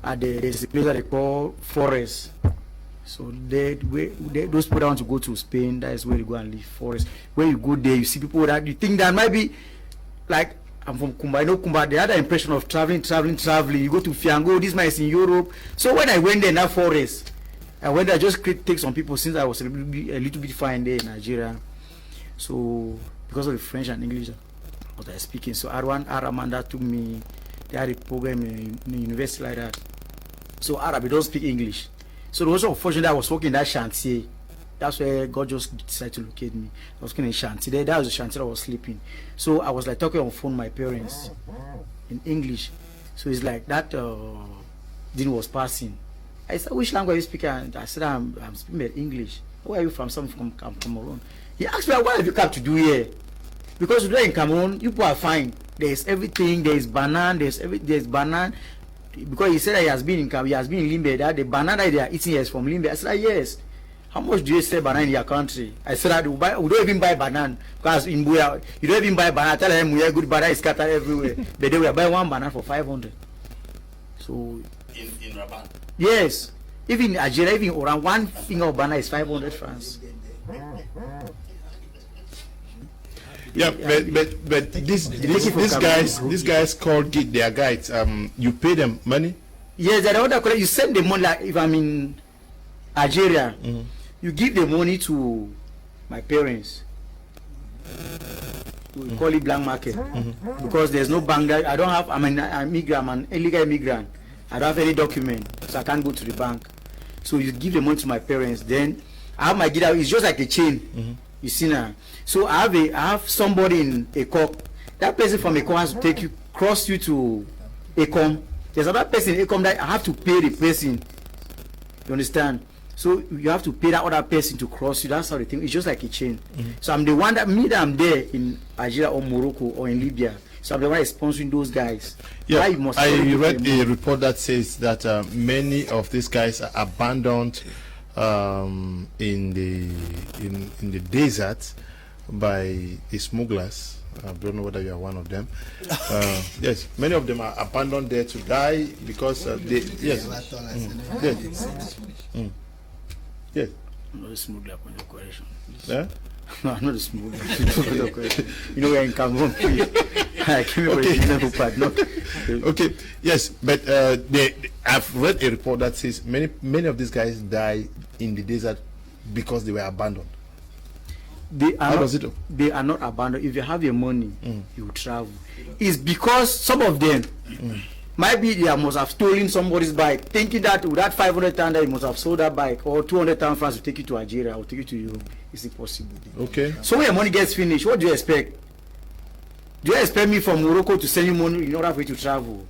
[SPEAKER 8] at there's a place that they call Forest. So those people that want to go to Spain, that is where you go and live. Forest. When you go there, you see people that you think that might be like, I'm from Kumba. I know Kumba. They had the impression of traveling. You go to Fiango. This man is in Europe. So when I went there in that forest, I went there just take some people, since I was a little bit fine there in Nigeria. So because of the French and English what I speaking, so Arwan Aramanda took me. They had a program in university like that. So Arab, they don't speak English. So it was unfortunate that I was working in that chantier. That's where God just decided to locate me. I was working in chantier there. That was the chantier I was sleeping. So I was like talking on the phone with my parents in English. So it's like that thing was passing. I said, which language are you speaking? And I said, I'm speaking English. Where are you from? Some from Cameroon. He asked me, what have you come to do here? Because today in Cameroon, people are fine. There's everything. There's banana. There's banana. Because he said that he has been in Limbe. That the banana that they are eating is from Limbe. I said, yes. How much do you sell banana in your country? I said that we don't even buy banana, because in Buya you don't even buy banana. Tell them we have good banana is scattered everywhere. But they will buy one banana for 500. So
[SPEAKER 2] in Rabat.
[SPEAKER 8] Yes, even in Algeria, even around one finger of banana is 500 francs.
[SPEAKER 1] Yeah, but these guys called their guides. You pay them money?
[SPEAKER 8] Yes, that other correct. You send the money. Like if I'm in Algeria, you give the money to my parents. We call it blank market because there's no bank. I don't have. I'm an illegal immigrant. I don't have any document, so I can't go to the bank. So you give the money to my parents. Then I have my gida. It's just like a chain. You see now. So I have somebody in Ecom. That person from Ecom has to take you, cross you to Ecom. There's another person in Ecom that I have to pay the person. You understand? So you have to pay that other person to cross you. That's how the thing. It's just like a chain. So I'm the one that I'm there in Algeria or Morocco or in Libya. So I'm the one that's sponsoring those guys.
[SPEAKER 1] Yeah, I read a report that says that many of these guys are abandoned in the desert by the smugglers. I don't know whether you are one of them. Yes, many of them are abandoned there to die because they. Yes. Yes.
[SPEAKER 8] I'm not a smuggler on your question.
[SPEAKER 1] Yeah?
[SPEAKER 8] No, I'm not a smuggler. You know, we're in Cameroon. I came here for a reasonable part. No.
[SPEAKER 1] Okay. Yes, but I've read a report that says many of these guys die in the desert because they were abandoned. How does it?
[SPEAKER 8] They are not abandoned. If you have your money, you travel. It's because some of them. Maybe they must have stolen somebody's bike, thinking that with that 500,000 they must have sold that bike, or 200,000 francs to take you to Algeria or take you to Europe. It's impossible.
[SPEAKER 1] Okay.
[SPEAKER 8] So when your money gets finished, what do you expect? Do you expect me from Morocco to send you money in order for you to travel?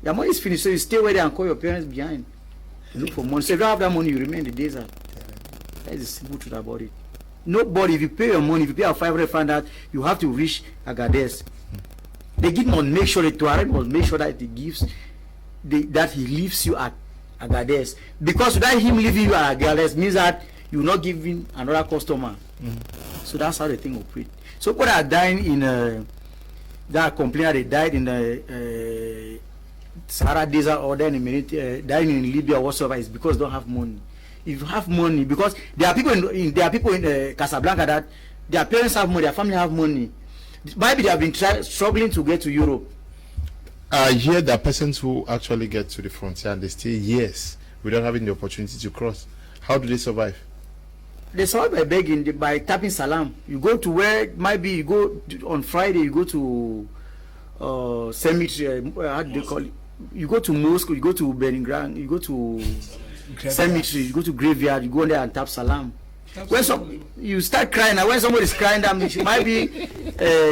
[SPEAKER 8] Your money is finished, so you stay where they and call your parents behind. You look for money. So if you don't have that money, you remain in the desert. That is the simple truth about it. Nobody, if you pay your money, if you pay a 500 francs, that you have to reach Agadez. The guide must make sure, the Tuareg must make sure that he gives, that he leaves you at Agadez. Because without him leaving you at Agadez means that you will not give him another customer. So that's how the thing operates. So people that are dying in, that complain that they died in the Sahara Desert or then dying in Libya or whatsoever is because they don't have money. If you have money, because there are people in Casablanca that their parents have money, their family have money. Maybe they have been struggling to get to Europe.
[SPEAKER 1] Here there are persons who actually get to the frontier and they stay years without having the opportunity to cross. How do they survive?
[SPEAKER 8] They survive by begging, by tapping salam. You go to where, maybe you go on Friday, you go to cemetery, how do they call it? You go to mosque, you go to Beningrand, you go to cemetery, you go to graveyard, you go there and tap salam. When you start crying, when somebody is crying, that means maybe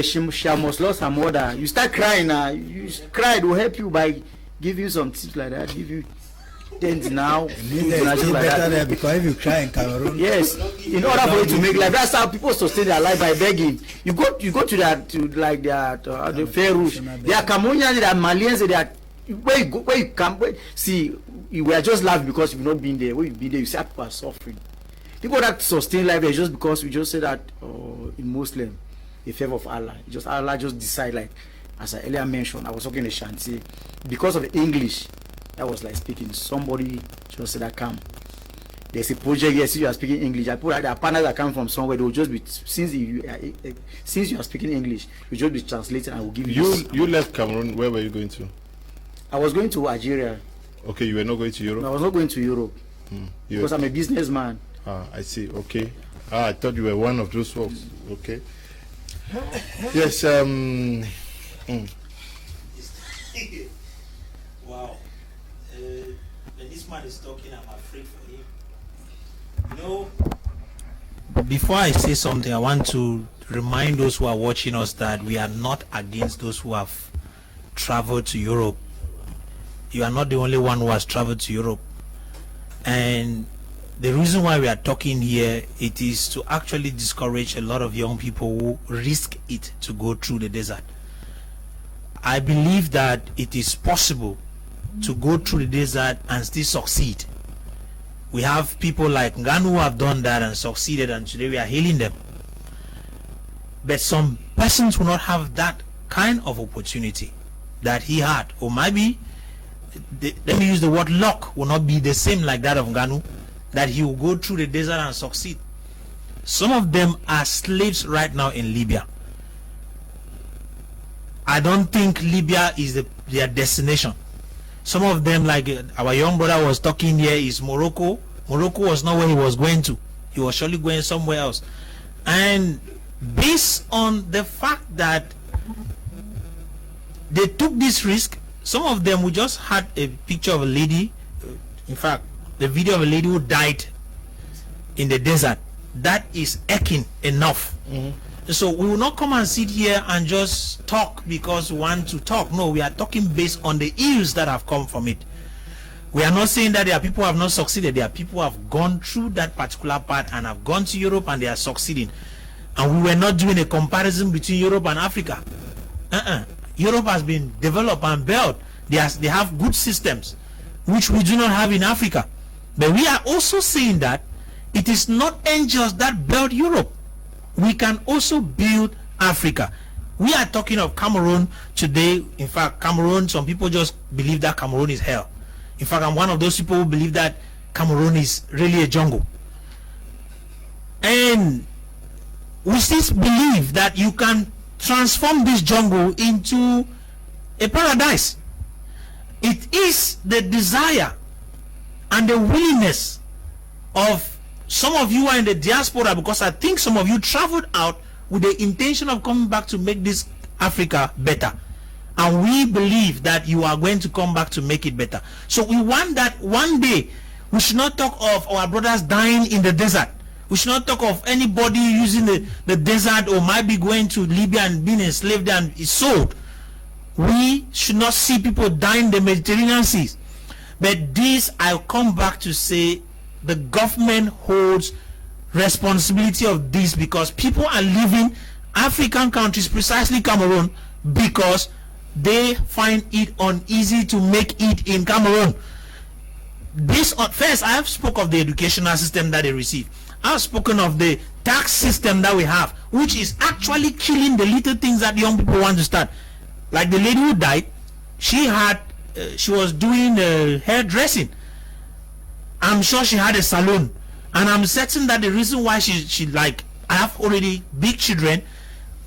[SPEAKER 8] she must lost her mother. You start crying, you cry, it will help you by giving you some tips like that, give you tents now.
[SPEAKER 5] Like that. Because if you cry in Cameroon,
[SPEAKER 8] yes, in order for you to make life, that's how people sustain their life, by begging. You go to that, to like that the Fair Rouge. They are Cameroonians, they are Malians, they are where you come. See, we are just laughing because you've not been there. Where you've been there, you see people are suffering. People that sustain life is just because we just say that in Muslim, in favor of Allah. Allah just decide, like as I earlier mentioned, I was talking to Shanti, because of the English, that was like speaking. Somebody just said that come. There's a project here, you are speaking English. I put there are partners that come from somewhere, they will just be since you are speaking English, you just be translating, I will give you.
[SPEAKER 1] You left Cameroon, where were you going to?
[SPEAKER 8] I was going to Algeria.
[SPEAKER 1] Okay, you were not going to Europe?
[SPEAKER 8] No, I was not going to Europe. Because I'm a businessman.
[SPEAKER 1] I see. Okay. I thought you were one of those folks. Okay. Yes.
[SPEAKER 3] Wow. When this man is talking, I'm afraid for him. You know, before I say something, I want to remind those who are watching us that we are not against those who have traveled to Europe. You are not the only one who has traveled to Europe. And the reason why we are talking here, it is to actually discourage a lot of young people who risk it to go through the desert. I believe that it is possible to go through the desert and still succeed. We have people like Ngan who have done that and succeeded, and today we are hailing them. But some persons will not have that kind of opportunity that he had, or maybe, let me use the word luck, will not be the same like that of Nganu, that he will go through the desert and succeed. Some of them are slaves right now in Libya. I don't think Libya is their destination. Some of them, like our young brother was talking here, is Morocco. Morocco was not where he was going to. He was surely going somewhere else. And based on the fact that they took this risk. Some of them, we just had a picture of a lady, in fact, the video of a lady who died in the desert. That is aching enough. So we will not come and sit here and just talk because we want to talk. No, we are talking based on the ills that have come from it. We are not saying that there are people who have not succeeded. There are people who have gone through that particular part and have gone to Europe and they are succeeding. And we were not doing a comparison between Europe and Africa. Europe has been developed and built. They have good systems, which we do not have in Africa. But we are also saying that it is not angels that built Europe. We can also build Africa. We are talking of Cameroon today. In fact, Cameroon, some people just believe that Cameroon is hell. In fact, I'm one of those people who believe that Cameroon is really a jungle. And we still believe that you can transform this jungle into a paradise. It is the desire and the willingness of some of you are in the diaspora, because I think some of you traveled out with the intention of coming back to make this Africa better. And we believe that you are going to come back to make it better. So we want that one day we should not talk of our brothers dying in the desert. We should not talk of anybody using the desert or might be going to Libya and being enslaved and is sold. We should not see people dying in the Mediterranean seas. But this, I'll come back to say, the government holds responsibility of this, because people are leaving African countries, precisely Cameroon, because they find it uneasy to make it in Cameroon. This first, I have spoken of the educational system that they receive. I have spoken of the tax system that we have, which is actually killing the little things that young people want to start. Like the lady who died, she was doing hairdressing. I'm sure she had a salon, and I'm certain that the reason why she like, I have already big children,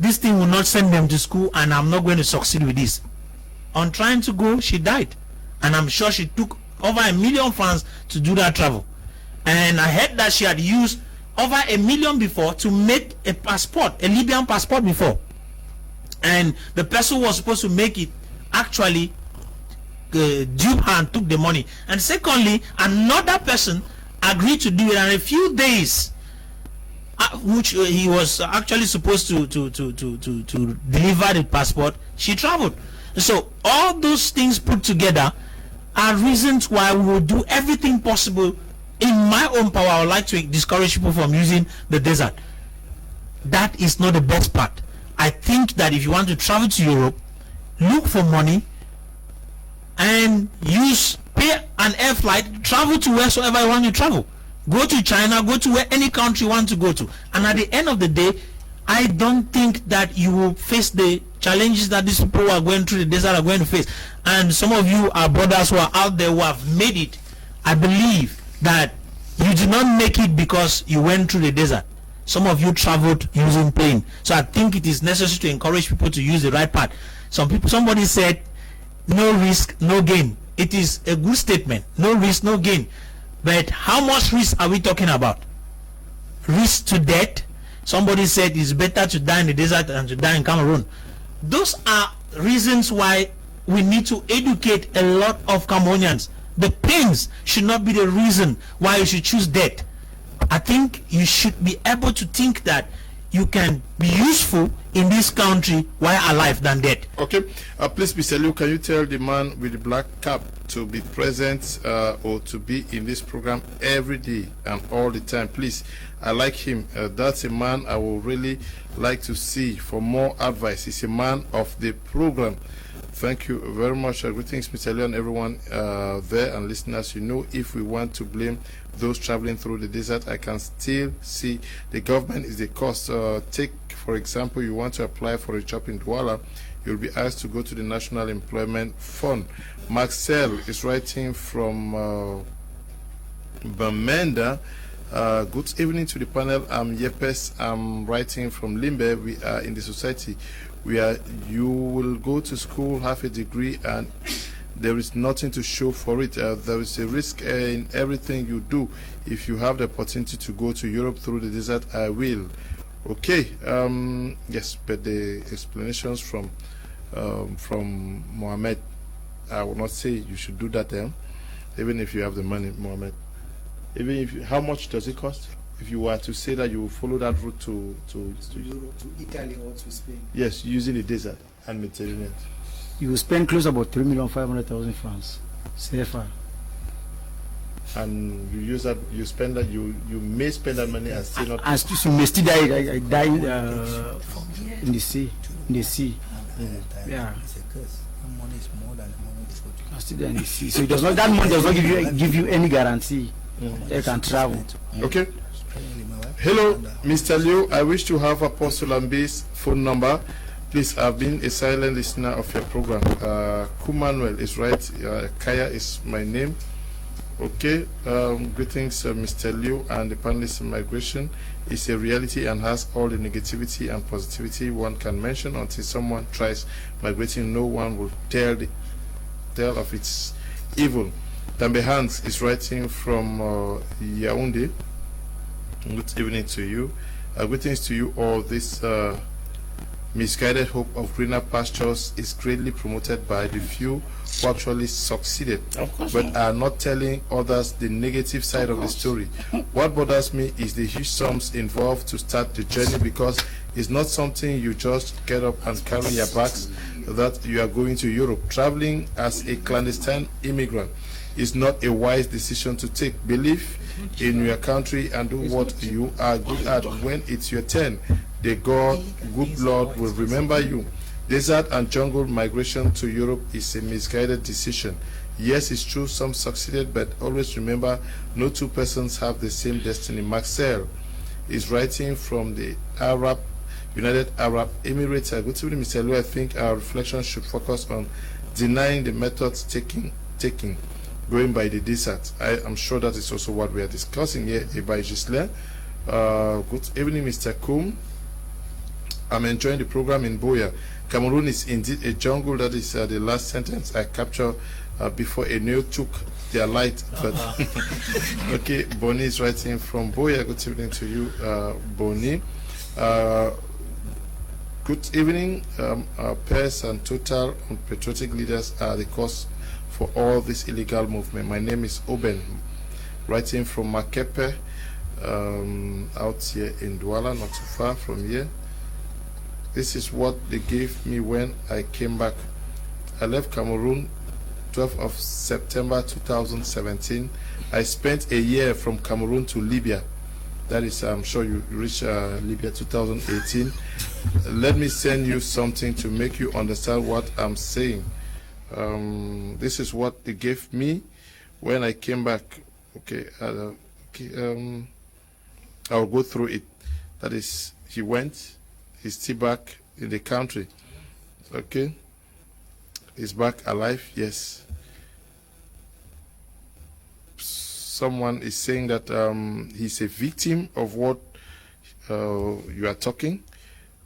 [SPEAKER 3] this thing will not send them to school, and I'm not going to succeed with this. On trying to go, she died, and I'm sure she took over $1 million francs to do that travel. And I heard that she had used over $1 million before to make a passport, a Libyan passport before, and the person who was supposed to make it actually duped her and took the money. And secondly, another person agreed to do it, and a few days which he was actually supposed to deliver the passport, she traveled. So all those things put together are reasons why we will do everything possible. In my own power, I would like to discourage people from using the desert. That is not the best part. I think that if you want to travel to Europe, look for money and pay an air flight, travel to wheresoever you want to travel. Go to China, go to any country you want to go to. And at the end of the day, I don't think that you will face the challenges that these people who are going through the desert are going to face. And some of you are brothers who are out there who have made it. I believe that you did not make it because you went through the desert. Some of you traveled using plane. So I think it is necessary to encourage people to use the right path. Somebody said, no risk, no gain. It is a good statement. No risk, no gain. But how much risk are we talking about? Risk to death. Somebody said it's better to die in the desert than to die in Cameroon. Those are reasons why we need to educate a lot of Cameroonians. The pains should not be the reason why you should choose death. I think you should be able to think that you can be useful in this country while alive than dead.
[SPEAKER 1] Okay, please, Mr. Liu, can you tell the man with the black cap to be present or to be in this program every day and all the time? Please, I like him. That's a man I would really like to see for more advice. He's a man of the program. Thank you very much. Greetings, Mr. Liu, and everyone there and listeners. You know, if we want to blame those traveling through the desert, I can still see the government is the cost. Take, for example, you want to apply for a job in Douala, you'll be asked to go to the National Employment Fund. Marcel is writing from Bamenda. Good evening to the panel. I'm Yepes. I'm writing from Limbe. We are in the society where you will go to school, have a degree, and there is nothing to show for it. There is a risk in everything you do. If you have the opportunity to go to Europe through the desert, I will. Okay. Yes, but the explanations from Mohammed, I will not say you should do that, even if you have the money, Mohammed. Even if how much does it cost? If you were to say that you will follow that route to
[SPEAKER 8] Europe, to Italy or to Spain.
[SPEAKER 1] Yes, using the desert and Mediterranean.
[SPEAKER 8] You will spend close about 3,500,000 francs CFA.
[SPEAKER 1] And you use that, you spend that, you may spend that money and still not.
[SPEAKER 8] And you may still die in the sea. In the sea. Yeah.
[SPEAKER 5] Money is more than the money is what you
[SPEAKER 8] can still die in the sea. So it does not, that money does not give you any guarantee that you can travel.
[SPEAKER 1] Okay. Hello, Mr. Liu. I wish to have Apostle Ambi's phone number. Please, I've been a silent listener of your program. Kumanuel is right. Kaya is my name. Okay. Greetings, Mr. Liu, and the panelists. Migration is a reality and has all the negativity and positivity one can mention. Until someone tries migrating, no one will tell of its evil. Tambe Hans is writing from Yaoundé. Good evening to you. Greetings to you all. This misguided hope of greener pastures is greatly promoted by the few who actually succeeded, but are not telling others the negative side of the story. What bothers me is the huge sums involved to start the journey, because it's not something you just get up and carry your bags that you are going to Europe. Traveling as a clandestine immigrant is not a wise decision to take. Believe in your country and do what you are good at. When it's your turn, the good Lord will remember you. Desert and jungle migration to Europe is a misguided decision. Yes, it's true, some succeeded, but always remember, no two persons have the same destiny. Marcel is writing from the United Arab Emirates. Good evening, Mr. Liu. I think our reflection should focus on denying the methods taking going by the desert. I am sure that is also what we are discussing here by Gisler. Good evening, Mr. Kum. I'm enjoying the program in Boya. Cameroon is indeed a jungle. That is the last sentence I captured before a nail took their light. But okay, Bonnie is writing from Boya. Good evening to you, Bonnie. Good evening. Pairs and total patriotic leaders are the cause for all this illegal movement. My name is Oben, writing from Makepe, out here in Douala, not too far from here. This is what they gave me when I came back. I left Cameroon 12th of September 2017. I spent a year from Cameroon to Libya. That is, I'm sure you reached Libya 2018. Let me send you something to make you understand what I'm saying. This is what they gave me when I came back. Okay, I'll go through it. That is, he went. He's still back in the country. Okay. He's back alive. Yes. Someone is saying that he's a victim of what you are talking,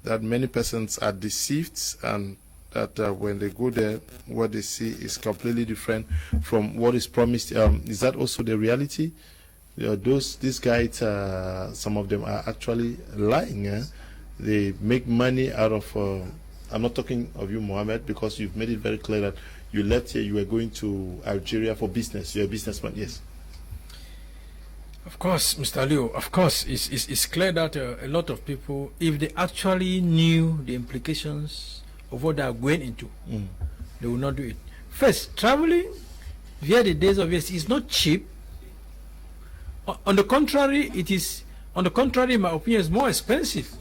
[SPEAKER 1] that many persons are deceived, and that when they go there, what they see is completely different from what is promised. Is that also the reality? These guys, some of them are actually lying. They make money out of, I'm not talking of you, Mohammed, because you've made it very clear that you left here, you were going to Algeria for business. You're a businessman, yes.
[SPEAKER 4] Of course, Mr. Liu, of course, it's clear that a lot of people, if they actually knew the implications of what they are going into, they will not do it. First, traveling via the days of years is not cheap. On the contrary, in my opinion, it's more expensive.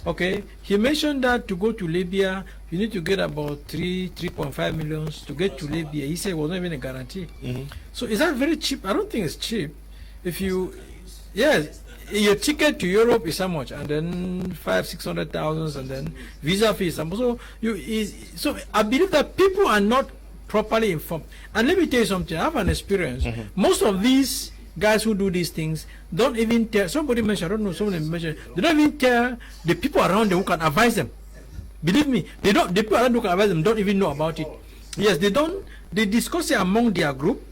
[SPEAKER 4] Okay, he mentioned that to go to Libya, you need to get about 3.5 million to get to Libya. He said it was not even a guarantee. So is that very cheap? I don't think it's cheap. If you, yes, your ticket to Europe is how much, and then 500,000-600,000, and then visa fees. And so I believe that people are not properly informed. And let me tell you something. I have an experience. Most of these guys who do these things don't even tell. Somebody mentioned, I don't know, somebody mentioned, they don't even tell the people around them who can advise them. Believe me, they don't. The people around who can advise them don't even know about it. Yes, they don't. They discuss it among their group,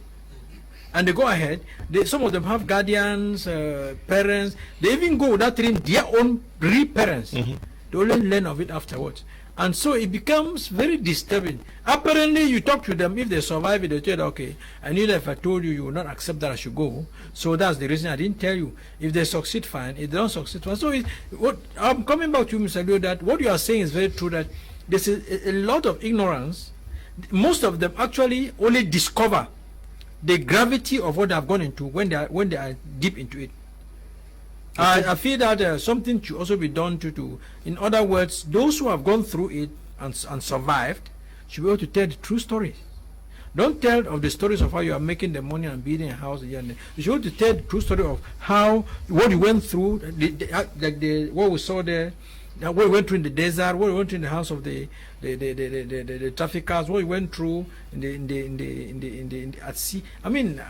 [SPEAKER 4] and they go ahead. Some of them have guardians, parents. They even go without training their own real parents. They only learn of it afterwards. And so it becomes very disturbing. Apparently, you talk to them, if they survive it, they tell you, okay, I knew that if I told you, you will not accept that I should go. So that's the reason I didn't tell you. If they succeed, fine. If they don't succeed, fine. So I'm coming back to you, Mr. Leo, that what you are saying is very true, that there's a lot of ignorance. Most of them actually only discover the gravity of what they have gone into when they are deep into it. I feel that something should also be done to, in other words, those who have gone through it and survived should be able to tell the true stories. Don't tell of the stories of how you are making the money and building a house. You should be able to tell the true story of what you went through, what we saw there, what we went through in the desert, what we went through in the house of the traffickers, what we went through at sea. I mean.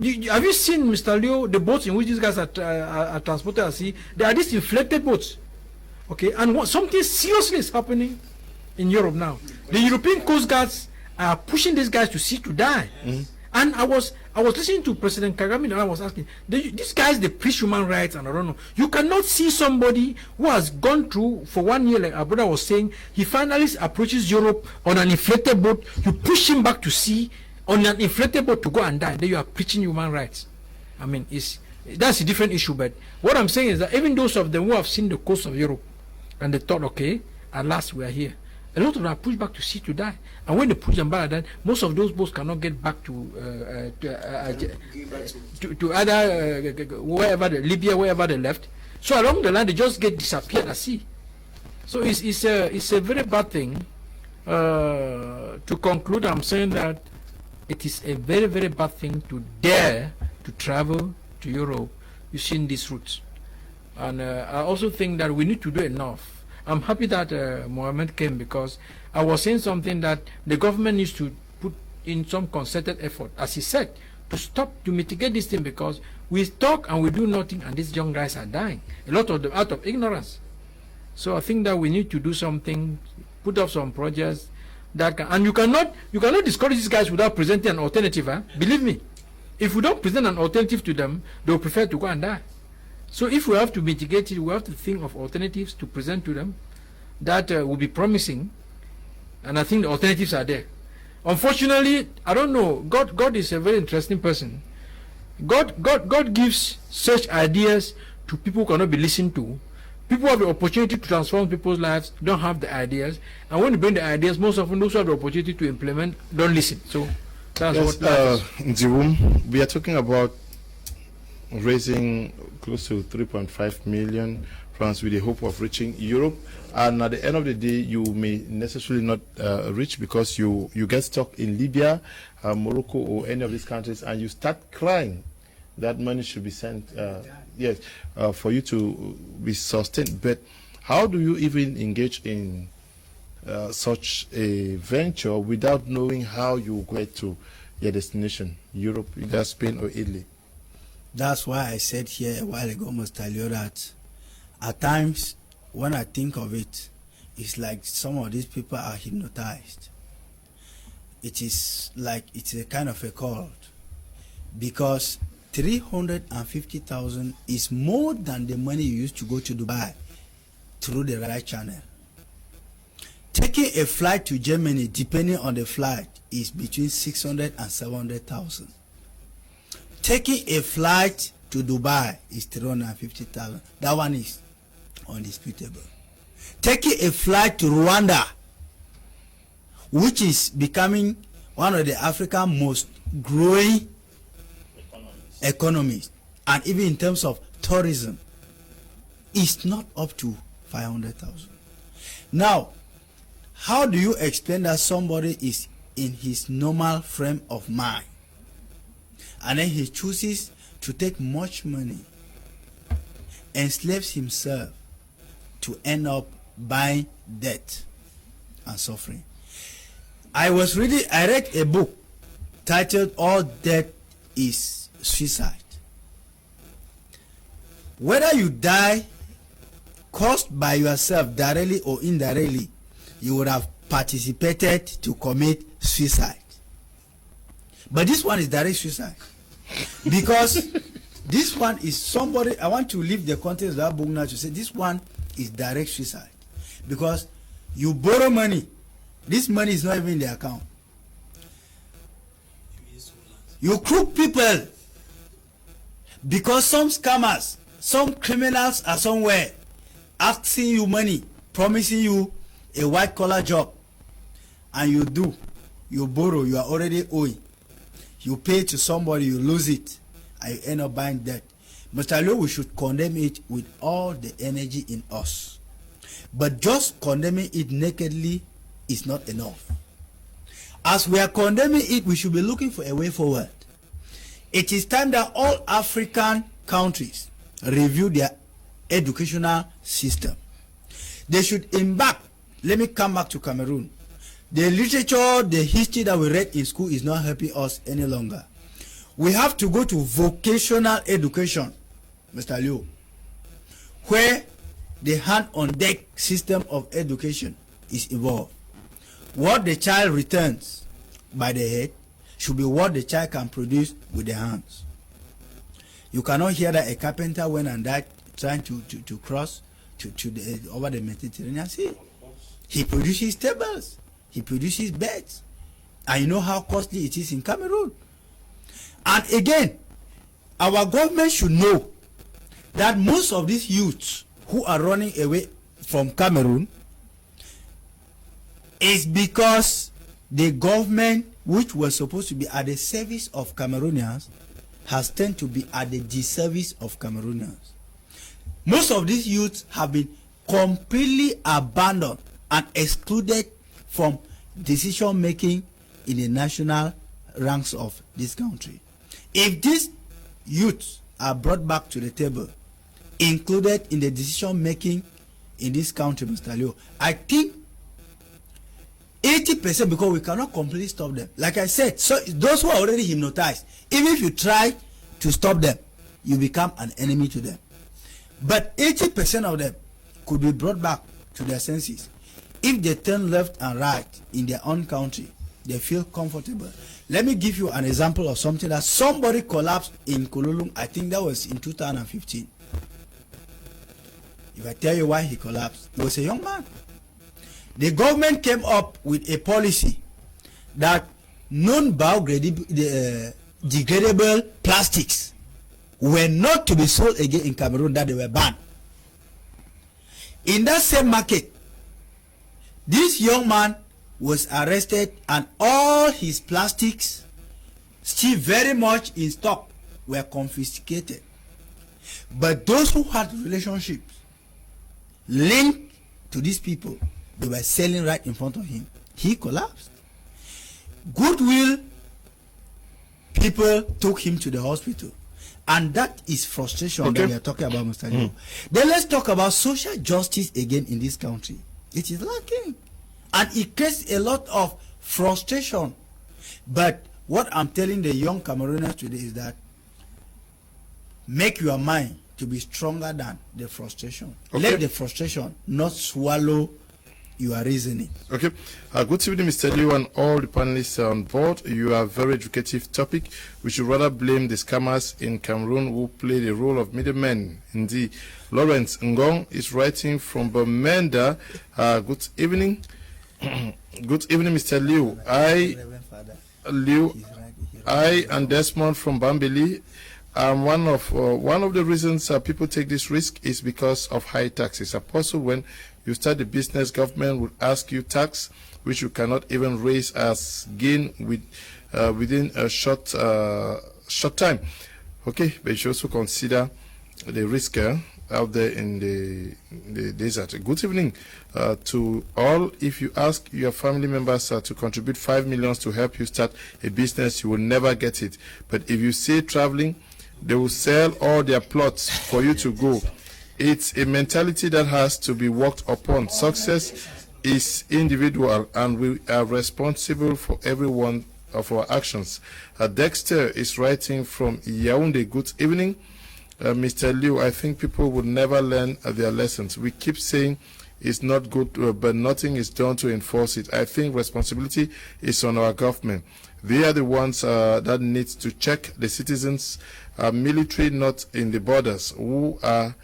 [SPEAKER 4] Have you seen, Mr. Leo, the boats in which these guys are transported at sea? They are these inflated boats. Okay, and something seriously is happening in Europe now. The European Coast Guards are pushing these guys to sea to die. And I was listening to President Kagame, and I was asking, these guys, they preach human rights, and I don't know. You cannot see somebody who has gone through for 1 year, like our brother was saying, he finally approaches Europe on an inflated boat, you push him back to sea, on an inflated boat to go and die, then you are preaching human rights. I mean, that's a different issue, but what I'm saying is that even those of them who have seen the coast of Europe, and they thought, okay, at last we are here, a lot of them are pushed back to sea to die. And when they push them back, then most of those boats cannot get back to either wherever, Libya, wherever they left. So along the line, they just get disappeared at sea. So it's a very bad thing. To conclude, I'm saying that it is a very, very bad thing to dare to travel to Europe using these routes. And I also think that we need to do enough. I'm happy that Mohammed came, because I was saying something that the government needs to put in some concerted effort, as he said, to mitigate this thing, because we talk and we do nothing and these young guys are dying. A lot of them out of ignorance. So I think that we need to do something, put up some projects, and you cannot discourage these guys without presenting an alternative. Believe me, if we don't present an alternative to them, they will prefer to go and die. So if we have to mitigate it, we have to think of alternatives to present to them that will be promising, and I think the alternatives are there. Unfortunately, I don't know, God is a very interesting person. God gives such ideas to people who cannot be listened to. People have the opportunity to transform people's lives, don't have the ideas. And when you bring the ideas, most often those who have the opportunity to implement don't listen. So that's
[SPEAKER 1] Nziwum, we are talking about raising close to 3.5 million francs with the hope of reaching Europe. And at the end of the day, you may necessarily not reach, because you get stuck in Libya, Morocco, or any of these countries, and you start crying that money should be sent, yes, for you to be sustained. But how do you even engage in such a venture without knowing how you get to your destination, Europe, either Spain or Italy?
[SPEAKER 5] That's why I said here a while ago, Mr. Leo, that at times when I think of it, it's like some of these people are hypnotized. It is like it's a kind of a cult, because 350,000 is more than the money you used to go to Dubai through the right channel. Taking a flight to Germany, depending on the flight, is between 600 and 700,000. Taking a flight to Dubai is 350,000. That one is undisputable. Taking a flight to Rwanda, which is becoming one of the African most growing economies, and even in terms of tourism, is not up to 500,000. Now, how do you explain that somebody is in his normal frame of mind, and then he chooses to take much money, enslaves himself to end up buying debt and suffering? I read a book titled "All Debt is Suicide." Whether you die caused by yourself directly or indirectly, you would have participated to commit suicide, But this one is direct suicide. Because this one is somebody, I want to leave the context of that book now to say this one is direct suicide. Because you borrow money, this money is not even in the account. You crook people because some scammers, some criminals are somewhere asking you money, promising you a white collar job, and you borrow, you are already owing. You pay to somebody, you lose it, and you end up buying debt. Mr. Leo, we should condemn it with all the energy in us. But just condemning it nakedly is not enough. As we are condemning it, we should be looking for a way forward. It is time that all African countries review their educational system. They should embark. Let me come back to Cameroon. The literature, the history that we read in school is not helping us any longer. We have to go to vocational education, Mr. Liu, where the hand-on-deck system of education is involved. What the child returns by the head should be what the child can produce with the hands. You cannot hear that a carpenter went and died trying to cross over the Mediterranean Sea. He produces tables, he produces beds, and you know how costly it is in Cameroon. And again, our government should know that most of these youths who are running away from Cameroon is because the government, which was supposed to be at the service of Cameroonians, has tended to be at the disservice of Cameroonians. Most of these youths have been completely abandoned and excluded from decision making in the national ranks of this country. If these youths are brought back to the table, included in the decision making in this country, Mr. Leo, I think 80%, because we cannot completely stop them. Like I said, so those who are already hypnotized, even if you try to stop them, you become an enemy to them. But 80% of them could be brought back to their senses. If they turn left and right in their own country, they feel comfortable. Let me give you an example of something that somebody collapsed in Kululum. I think that was in 2015. If I tell you why he collapsed, he was a young man. The government came up with a policy that non-biodegradable plastics were not to be sold again in Cameroon, that they were banned. In that same market, this young man was arrested and all his plastics, still very much in stock, were confiscated. But those who had relationships linked to these people, they were selling right in front of him. He collapsed. Goodwill people took him to the hospital. And that is frustration that we are talking about, Mr. Liu. Then let's talk about social justice again in this country. It is lacking. And it creates a lot of frustration. But what I'm telling the young Cameroonians today is that make your mind to be stronger than the frustration. Let the frustration not swallow your reasoning.
[SPEAKER 1] Okay. Good evening, Mr. Liu, and all the panelists on board. You are a very educative topic. We should rather blame the scammers in Cameroon who play the role of middlemen. Indeed. Lawrence Ngong is writing from Bamenda. Good evening. Good evening, Mr. Liu. I and Desmond from Bambili. One of the reasons people take this risk is because of high taxes. Also, when you start the business, government will ask you tax, which you cannot even raise as gain within a short time. Okay, but you should also consider the risk out there in the desert. Good evening to all. If you ask your family members to contribute 5 million to help you start a business, you will never get it. But if you say traveling, they will sell all their plots for you to go. It's a mentality that has to be worked upon. Success is individual, and we are responsible for every one of our actions. Dexter is writing from Yaoundé. Good evening, Mr. Liu. I think people would never learn their lessons. We keep saying it's not good, but nothing is done to enforce it. I think responsibility is on our government. They are the ones that need to check the citizens, military not in the borders, who are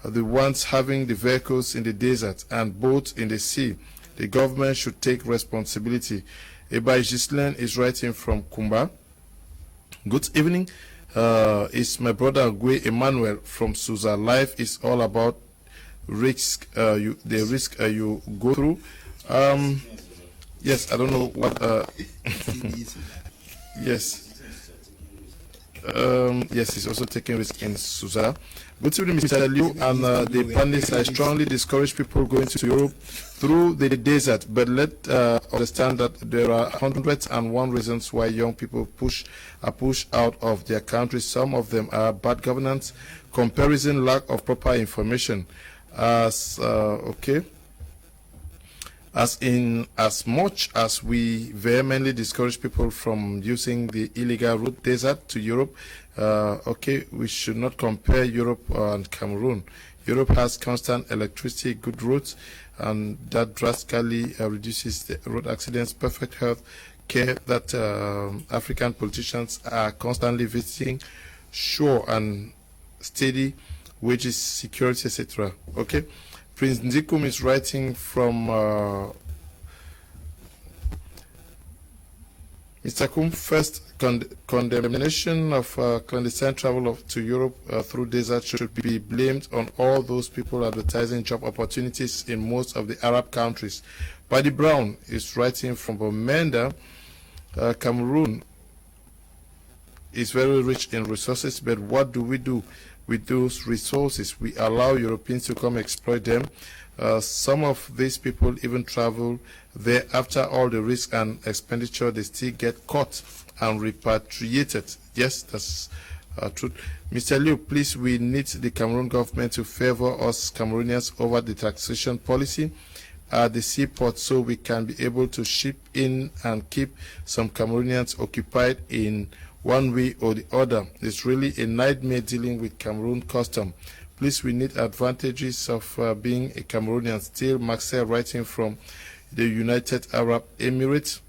[SPEAKER 1] the ones having the vehicles in the desert and boats in the sea. The government should take responsibility. Eba Gislain is writing from Kumba. Good evening. It's my brother Gwe Emmanuel from Susa. Life is all about risk. The risk you go through. Yes, I don't know what. Yes. Yes, he's also taking risk in Susa. Good evening, Mr. Liu, and the panelists. I strongly discourage people going to Europe through the desert, but let understand that there are 101 reasons why young people are pushed out of their countries. Some of them are bad governance, comparison, lack of proper information. As much as we vehemently discourage people from using the illegal route desert to Europe, we should not compare Europe and Cameroon. Europe has constant electricity, good roads, and that drastically reduces the road accidents, perfect health care that African politicians are constantly visiting, sure and steady wages, security, etc. Okay. Prince Ndikum is writing from Mr. Kum. First, condemnation of clandestine travel to Europe through desert should be blamed on all those people advertising job opportunities in most of the Arab countries. Paddy Brown is writing from Bamenda. Cameroon is very rich in resources, but what do we do with those resources? We allow Europeans to come exploit them. Some of these people even travel there. After all the risk and expenditure, they still get caught and repatriated. Yes, that's true. Mr. Liu, please, we need the Cameroon government to favor us Cameroonians over the taxation policy at the seaport so we can be able to ship in and keep some Cameroonians occupied in one way or the other. It's really a nightmare dealing with Cameroon custom. Please, we need advantages of being a Cameroonian. Still, Maxel writing from the United Arab Emirates.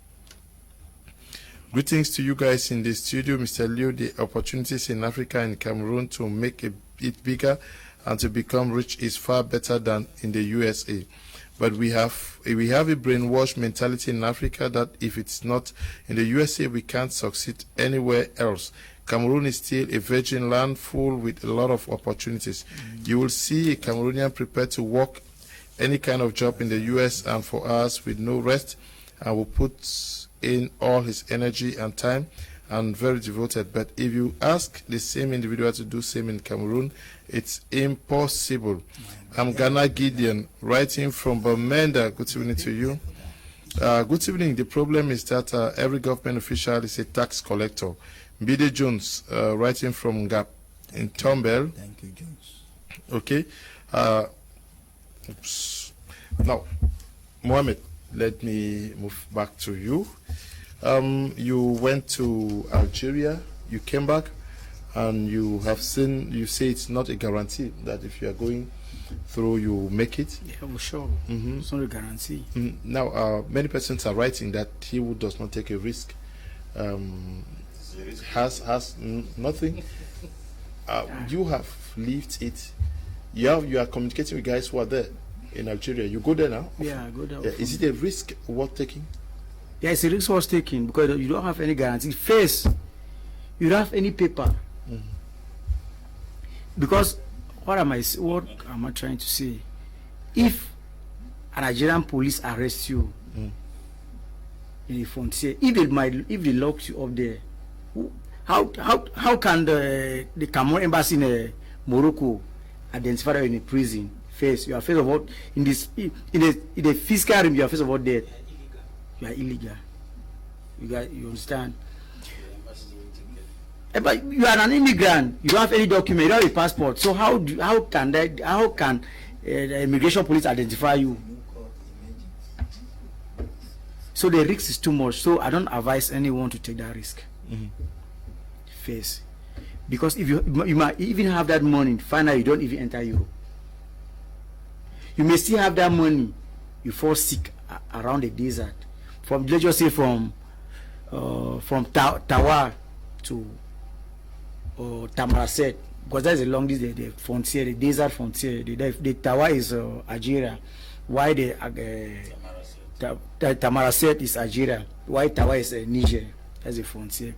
[SPEAKER 1] Greetings to you guys in the studio. Mr. Liu, the opportunities in Africa and Cameroon to make it bigger and to become rich is far better than in the USA. But we have a brainwashed mentality in Africa that if it's not in the USA, we can't succeed anywhere else. Cameroon is still a virgin land full with a lot of opportunities. You will see a Cameroonian prepared to work any kind of job in the US and for us with no rest, and will put in all his energy and time and very devoted. But if you ask the same individual to do same in Cameroon, it's impossible. I'm Ghana Gideon, writing from Bamenda. Good evening to you. Good evening. The problem is that every government official is a tax collector. Bide Jones, writing from Gap in Tombell.
[SPEAKER 5] Thank you, Jones.
[SPEAKER 1] Okay. Oops. Now, Mohammed, let me move back to you. You went to Algeria, you came back, and you have seen, you say it's not a guarantee that if you are going through, you make it.
[SPEAKER 8] Yeah, for sure. It's not a guarantee.
[SPEAKER 1] Now, many persons are writing that he who does not take a risk has nothing. You have lived it. You are communicating with guys who are there in Algeria. You go there now?
[SPEAKER 8] Yeah, I go there.
[SPEAKER 1] Yeah. Is it a risk worth taking?
[SPEAKER 8] Yeah, it's a risk worth taking because you don't have any guarantee. First, you don't have any paper. Because what am I trying to say? If a Nigerian police arrest you in the frontier, if they lock you up there, how can the Cameroon embassy in Morocco identify you in a prison? First, you are first of all in the fiscal realm. You are first of all dead. You are illegal. You understand? But you are an immigrant. You don't have any document. You don't have a passport. So how can the immigration police identify you? So the risk is too much. So I don't advise anyone to take that risk. First, because if you might even have that money, finally you don't even enter Europe. You may still have that money. You fall sick around the desert. Let's just say from from Tawa to Tamaraset, because that's a long distance, the frontier, the desert frontier. The Tawa is Algeria, while the Tamaraset is Algeria, while Tawa is Niger. That's the frontier.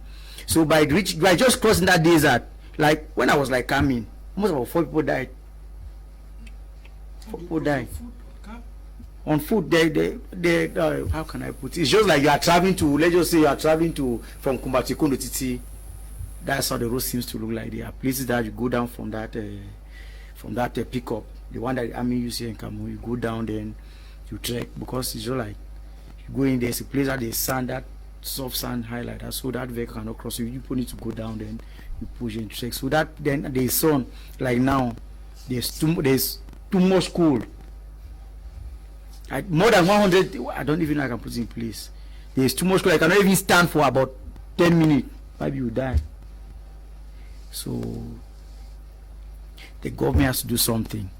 [SPEAKER 8] So by just crossing that desert, like when I was like coming, almost about 4 people died. 4 people died. On foot, they how can I put it? It's just like you are traveling to, let's just say you are traveling to from Kumbatikon to Titi. That's how the road seems to look like. There are places that you go down from that pickup, the one that the army use here in Cameroon. You go down, then you trek, because it's just like you go in, there's a place that there's sand, that soft sand high like that, so that vehicle cannot cross. So you need to go down, then you push and trek. So that then the sun, like now, there's too much cold. More than 100, I don't even know I can put it in place. There's too much cold. I cannot even stand for about 10 minutes. Maybe you die. So the government has to do something.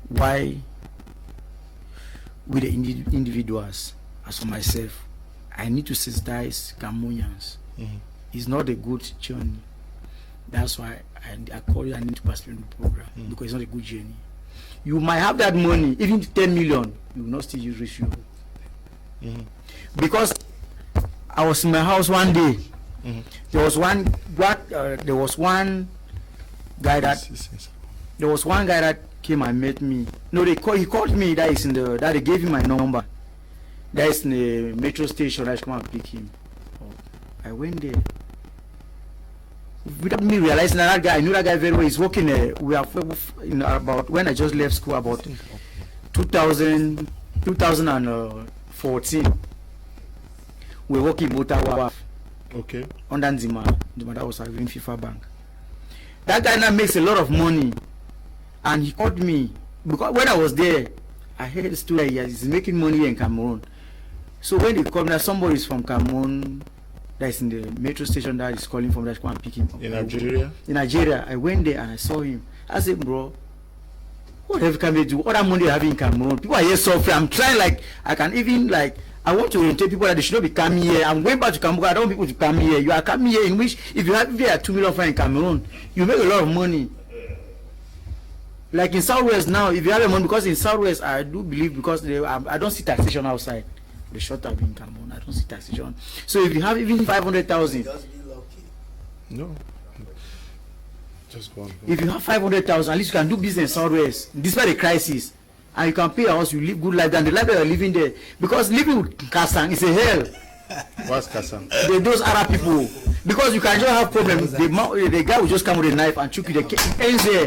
[SPEAKER 8] Why with the individuals, as for myself, I need to sensitize Cameroonians. It's not a good journey. That's why I call you, I need to participate in the program, because it's not a good journey. You might have that money, even 10 million, you will not still use you. Because I was in my house one day. There was one guy that came and met me. No, he called me. That they gave him my number. That is in the metro station. I should come and pick him. I went there. Without me realizing that guy, I knew that guy very well. He's working we are in about when I just left school, about 2014. We were working in Ottawa.
[SPEAKER 1] Okay.
[SPEAKER 8] Under Nzima, that was having Fcfa bank. That guy now makes a lot of money, and he called me because when I was there, I heard the story. He's making money here in Cameroon. So when they called me, somebody is from Cameroon, that's in the metro station that is calling from, that come and pick him up.
[SPEAKER 1] In Nigeria?
[SPEAKER 8] In Nigeria. I went there and I saw him. I said, bro, what have you come here to do? What money you have in Cameroon? People are here suffering. I'm trying, like, I can even, like, I want to orientate people that they should not be coming here. I'm going back to Cameroon. I don't want people to come here. You are coming here, in which, if you have 2 million francs in Cameroon, you make a lot of money. Like in Southwest now, if you have a money, because in Southwest, I do believe, because I don't see taxation outside. The short term in Cameroon, I don't see taxation. So if you have even 500,000,
[SPEAKER 1] no, just go on.
[SPEAKER 8] If you have 500,000, at least you can do business Southwest, despite the crisis, and you can pay a house, you live good life, and the life that you're living there. Because living with Kasang is a hell.
[SPEAKER 1] What's Kasang?
[SPEAKER 8] Those Arab people. Because you can just have problems. The guy will just come with a knife and choke you. The ends there.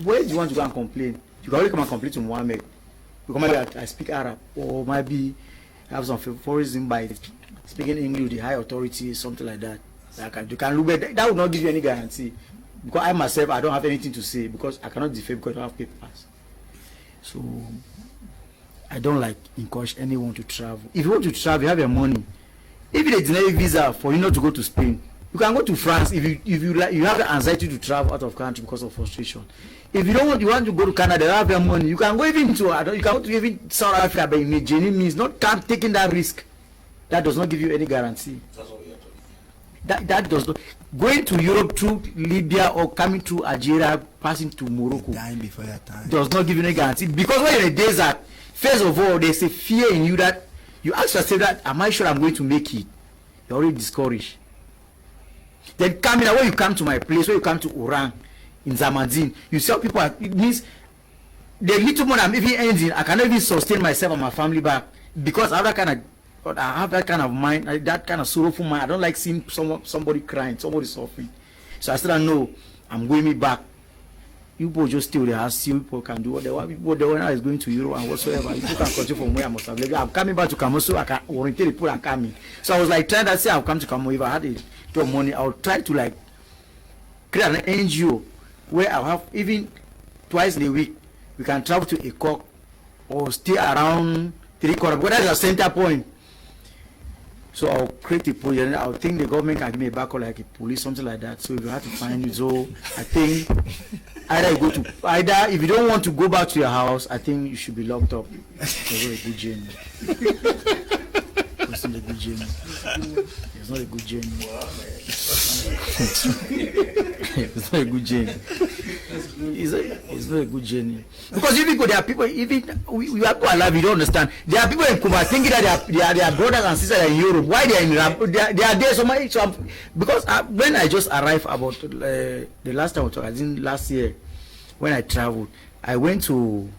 [SPEAKER 8] Where do you want to go and complain? You can only come and complain to Mohammed. Because maybe I speak Arab, or maybe I have some favoritism by speaking English, the high authority, something like that. You can look at that will not give you any guarantee. Because I myself, I don't have anything to say, because I cannot defend because I don't have papers. So I don't like encourage anyone to travel. If you want to travel, you have your money. If they deny a visa for you not to go to Spain, you can go to France. If you like, you have the anxiety to travel out of country because of frustration. If you don't want, you want to go to Canada, you have your money. You can go even to you can go to even South Africa, but in a genuine means not taking that risk. That does not give you any guarantee. That's what we are talking. That does not. Going to Europe through Libya or coming through Algeria, passing to Morocco,
[SPEAKER 5] dying before your time,
[SPEAKER 8] does not give you any guarantee. Because when you're in a desert, first of all, there's a fear in you that you ask yourself that, am I sure I'm going to make it? You're already discouraged. Then coming when you come to my place, when you come to Orang in Zamadin, you see how people are, it means the little more I'm even ending, I cannot even sustain myself and my family back, because I have that kind of mind, that kind of sorrowful mind. I don't like seeing somebody crying, somebody suffering. So I said, no, I'm going me back. You people just stay with the house, see people can do what they want. People, the owner is going to Europe and whatsoever. People can continue from where I must have left. I'm coming back to Cameroon, so I can orientate the people are coming. So I was like trying to say I'll come to Cameroon. If I had the money, I would try to like create an NGO where I'll have even twice in a week we can travel to Ekok or stay around 3 corners. But that's a center point. So I'll create a project and I'll think the government can give me a back or like a police, something like that. So if you have to find you, so I think either if you don't want to go back to your house, I think you should be locked up. It's a very good journey. It's not a good journey. It's not a good journey. It's not a good journey. It's not a good journey. Because even there are people, even we have to alive, you don't understand. There are people in Cuba thinking that they are brothers and sisters in Europe. Why they are in they are there so much? So because when I just arrived about the last time I think last year, when I traveled, I went to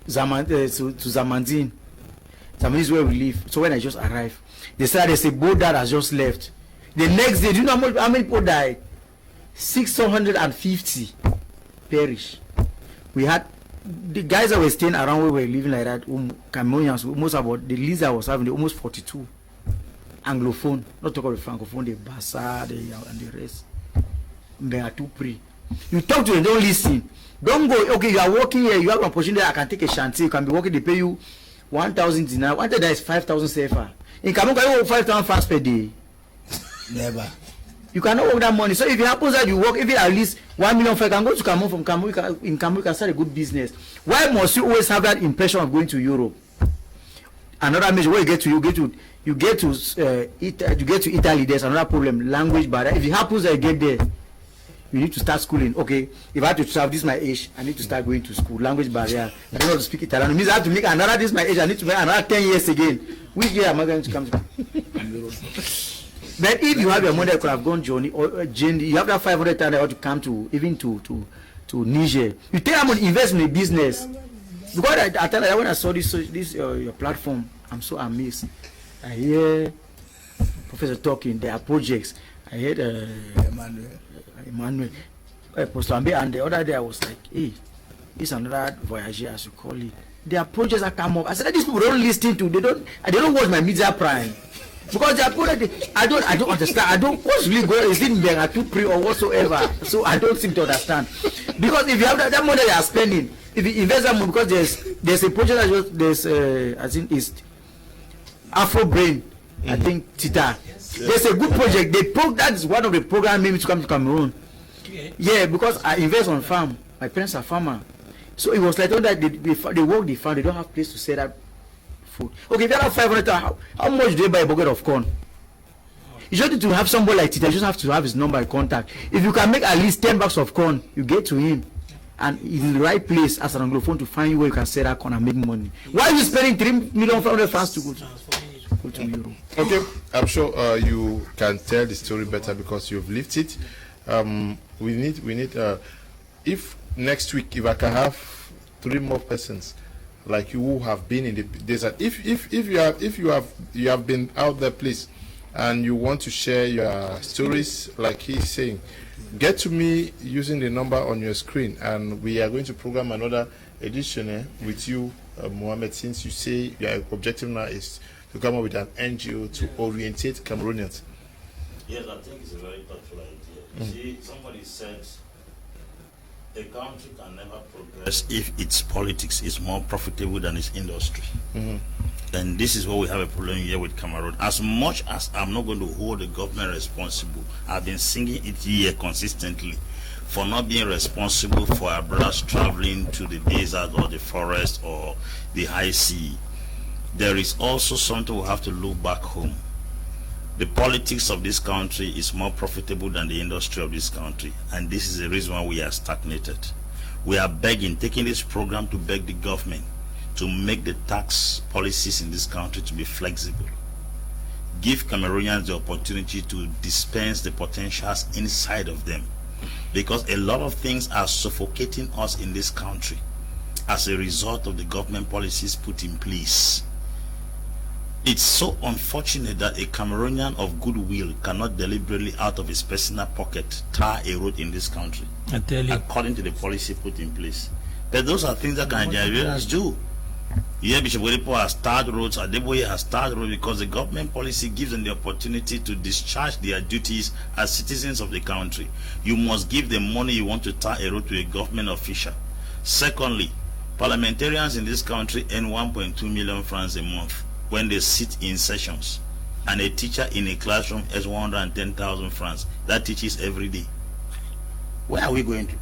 [SPEAKER 8] Zamandine. Zamandine is where we live. So when I just arrived, they said there's a boat that has just left. The next day, do you know how many people died? 650 perish. We had the guys that were staying around where we were living like that, Cameroonians, almost about the least I was having, almost 42. Anglophone, not talk about the Francophone, the Bassa, and the rest. They are too pre. You talk to them, don't listen. Don't go, okay, you are working here, you have an opportunity, I can take a chantier, you can be working, they pay you 1,000 dinar. 1,000 is 5,000 CFA. In Cameroon, can you work 5,000 francs per day?
[SPEAKER 5] Never.
[SPEAKER 8] You cannot work that money. So if it happens that you work, if it at least 1 million, you can go to Cameroon, from Cameroon, in Cameroon, you can start a good business. Why must you always have that impression of going to Europe? Another measure where you get to Italy, there's another problem, language barrier. If it happens that you get there, you need to start schooling. Okay, if I have to travel, this is my age, I need to start going to school. Language barrier. I don't know how to speak Italian. It means I have to make another, this is my age, I need to make another 10 years again. Which year am I going to come to? But if you have your money, you could have gone journey, or you have that 500 times to come to, even to Niger. You take them to invest in a business. Because I tell you, when I saw this your platform, I'm so amazed. I hear Professor talking, there are projects. I heard Emmanuel, and the other day I was like, hey, it's another voyager, as you call it. There are projects that come up. I said, these people don't listen to, they don't watch my media prime. Because they are projects, I don't understand. What's really going on? Is it Mbenga too pre or whatsoever? So I don't seem to understand. Because if you have that money they are spending, if you invest that money, because there's a project that just, I think it's Afro Brain, I think Tita. There's a good project. That is one of the programs maybe to come to Cameroon. Yeah, because I invest on farm. My parents are farmer. So it was like that they work the farm, they don't have place to sell that food. Okay, if you have 500, how much do they buy a bucket of corn? You just need to have somebody like Tita, you just have to have his number and contact. If you can make at least 10 bags of corn, you get to him. And in the right place as an Anglophone to find you where you can sell that corn and make money. Why are you spending 3,500,000 francs to go to Europe?
[SPEAKER 1] Okay, I'm sure you can tell the story better because you've lived it. We need if next week, if I can have 3 more persons like you who have been in the desert, if you have been out there, please, and you want to share your stories like he's saying, get to me using the number on your screen, and we are going to program another edition with you, Mohammed, since you say your objective now is to come up with an NGO to orientate Cameroonians.
[SPEAKER 2] Yes, I think it's a very thoughtful idea. You see, somebody said a country can never progress if its politics is more profitable than its industry. And this is where we have a problem here with Cameroon. As much as I'm not going to hold the government responsible, I've been singing it here consistently for not being responsible for our brothers traveling to the desert or the forest or the high sea. There is also something we have to look back home. The politics of this country is more profitable than the industry of this country, and this is the reason why we are stagnated. We are taking this program to beg the government to make the tax policies in this country to be flexible. Give Cameroonians the opportunity to dispense the potentials inside of them, because a lot of things are suffocating us in this country as a result of the government policies put in place. It's so unfortunate that a Cameroonian of goodwill cannot deliberately out of his personal pocket tar a road in this country,
[SPEAKER 3] I tell you,
[SPEAKER 2] according to the policy put in place. But those are things that Nigerians do. Yeah, Bishop Wedipo has tarred roads, Adeboye has tarred roads because the government policy gives them the opportunity to discharge their duties as citizens of the country. You must give them money you want to tar a road to a government official. Secondly, parliamentarians in this country earn 1.2 million francs a month when they sit in sessions, and a teacher in a classroom has 110,000 francs. That teaches every day. Where are we going to?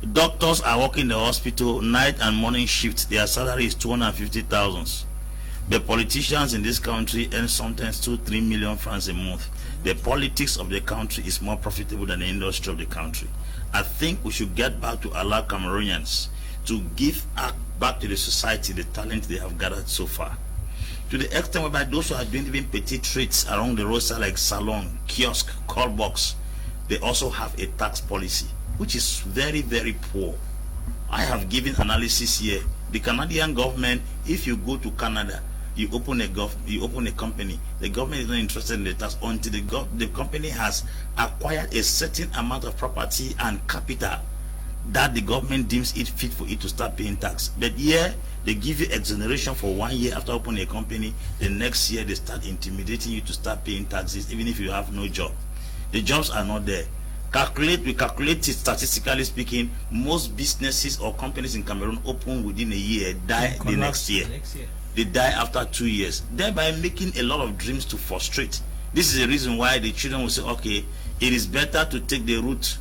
[SPEAKER 2] Doctors are working in the hospital night and morning shifts. Their salary is 250,000. The politicians in this country earn sometimes 2-3 million francs a month. The politics of the country is more profitable than the industry of the country. I think we should get back to allow Cameroonians to give back to the society the talent they have gathered so far. To the extent whereby those who are doing even petty trades along the roadside like salon, kiosk, call box, they also have a tax policy which is very, very poor. I have given analysis here. The Canadian government, if you go to Canada, you open a company, the government is not interested in the tax until the company has acquired a certain amount of property and capital that the government deems it fit for it to start paying tax. But here, they give you exoneration for 1 year after opening a company. The next year, they start intimidating you to start paying taxes, even if you have no job. The jobs are not there. We calculate it statistically speaking, most businesses or companies in Cameroon open within a year, die the next year. They die after 2 years, thereby making a lot of dreams to frustrate. This is the reason why the children will say, okay, it is better to take the route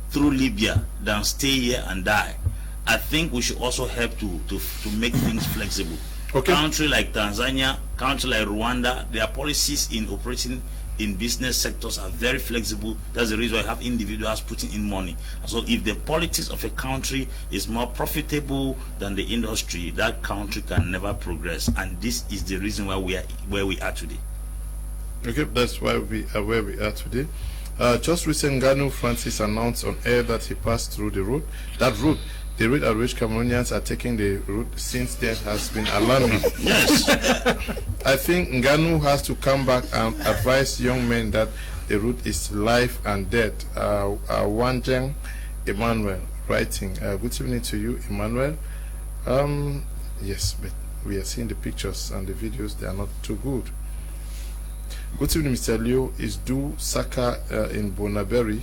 [SPEAKER 2] through Libya than stay here and die. I think we should also help to make things flexible. Okay. Country like Tanzania, country like Rwanda, their policies in operating in business sectors are very flexible. That's the reason why I have individuals putting in money. So if the politics of a country is more profitable than the industry, that country can never progress. And this is the reason why we are where we are today.
[SPEAKER 1] Okay, that's why we are where we are today. Just recently, Nganu Francis announced on air that he passed through the route. The rate at which Cameroonians are taking the route since then has been alarming.
[SPEAKER 2] Yes.
[SPEAKER 1] I think Nganu has to come back and advise young men that the route is life and death. Wanjeng Emmanuel writing. Good evening to you, Emmanuel. Yes, but we are seeing the pictures and the videos. They are not too good. Good evening, Mr. Leo. Is Du Saka in Bonaberry?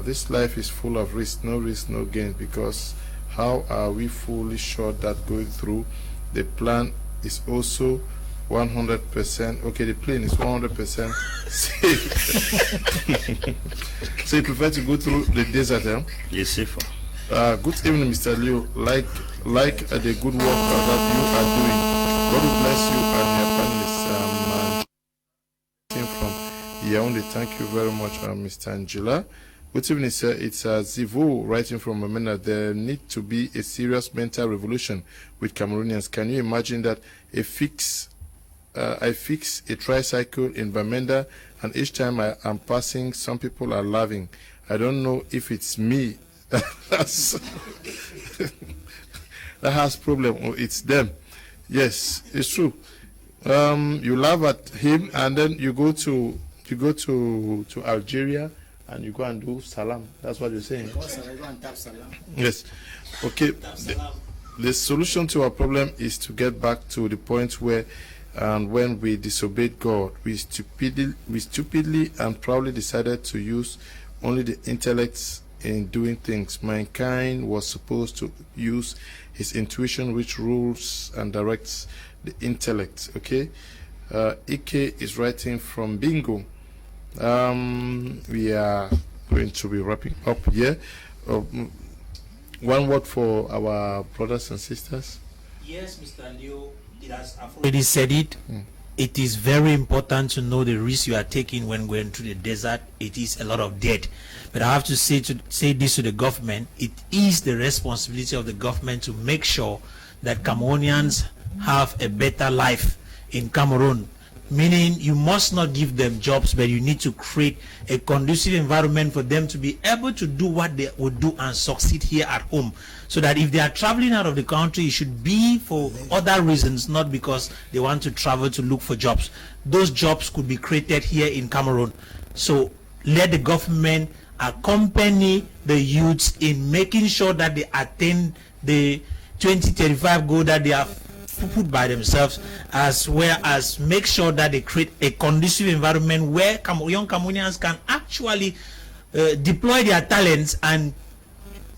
[SPEAKER 1] This life is full of risk, no gain, because how are we fully sure that going through the plan is also 100%, okay, the plane is 100% safe. So you prefer to go through the desert, eh?
[SPEAKER 2] Yes, safer.
[SPEAKER 1] Good evening, Mr. Leo. Like the good work that you are doing. God will bless you and your families. From Yaoundé, thank you very much, Mr. Angela. Good evening, sir. It's Zivu writing from Amena. There need to be a serious mental revolution with Cameroonians. Can you imagine that I fix a tricycle in Bamenda, and each time I am passing, some people are laughing. I don't know if it's me that has problem or it's them. Yes, it's true. You laugh at him, and then you go to Algeria and you go and do salam. That's what you're saying. Yes. Okay. The solution to our problem is to get back to the point where, when we disobeyed God, we stupidly and proudly decided to use only the intellect in doing things. Mankind was supposed to use his intuition, which rules and directs the intellect. Okay. Ike is writing from Bingo. We are going to be wrapping up here. One word for our brothers and sisters.
[SPEAKER 3] Yes, Mr. Leo, I've already said it. It is very important to know the risk you are taking when going through the desert. It is a lot of death. But I have to say this to the government. It is the responsibility of the government to make sure that Cameroonians have a better life in Cameroon. Meaning you must not give them jobs, but you need to create a conducive environment for them to be able to do what they would do and succeed here at home. So that if they are traveling out of the country, it should be for other reasons, not because they want to travel to look for jobs. Those jobs could be created here in Cameroon. So let the government accompany the youths in making sure that they attain the 2035 goal that they have put by themselves, as well as make sure that they create a conducive environment where young Cameroonians can actually deploy their talents and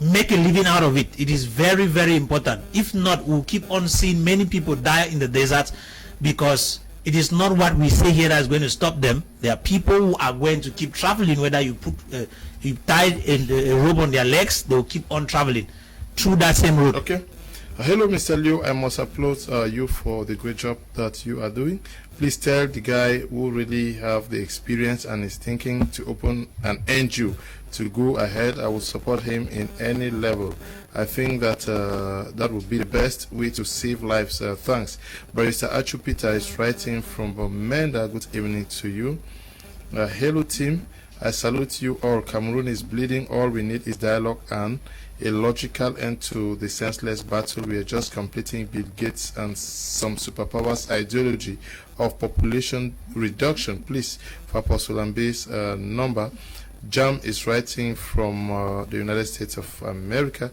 [SPEAKER 3] make a living out of it. It is very, very important. If not, we'll keep on seeing many people die in the desert because it is not what we say here that is going to stop them. There are people who are going to keep traveling, whether you put you tie a rope on their legs, they will keep on traveling through that same road.
[SPEAKER 1] Okay. Hello, Mr. Liu. I must applaud you for the great job that you are doing. Please tell the guy who really have the experience and is thinking to open an NGO to go ahead. I will support him in any level. I think that that would be the best way to save lives. Thanks. Barrister Achu Peter is writing from Bomenda. Good evening to you. Hello, team. I salute you all. Cameroon is bleeding. All we need is dialogue and a logical end to the senseless battle. We are just completing Bill Gates and some superpowers ideology of population reduction. Please, for Apostle Ambe's number. Jam is writing from the United States of America.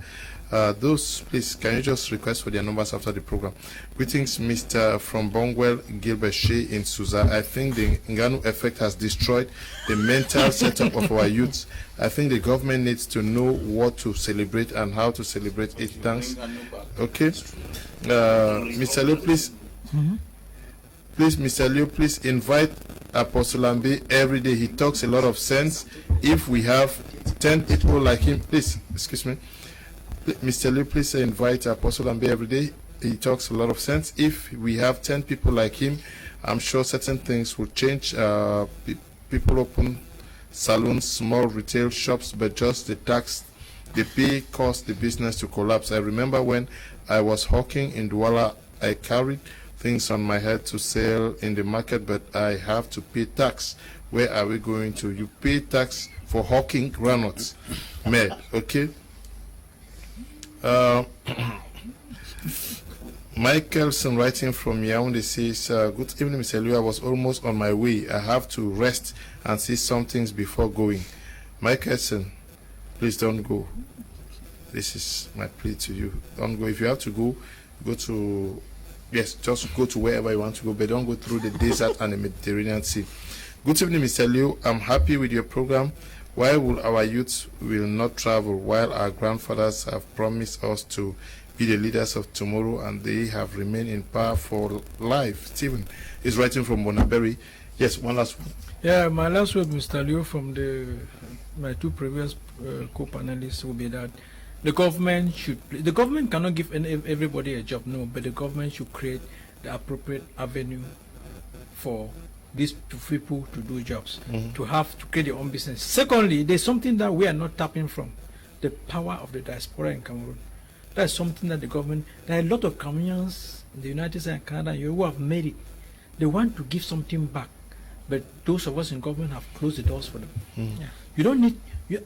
[SPEAKER 1] Those, please, can you just request for their numbers after the program? Greetings, Mr. from Bongwell, Gilbert Shea in Suza. I think the Ngannou effect has destroyed the mental setup of our youth. I think the government needs to know what to celebrate and how to celebrate it. Thanks. Okay. Mr. Leo, please. Please, Mr. Leo, please invite Apostle Ambe every day. He talks a lot of sense. If we have 10 people like him, please, excuse me. Mr. Leo, please invite Apostle Ambe every day. He talks a lot of sense. If we have 10 people like him, I'm sure certain things will change. People open salons, small retail shops, but just the tax they pay caused the business to collapse. I remember when I was hawking in Douala, I carried things on my head to sell in the market, but I have to pay tax. Where are we going to? You pay tax for hawking granules. Mayor, okay? Michaelson writing from Yaoundé says, good evening, Mr. Liu. I was almost on my way. I have to rest and see some things before going. Michaelson, please don't go. This is my plea to you. Don't go. If you have to go, go to, yes, just go to wherever you want to go, but don't go through the desert and the Mediterranean Sea. Good evening, Mr. Liu. I'm happy with your program. Why will our youth will not travel while our grandfathers have promised us to be the leaders of tomorrow and they have remained in power for life? Stephen is writing from Bonaberry. Yes, one last one.
[SPEAKER 4] Yeah, my last word, Mr. Liu, from my two previous co-panelists will be that the government cannot give everybody a job, no, but the government should create the appropriate avenue for these people to do jobs, to create their own business. Secondly, there's something that we are not tapping from, the power of the diaspora in Cameroon. That's something that the government, there are a lot of Cameroonians in the United States and Canada who have made it. They want to give something back, but those of us in government have closed the doors for them. Yeah. You don't need,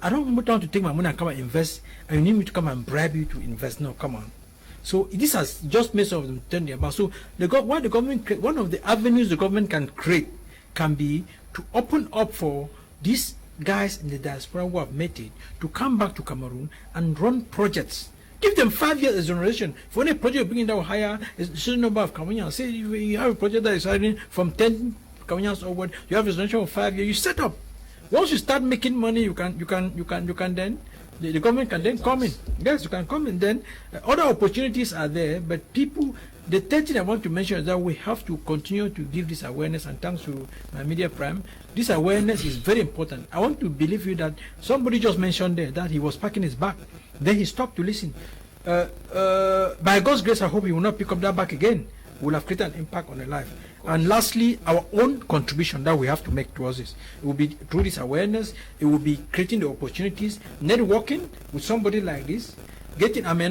[SPEAKER 4] I don't want to take my money and come and invest, and you need me to come and bribe you to invest. No, come on. So this has just made some of them turn their back. So what the government, one of the avenues the government can create can be to open up for these guys in the diaspora who have made it to come back to Cameroon and run projects. Give them 5 years exoneration. For any project bringing down higher, a certain number of Cameroonians. Say you have a project that is starting from 10 Cameroonians onward, you have exoneration of 5 years. You set up. Once you start making money, you can then. The government can then come in. Yes, you can come in. Then other opportunities are there, but people. The third thing I want to mention is that we have to continue to give this awareness, and thanks to my media prime, this awareness is very important. I want to believe you that somebody just mentioned there that he was packing his bag, then he stopped to listen. By God's grace, I hope he will not pick up that bag again. We will have created an impact on their life. And lastly, our own contribution that we have to make towards this. It will be through this awareness, it will be creating the opportunities, networking with somebody like this. I may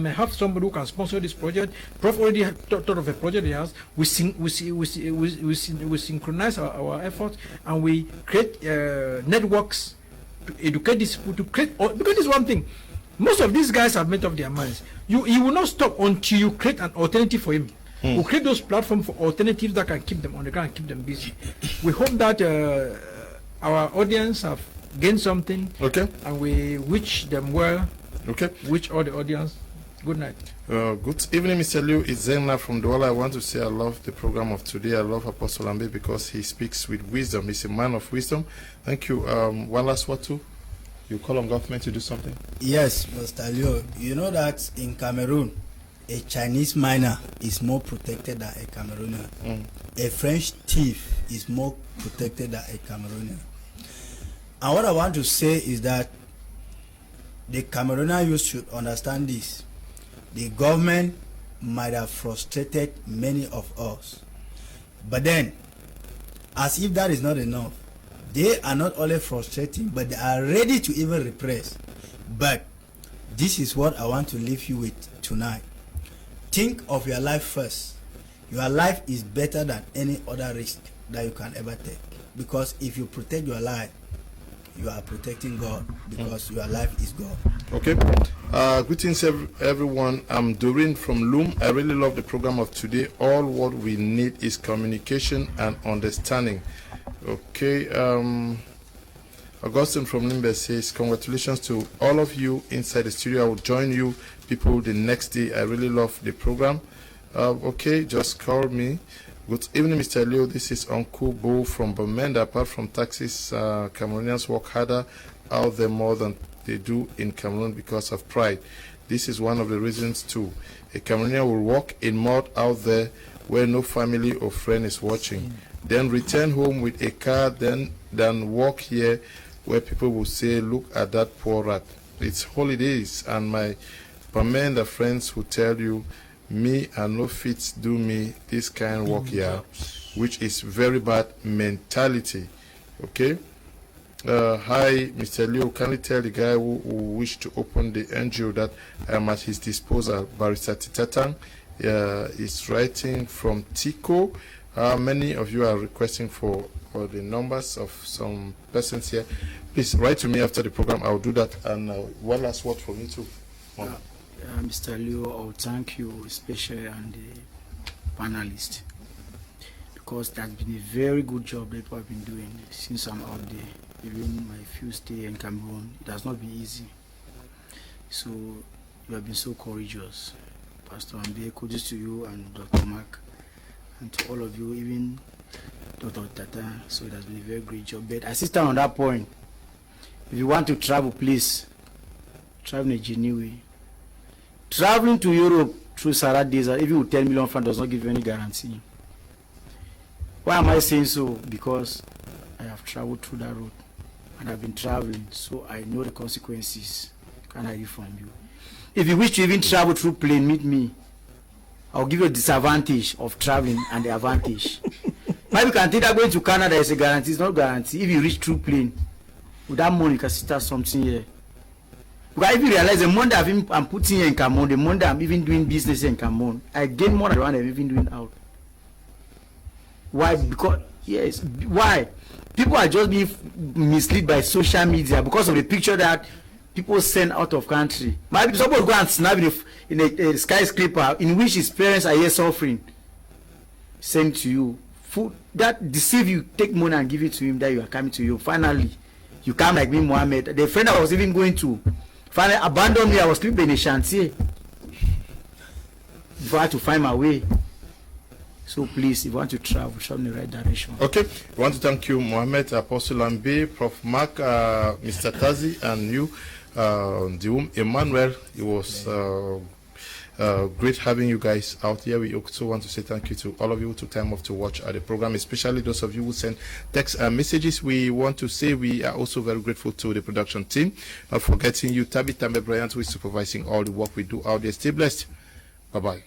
[SPEAKER 4] have somebody who can sponsor this project. Prof already thought of a project he has. We synchronize our efforts and we create networks to educate these people, to create, because this is one thing. Most of these guys have made up their minds. He will not stop until you create an alternative for him. We'll create those platforms for alternatives that can keep them on the ground and keep them busy. We hope that our audience have gained something. Okay. And we wish them well. Okay. Wish all the audience good night.
[SPEAKER 1] Good evening, Mr. Liu. It's Zemna from Douala. I want to say I love the program of today. I love Apostle Ambe because he speaks with wisdom. He's a man of wisdom. Thank you. One last word too. You call on government to do something?
[SPEAKER 5] Yes, Mr. Liu. You know that in Cameroon, a Chinese miner is more protected than a Cameroonian. A French thief is more protected than a Cameroonian. And what I want to say is that the Cameroonian youth should understand this. The government might have frustrated many of us, but then, as if that is not enough, they are not only frustrating, but they are ready to even repress. But this is what I want to leave you with tonight. Think of your life first. Your life is better than any other risk that you can ever take, because if you protect your life, you are protecting God, because your life is God.
[SPEAKER 1] Okay. Greetings everyone. I'm Doreen from Loom. I really love the program of today. All what we need is communication and understanding. Okay. Augustine from Limbe says, congratulations to all of you inside the studio. I will join you people the next day. I really love the program. Okay, just call me. Good evening, Mr. Leo. This is Uncle Bo from Bamenda. Apart from taxes, Cameroonians work harder out there more than they do in Cameroon because of pride. This is one of the reasons too. A Cameroonian will walk in mud out there where no family or friend is watching, then return home with a car, then walk here where people will say, look at that poor rat. It's holidays, and my Bamenda friends will tell you, me and no fits do me this kind of work here, which is very bad mentality. Okay. Hi, Mr. Leo. Can you tell the guy who wish to open the NGO that I am at his disposal? Barrister Titatang is writing from Tico. Many of you are requesting for the numbers of some persons here. Please write to me after the program. I'll do that. And one last word for me too.
[SPEAKER 8] Mr. Leo, I will thank you especially and the panelists, because that's been a very good job that I've been doing since I'm out there. Even my few stay in Cameroon, it has not been easy. So you have been so courageous. Pastor Ambe, kudos to you and Dr. Mark, and to all of you, even Dr. Tata. So it has been a very great job. But I sit down on that point. If you want to travel, please travel in a genuine way. Traveling to Europe through Sahara Desert, if you 10 million francs, does not give you any guarantee. Why am I saying so? Because I have traveled through that road and I've been traveling, so I know the consequences. Can I hear from you? If you wish to even travel through plane, meet me. I'll give you a disadvantage of traveling and the advantage. Maybe you can think that going to Canada is a guarantee. It's not a guarantee. If you reach through plane, with that money, you can start something here. Because if you realize the money I'm putting here in Cameroon, the money I'm even doing business in Cameroon, I gain more than the one I'm even doing out. Why? Because, yes, why? People are just being misled by social media because of the picture that people send out of country. Maybe somebody go and snap in a skyscraper in which his parents are here suffering, send to you. Food that deceive you, take money and give it to him that you are coming to you. Finally, you come like me, Mohammed. The friend I was even going to finally abandoned me. I was sleeping in a chantier before I had to find my way. So please, if you want to travel in the right direction. Okay, we want to thank you, Mohammed, Apostle Ambe, Prof. Mark, Mr. Tazi, and you, Emmanuel. It was great having you guys out here. We also want to say thank you to all of you who took time off to watch the program, especially those of you who sent text messages. We want to say we are also very grateful to the production team, not forgetting you, Tabi Tambe Bryant, who is supervising all the work we do out there. Stay blessed. Bye-bye.